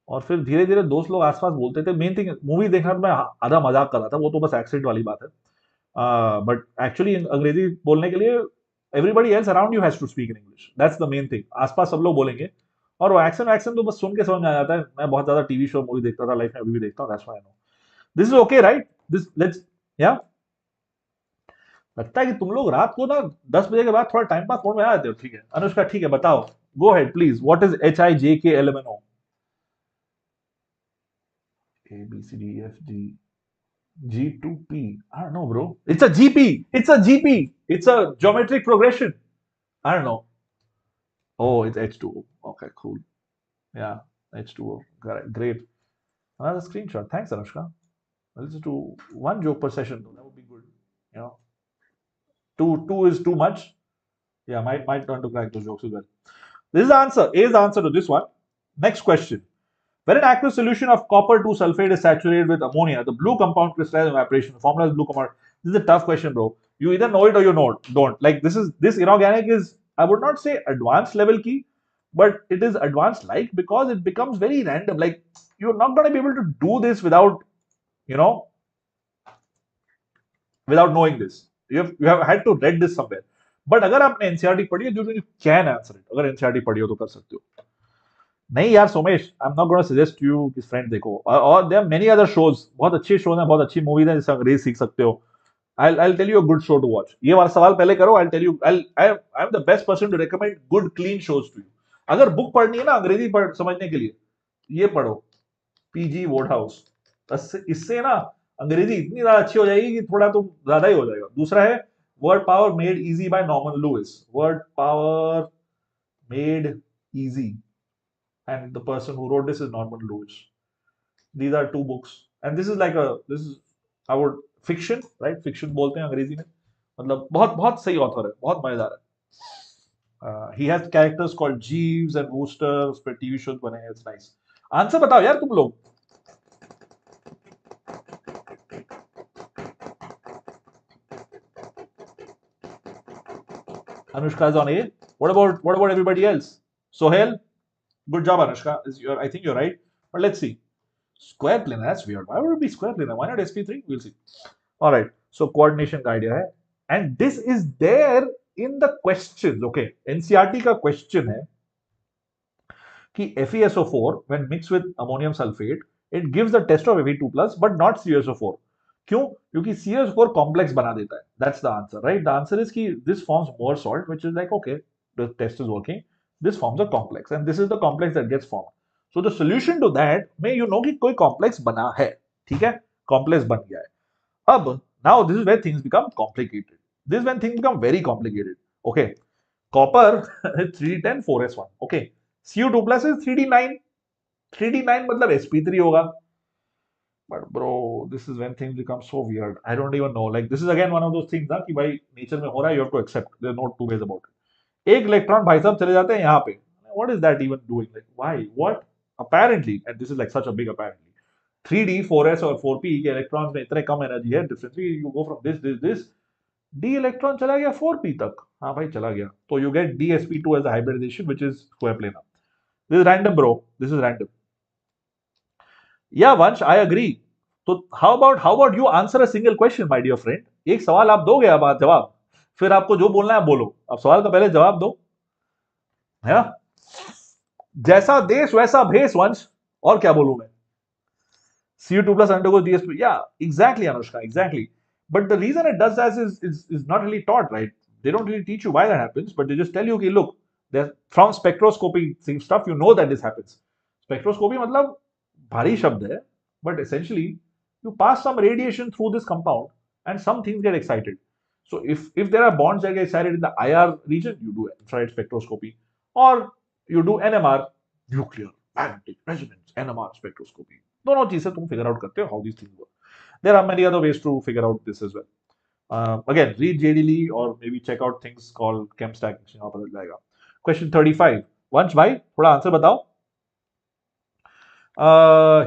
और फिर धीरे धीरे दोस्त लोग आसपास बोलते थे. मेन थिंग मूवी देखना तो मैं आधा मजाक कर रहा था, वो तो बस एक्सेंट वाली बात है. बट एक्चुअली अंग्रेजी बोलने के लिए everybody else around you has to speak in English. That's the main thing. आसपास सब लोग बोलेंगे और वो एक्सेंट तो बस सुन के समझ में आ जाता है. मैं बहुत ज्यादा टीवी शो मूवी देखता था लाइफ में, अभी भी देखता हूँ. That's why I know this is okay, right? This let's या लगता है कि तुम लोग रात को ना 10 बजे के बाद थोड़ा टाइम पास मोड में आ जाते हो. ठीक है अनुष्का, ठीक है बताओ. Go ahead please. What is HIJKLMNO? ABCDEFG G2P. I don't know, bro. It's a GP. It's a GP. It's a geometric progression. I don't know. Oh, it's H2O. Okay, cool. Yeah, H2O. Great. Another screenshot. Thanks, Anushka. Let's just do one joke per session. That would be good. You know, two is too much. Yeah, might turn to crack those jokes as well. This is the answer. A is the answer to this one. Next question. When an aqueous solution of copper 2 sulfate is saturated with ammonia, the blue compound crystallizes in evaporation. The formula is blue compound. This is a tough question, bro. You either know it or you don't. Like this inorganic is, I would not say advanced level key, but it is advanced like because it becomes very random. Like you're not going to be able to do this without, without knowing this. You have had to read this somewhere. But अगर आपने NCERT पढ़ी है, you can answer it. अगर NCERT पढ़ी हो तो कर सकते हो. नहीं यार Somesh, I am not gonna suggest you कि फ्रेंड देखो. और there are many other shows. बहुत अच्छे शोज हैं, बहुत अच्छी मूवीज हैं जिससे अंग्रेजी सीख सकते हो. I'll tell you a good show to watch. ये वाला सवाल पहले करो. I'll tell you. I'm the best person to recommend good clean shows to you. अगर बुक पढ़नी है ना अंग्रेजी समझने के लिए, ये पढ़ो PG Wodehouse. इससे ना अंग्रेजी इतनी ज्यादा अच्छी हो जाएगी कि थोड़ा तो ज्यादा ही हो जाएगा. दूसरा है word power made easy by Norman Lewis. Word power made easy. And the person who wrote this is Norman Lewis. These are two books, and this is our fiction, right? Fiction बोलते हैं अंग्रेजी में. मतलब बहुत सही author है, बहुत मजेदार है. He has characters called Jeeves and Wooster. उस पर TV shows बने हैं. It's nice. Answer बताओ यार तुम लोग. Anushka is on A. What about everybody else? Sohail, good job, Anushka. I think you're right. But let's see. Square planar, that's weird. Why would it be square planar? Why not SP3? We'll see. All right. So coordination का idea है. And this is there in the questions. Okay. NCERT का question है कि FeSO4 when mixed with ammonium sulfate, it gives the test of Fe2 plus but not CuSO4. क्यों? क्योंकि CuSO4 complex बना देता है. That's the answer, right? The answer is कि this forms more salt, which is like, okay, the test is working. This forms a complex and this is the complex that gets formed. So the solution to that may you know कि कोई complex बना है. ठीक है? Complex बन गया है. अब, now this is where things become complicated. This is when things become very complicated. Okay. Copper 3D10 4s1. Okay. Cu2 plus is 3D9. 3D9 मतलब sp3 होगा. But bro, this is when things become so weird. I don't even know. Like this is again one of those things ना कि भाई nature में हो रहा है, you have to accept. There are no two ways about it. एक electron भाई साहब चले जाते हैं यहाँ पे. What is that even doing? Like why? What? Apparently, and this is like such a big apparently. 3D, 4s और 4p के इलेक्ट्रॉन्स में इतने कम एनर्जी है. Differently, you go from this. D electron चला गया 4p तक. हाँ भाई चला गया. तो you get dsp2 as a hybridization, which is square planar. This is random, bro. This is random. Yeah, Vansh, I agree. तो how about you answer a single question, my dear friend? एक सवाल आप दोगे, अब जवाब, फिर आपको जो बोलना है बोलो. अब सवाल का पहले जवाब दो, है ना? जैसा देश वैसा भेष, वंश. और क्या बोलूं मैं? Cu2 plus undergoes DSP. Yeah, exactly, Anushka, exactly. But the reason it does that is not really taught, right? They don't really teach you why that happens, but they just tell you, okay, look, from spectroscopy stuff, you know that this happens. Spectroscopy मतलब भारी शब्द है, but essentially you pass some radiation through this compound and some things get excited. So if there are bonds that get excited in the IR region, you do infrared spectroscopy, or you do NMR, nuclear magnetic resonance NMR spectroscopy. दोनों चीजें तुम figure out करते हो how these things work. There are many other ways to figure out this as well. Again, read JD Lee or maybe check out things called ChemStack. यहाँ पता जाएगा. Question 35. वंश भाई थोड़ा आंसर बताओ.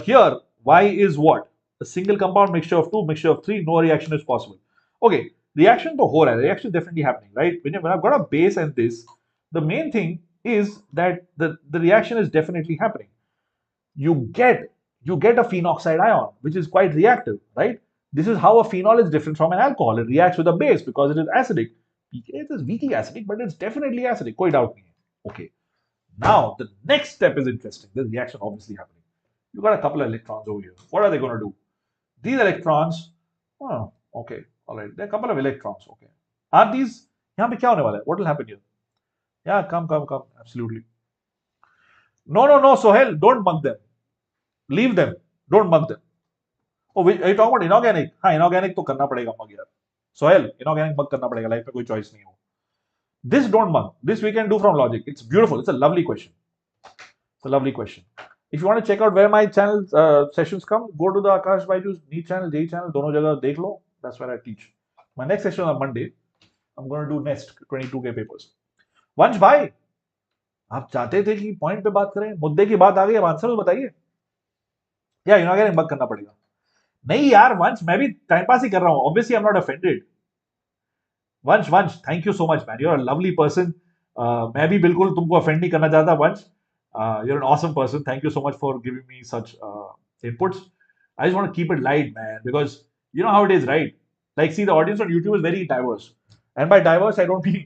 Here, Y is what? A single compound mixture of 2, mixture of 3, no reaction is possible. Okay, reaction to हो रहा है. Reaction is definitely happening, right? When I've got a base and this, the main thing is that the reaction is definitely happening. You get a phenoxide ion, which is quite reactive, right? This is how a phenol is different from an alcohol. It reacts with a base because it is acidic. It is weakly acidic, but it's definitely acidic. कोई doubt नहीं है. Okay. Now the next step is interesting. This reaction obviously happening. You got a couple of electrons over here. What are they going to do? These electrons, oh, okay, all right. There are a couple of electrons. Okay. Are these? यहाँ पे क्या होने वाला है? What will happen here? Yeah, come. Absolutely. No, Sohail, don't mug them. Leave them. Don't mug them. Oh, are you talking about inorganic? हाँ, inorganic तो करना पड़ेगा mug यार. Sohail, inorganic mug करना पड़ेगा. Life में कोई choice नहीं हो. This don't mug. This we can do from logic. It's beautiful. It's a lovely question. It's a lovely question. If you want to check out where my channel sessions come, go to the Aakash Byju's NEET channel, JEE channel. दोनों जगह देख लो. That's where I teach. My next session on Monday, I'm going to do next 22K papers. वंश भाई, आप चाहते थे कि point पे बात करें, मुद्दे की बात आ गई, अब आंसर तो बताइए. या इनऑर्गेनिक मग करना पड़ेगा. नहीं यार वंश, मैं भी टाइम पास ही कर रहा हूं. Obviously I am not offended. Vansh, thank you so much man. You are a lovely person. मैं भी बिल्कुल तुमको ऑफेंड नहीं करना चाहता वंश. You're an awesome person. Thank you so much for giving me such inputs. I just want to keep it light, man, because you know how it is, right? Like, see, the audience on YouTube is very diverse, and by diverse, I don't mean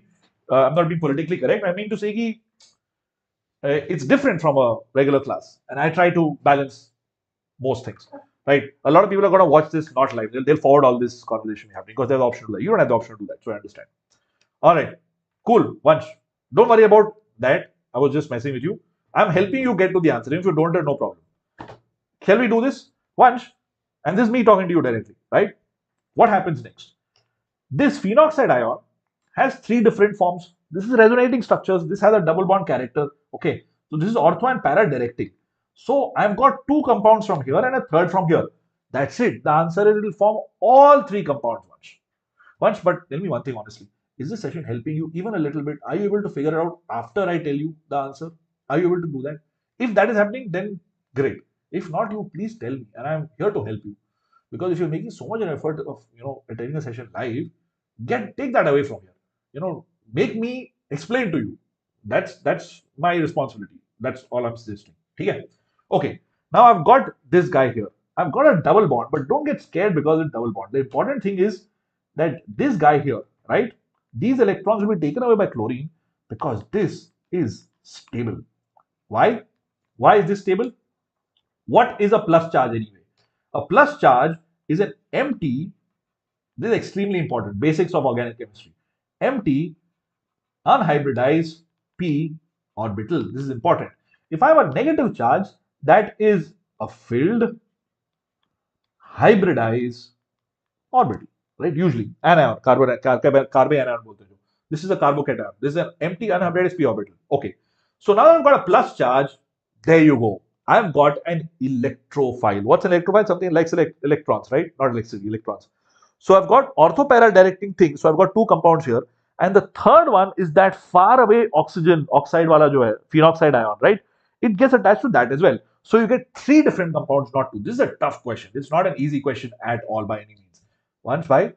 I'm not being politically correct. I mean to say that it's different from a regular class, and I try to balance most things, right? A lot of people are going to watch this not live. They'll forward all this conversation happening because they have the option to do that. You don't have the option to do that, so I understand. All right, cool. Vansh, don't worry about that. I was just messing with you. I'm helping you get to the answer. If you don't, no problem. Shall we do this? Vansh, and this is me talking to you directly, right? What happens next? This phenoxide ion has 3 different forms. This is resonating structures. This has a double bond character. Okay, so this is ortho and para directing. So I've got 2 compounds from here and a third from here. That's it. The answer is it will form all 3 compounds. Vansh, but tell me one thing honestly. Is this session helping you even a little bit? Are you able to figure it out after I tell you the answer? Are you able to do that? If that is happening, then great. If not, you please tell me, and I'm here to help you. Because if you're making so much an effort of attending a session live, take that away from here. Make me explain to you. That's my responsibility. That's all I'm suggesting. Okay. Okay. Now I've got this guy here. I've got a double bond, but don't get scared because it's double bond. The important thing is that this guy here, right? These electrons will be taken away by chlorine because this is stable. Why? Why is this stable? What is a plus charge anyway? A plus charge is an empty, this is extremely important, basics of organic chemistry. Empty, unhybridized p orbital. This is important. If I have a negative charge, that is a filled hybridized orbital, right? Usually anion, carbon anion bolte hain. This is a carbocation. This is an empty unhybridized p orbital. Okay. So now I've got a plus charge. There you go. I've got an electrophile. What's an electrophile? Something like electrons, right? Not electricity, electrons. So I've got orthopara directing things. So I've got two compounds here. And the third one is that far away oxygen, oxide wala jo hai, phenoxide ion, right? It gets attached to that as well. So you get three different compounds, not two. This is a tough question. It's not an easy question at all by any means. Vansh, bhai,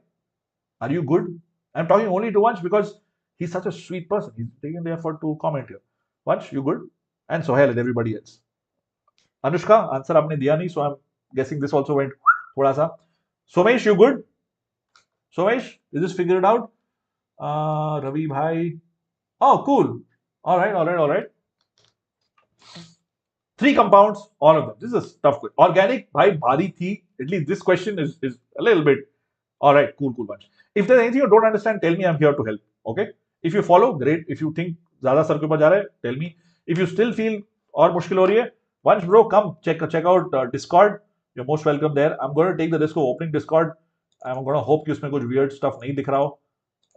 are you good? I'm talking only to Vansh because he's such a sweet person. He's taking the effort to comment here. Vansh, you good? And Sohail and everybody else. Anushka, answer आपने दिया नहीं, so I'm guessing this also went थोड़ा सा. Somesh, you good? Somesh, is this figured out? Ravi bhai. Oh, cool. All right, all right, all right. Three compounds, all of them. This is a tough question. Organic, bhai, bhari thi. At least this question is a little bit. All right, cool, cool bunch. If there's anything you don't understand, tell me. I'm here to help. Okay. If you follow, great. If you think ज़्यादा sir के ऊपर जा रहा है, tell me. If you still feel और मुश्किल हो रही है, once bro, come check out Discord. You're most welcome there. I'm going to take the risk of opening Discord. I'm going to hope कि उसमें कुछ weird stuff नहीं दिख रहा हो.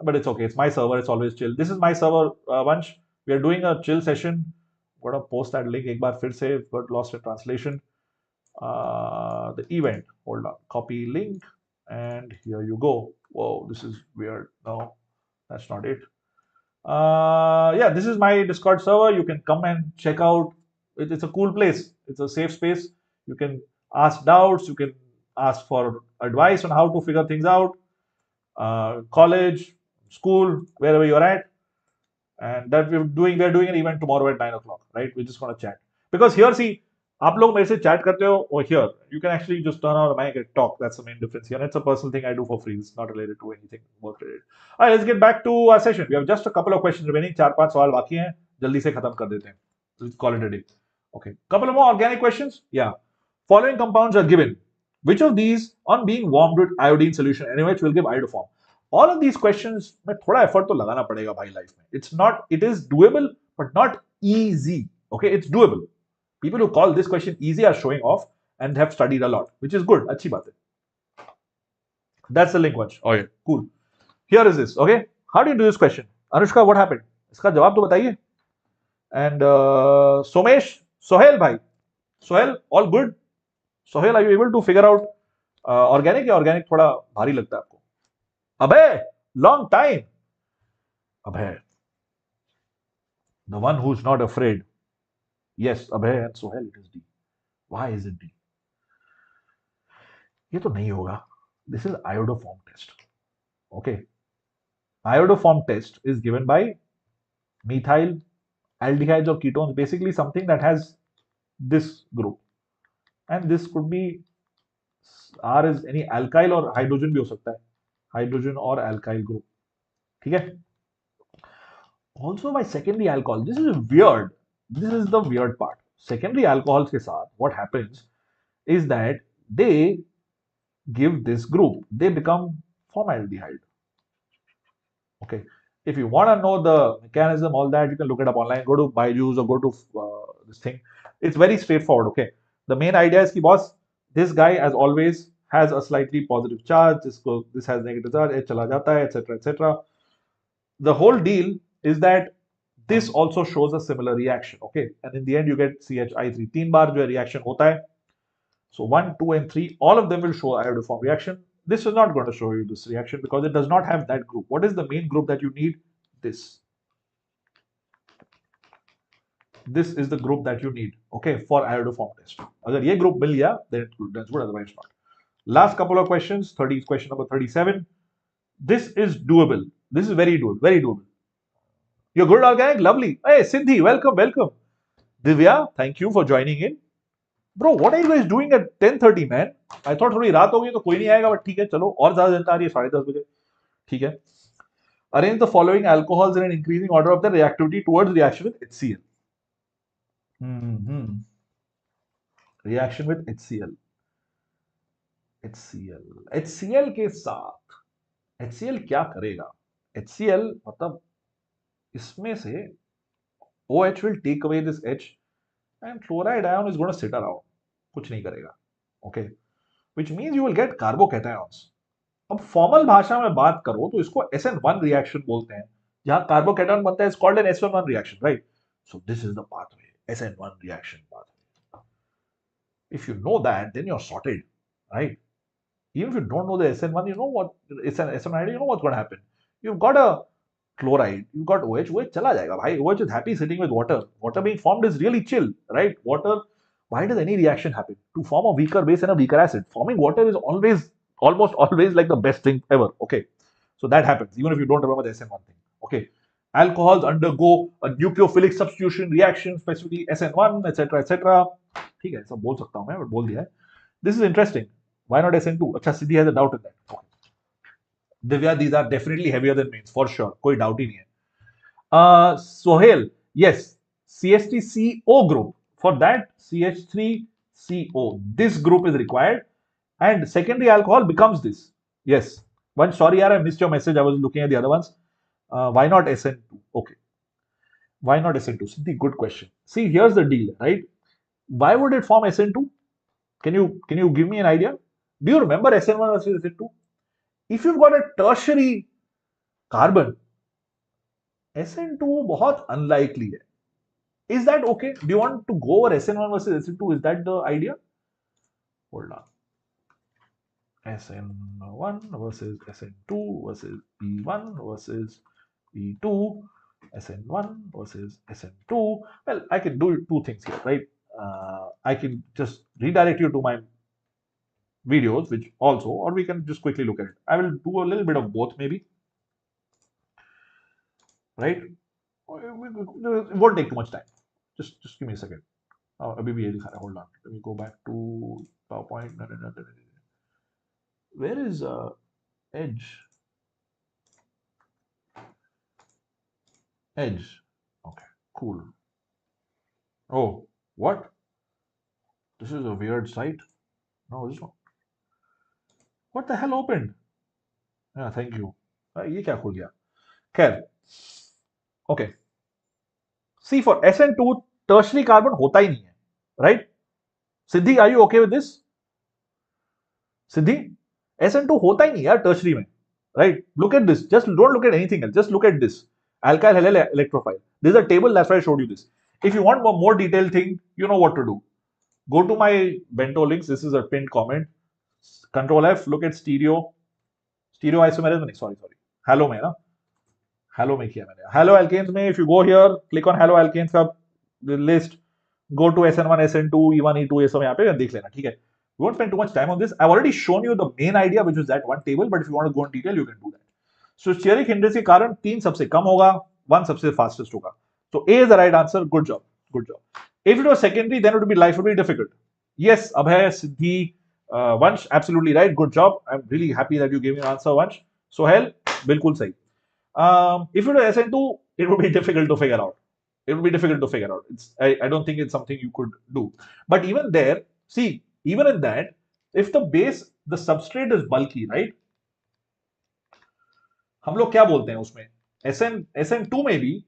But it's okay. It's my server. It's always chill. This is my server, Vansh. We are doing a chill session. I'm going to post that link एक बार फिर से. Got lost in translation. The event. Hold on. Copy link. And here you go. Whoa, this is weird. No, that's not it. Yeah, this is my Discord server. You can come and check out. It's a cool place. It's a safe space. You can ask doubts. You can ask for advice on how to figure things out. College, school, wherever you're at. And that we're doing an event tomorrow at 9 o'clock, right? We're just gonna chat. Because here, see, आप लोग मेरे से chat करते हो, or here, you can actually just turn on a mic and talk. That's the main difference here. And it's a personal thing I do for free. It's not related to anything work related. All right, let's get back to our session. We have just a couple of questions remaining. 4-5 सवाल बाकी हैं. जल्दी से खत्म कर देते हैं. Let's call it a day. Okay. Couple of more organic questions. Yeah. Following compounds are given. Which of these, on being warmed with iodine solution, NaOH will give iodoform? All of these questions में थोड़ा effort तो लगाना पड़ेगा भाई life में. It is doable, but not easy. Okay, it's doable. People who call this question easy are showing off and have studied a lot, which is good. अच्छी बात है. That's the link watch. Oh yeah, cool. Here is this. Okay, how do you do this question? Anushka, what happened? इसका जवाब तो बताइए. And Somesh, Sohail bhai, Sohail, all good? Sohail, are you able to figure out organic या organic थोड़ा भारी लगता है आपको? Abhay, long time. Abhay, the one who's not afraid. Yes, Abhay and Sohail, it is D. Why is it D? ये तो नहीं होगा. This is iodoform test. Okay. Iodoform test is given by methyl aldehydes or ketones, basically something that has this group. And this could be R is any alkyl or hydrogen भी हो सकता है. Hydrogen or alkyl group. ठीक है? Also by secondary alcohol. This is weird. This is the weird part. Secondary alcohols के साथ what happens is that they give this group. They become formaldehyde. Okay. If you want to know the mechanism, all that, you can look it up online. Go to BITSAT or go to this thing. It's very straightforward. Okay. The main idea is कि boss, this guy as always has a slightly positive charge. This has negative charge. चला जाता है, etc., etc. The whole deal is that this also shows a similar reaction. Okay. And in the end, you get CHI3. 3 बार जो reaction होता है. So 1, 2, and 3, all of them will show iodoform reaction. This is not going to show you this reaction because it does not have that group. What is the main group that you need? This. This is the group that you need, okay, for iodoform test. Agar ye group mil gaya, then that's good, otherwise not. Last couple of questions, question number 37. This is doable. This is very doable, very doable. You're good organic? Lovely. Hey, Siddhi, welcome, welcome. Divya, thank you for joining in. Bro, what are you guys doing at 10:30, man? I thought थोड़ी रात हो गई तो कोई नहीं आएगा, but ठीक है, चलो और ज्यादा जनता आ रही है 10:30 बजे. ठीक है. Arrange the following alcohols in an increasing order of their reactivity towards reaction with HCl. Reaction with HCl. HCl के साथ HCl क्या करेगा? HCl मतलब इसमें से OH will take away this H and chloride ion is going to sit around. कुछ नहीं करेगा. Okay. Which means you will get carbocations. अब फॉर्मल भाषा में बात करो तो इसको SN1 रिएक्शन बोलते हैं. जहां कार्बोकैटायन बनता है it's called an SN1 reaction, right? So this is the pathway, SN1 reaction pathway. If you know that, then you're sorted, right? Even if you don't know the SN1, you know what it's an SN1, you know what's going to happen. You've got a chloride, you've got OH, OH chala jayega bhai. OH is happy sitting with water. Water being formed is really chill, right? Water, why does any reaction happen? To form a weaker base and a weaker acid. Forming water is almost always like the best thing ever, okay? So that happens, even if you don't remember the SN1 thing, okay? Alcohols undergo a nucleophilic substitution reaction, specifically SN1, etc., etc. ठीक है, सब बोल सकता हूँ मैं, but बोल दिया है. This is interesting. Why not SN2? अच्छा, Siddhi has a doubt in that. Okay. Divya, these are definitely heavier than mains, for sure. कोई doubt ही नहीं है. Sohail, yes, CH3CO group. For that, CH3CO. This group is required, and secondary alcohol becomes this. Yes. One, sorry, yaar, I missed your message. I was looking at the other ones. Why not SN2? Okay. Why not SN2? Siddhi, good question. See, here's the deal, right? Why would it form SN2? Can you give me an idea? Do you remember SN1 versus SN2? If you've got a tertiary carbon, SN2 बहुत unlikely है. Is that okay? Do you want to go over SN1 versus SN2? Is that the idea? Hold on. SN1 versus SN2 versus P1 versus P2, SN1 versus SN2. Well, I can do two things here, right? I can just redirect you to my videos, which also, or we can just quickly look at it. I will do a little bit of both, maybe. Right? It won't take too much time. Just give me a second. Hold on. Let me go back to PowerPoint. Where is Edge? Edge. Okay, cool. Oh, what? This is a weird site. No, this one. What the hell opened? Yeah, thank you. ये क्या खुल गया? खैर. Okay. See, for SN2, tertiary carbon होता ही नहीं है, right? Siddhi, are you okay with this? Siddhi, SN2 होता ही नहीं यार tertiary में, right? Look at this. Just don't look at anything else. Just look at this. Alkyl Hallel electrophile. This is a table. That's why I showed you this. If you want a more detailed thing, you know what to do. Go to my bento links. This is a pinned comment. Control F. Look at stereo isomerism. Sorry. Halo में ना. Halo में किया मैंने. Halo alkanes में, if you go here, click on halo alkanes का list. Go to SN1, SN2, E1, E2, ये सब यहाँ पे देख लेना, ठीक है? We won't spend too much time on this. I've already shown you the main idea, which is that one table. But if you want to go in detail, you can do that. So steric hindrance के कारण 3 सबसे कम होगा, 1 सबसे fastest होगा. So A is the right answer. Good job. If it was secondary, then life would be difficult. Yes, Abhay, Siddhi, Vansh, absolutely right. Good job. I'm really happy that you gave me an answer, Vansh. Sohail, bilkul sahi. If it was SN2, it would be difficult to figure out. I don't think it's something you could do. But even there, see, even in that, if the base, the substrate is bulky, right? हम लोग क्या बोलते हैं उसमें? SN2 में भी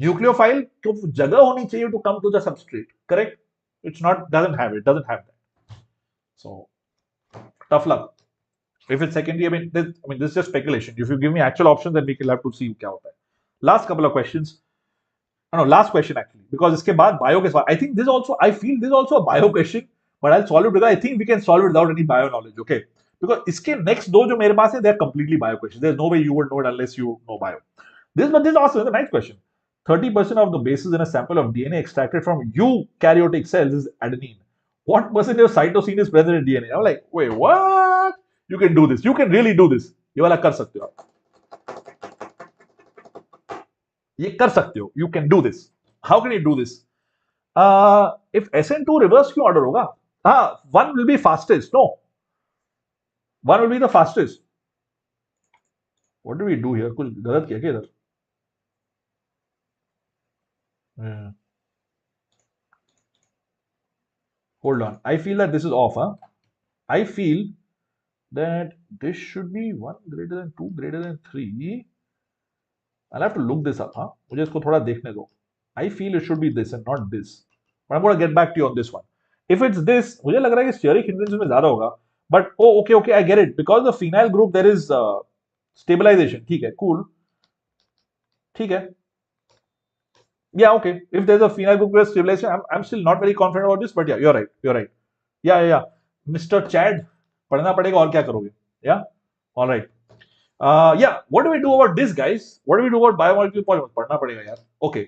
nucleophile को जगह होनी चाहिए to come to the substrate, correct? It's not, doesn't have that. So tough luck. If it's secondary, I mean, this is just speculation. If you give me actual options, then we will have to see क्या होता है. Last couple of questions. No, last question actually, because इसके बाद bio के सवाल. I feel this is also a bio question, but I'll solve it because I think we can solve it without any bio knowledge. Okay, because इसके next दो जो मेरे पास है, they are completely bio questions. There's no way you would know it unless you know bio. This also is a nice question. 30% of the bases in a sample of DNA extracted from eukaryotic cells is adenine. What percentage of cytosine is present in DNA? I'm like, wait, what? You can do this. You can really do this. ये वाला कर सकते हो आप. ये कर सकते हो, you can do this. How can you do this? If SN2 reverse क्यों ऑर्डर होगा? हाँ, one will be fastest. No, one will be the fastest. What do we do here? कुछ गलत किया क्या इधर? Hold on. I feel that this is off, huh? I feel that this should be 1 greater than 2 greater than 3. I'll have to look this up, huh? मुझे इसको थोड़ा देखने दो. I feel it should be this and not this. But I'm going to get back to you on this one. If it's this, मुझे लग रहा है कि steric hindrance में ज़्यादा होगा. But oh, okay, I get it. Because the phenyl group there is stabilization. ठीक है, cool. ठीक है. Yeah, okay. If there's a phenyl group with stabilization, I'm still not very confident about this. But yeah, you're right. You're right. Yeah. Mr. Chad, पढ़ना पड़ेगा और क्या करोगे? Yeah. All right. Yeah, what do we do about this, guys? What do we do about biomolecule polymers? पढ़ना पड़ेगा यार. Okay.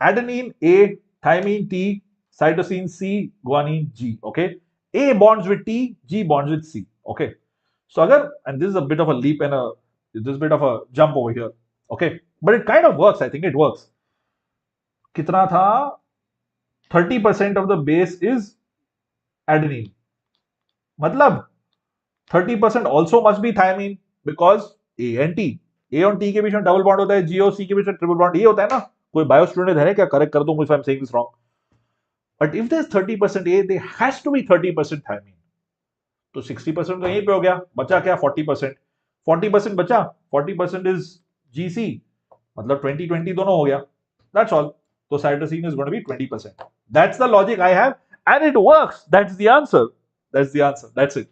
Adenine A, thymine T, cytosine C, guanine G. Okay. A bonds with T, G bonds with C. Okay. So agar, and this is a bit of a leap and this is a bit of a jump over here. Okay. But it kind of works. I think it works. कितना था? 30% of the base is adenine. मतलब 30% also must be thymine because A and T. A और T के बीच में double bond होता है, G और C के बीच में ट्रिपल बॉन्ड. ये होता है ना? कोई बायो स्टूडेंट है क्या? करेक्ट कर दो if I'm saying this wrong. But if there's 30% A, there has to be 30% thymine. तो 60% तो यहीं पे हो गया. बचा क्या? 40%. 40% बचा. 40% is GC. मतलब 20-20 दोनों हो गया. That's all. So cytosine is going to be 20%. That's the logic I have, and it works. That's the answer. That's it.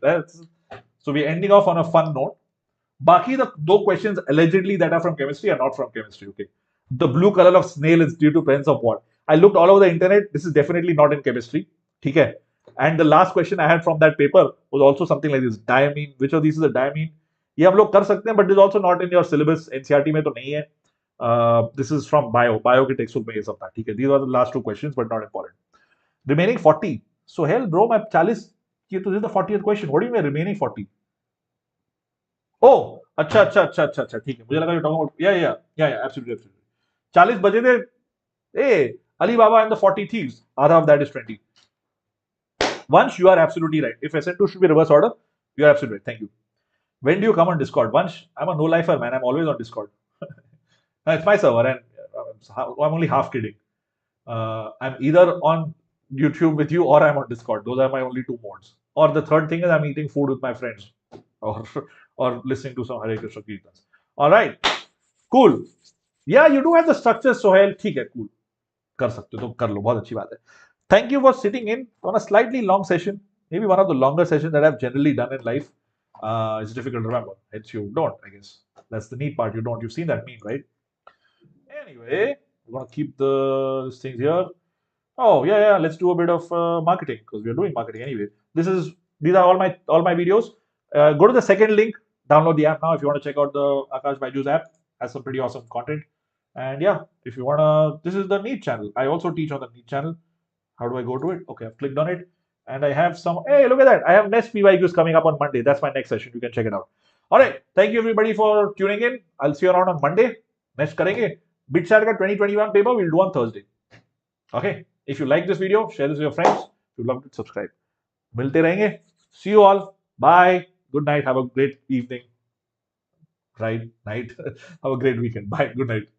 So we're ending off on a fun note. Baki the two questions allegedly that are from chemistry are not from chemistry. Okay. The blue color of snail is due to presence of what? I looked all over the internet. This is definitely not in chemistry. Okay. And the last question I had from that paper was also something like this. Diamine. Which of these is a diamine? ये हम लोग कर सकते हैं, but this is also not in your syllabus. NCERT में तो नहीं है. This is from bio के textbook में ये सब था. ठीक है. These are the last two questions, but not important. Remaining 40. So hell, bro, मैं 40 ये तो this is the 40th question. What do you mean remaining 40? Oh, अच्छा, ठीक है. मुझे लगा you're talking about yeah, absolutely. 40 बजे थे. Hey, Alibaba and the 40 thieves. Other of that is 20. Once you are absolutely right. If SN2 should be reverse order, you are absolutely right. Thank you. When do you come on Discord? Once I'm a no-lifer, man. I'm always on Discord. It's my server, and I'm only half kidding. I'm either on YouTube with you or I'm on Discord. Those are my only two modes. Or the third thing is I'm eating food with my friends, or listening to some Hare Krishna Kirtans. All right, cool. Yeah, you do have the structure, Sohail. ठीक है, cool. कर सकते हो तो कर लो, बहुत अच्छी बात है. Thank you for sitting in on a slightly long session, maybe one of the longer sessions that I've generally done in life. It's difficult to remember. It's you don't, I guess. That's the neat part. You don't. You've seen that meme, right? Anyway, we're gonna keep these things here. Oh yeah. Let's do a bit of marketing because we're doing marketing anyway. These are all my videos. Go to the second link. Download the app now if you want to check out the Aakash Byju's app. Has some pretty awesome content. And yeah, if you wanna, this is the NEET channel. I also teach on the NEET channel. How do I go to it? Okay, I've clicked on it, and I have some. Hey, look at that! I have next PYQs coming up on Monday. That's my next session. You can check it out. All right, thank you everybody for tuning in. I'll see you around on Monday. Next करेंगे BITSAT का 2021 paper we'll do on Thursday. Okay. If you like this video, share this with your friends. If you love it, subscribe. मिलते रहेंगे. See you all. Bye. Good night. Have a great evening. Right. Night. Have a great weekend. Bye. Good night.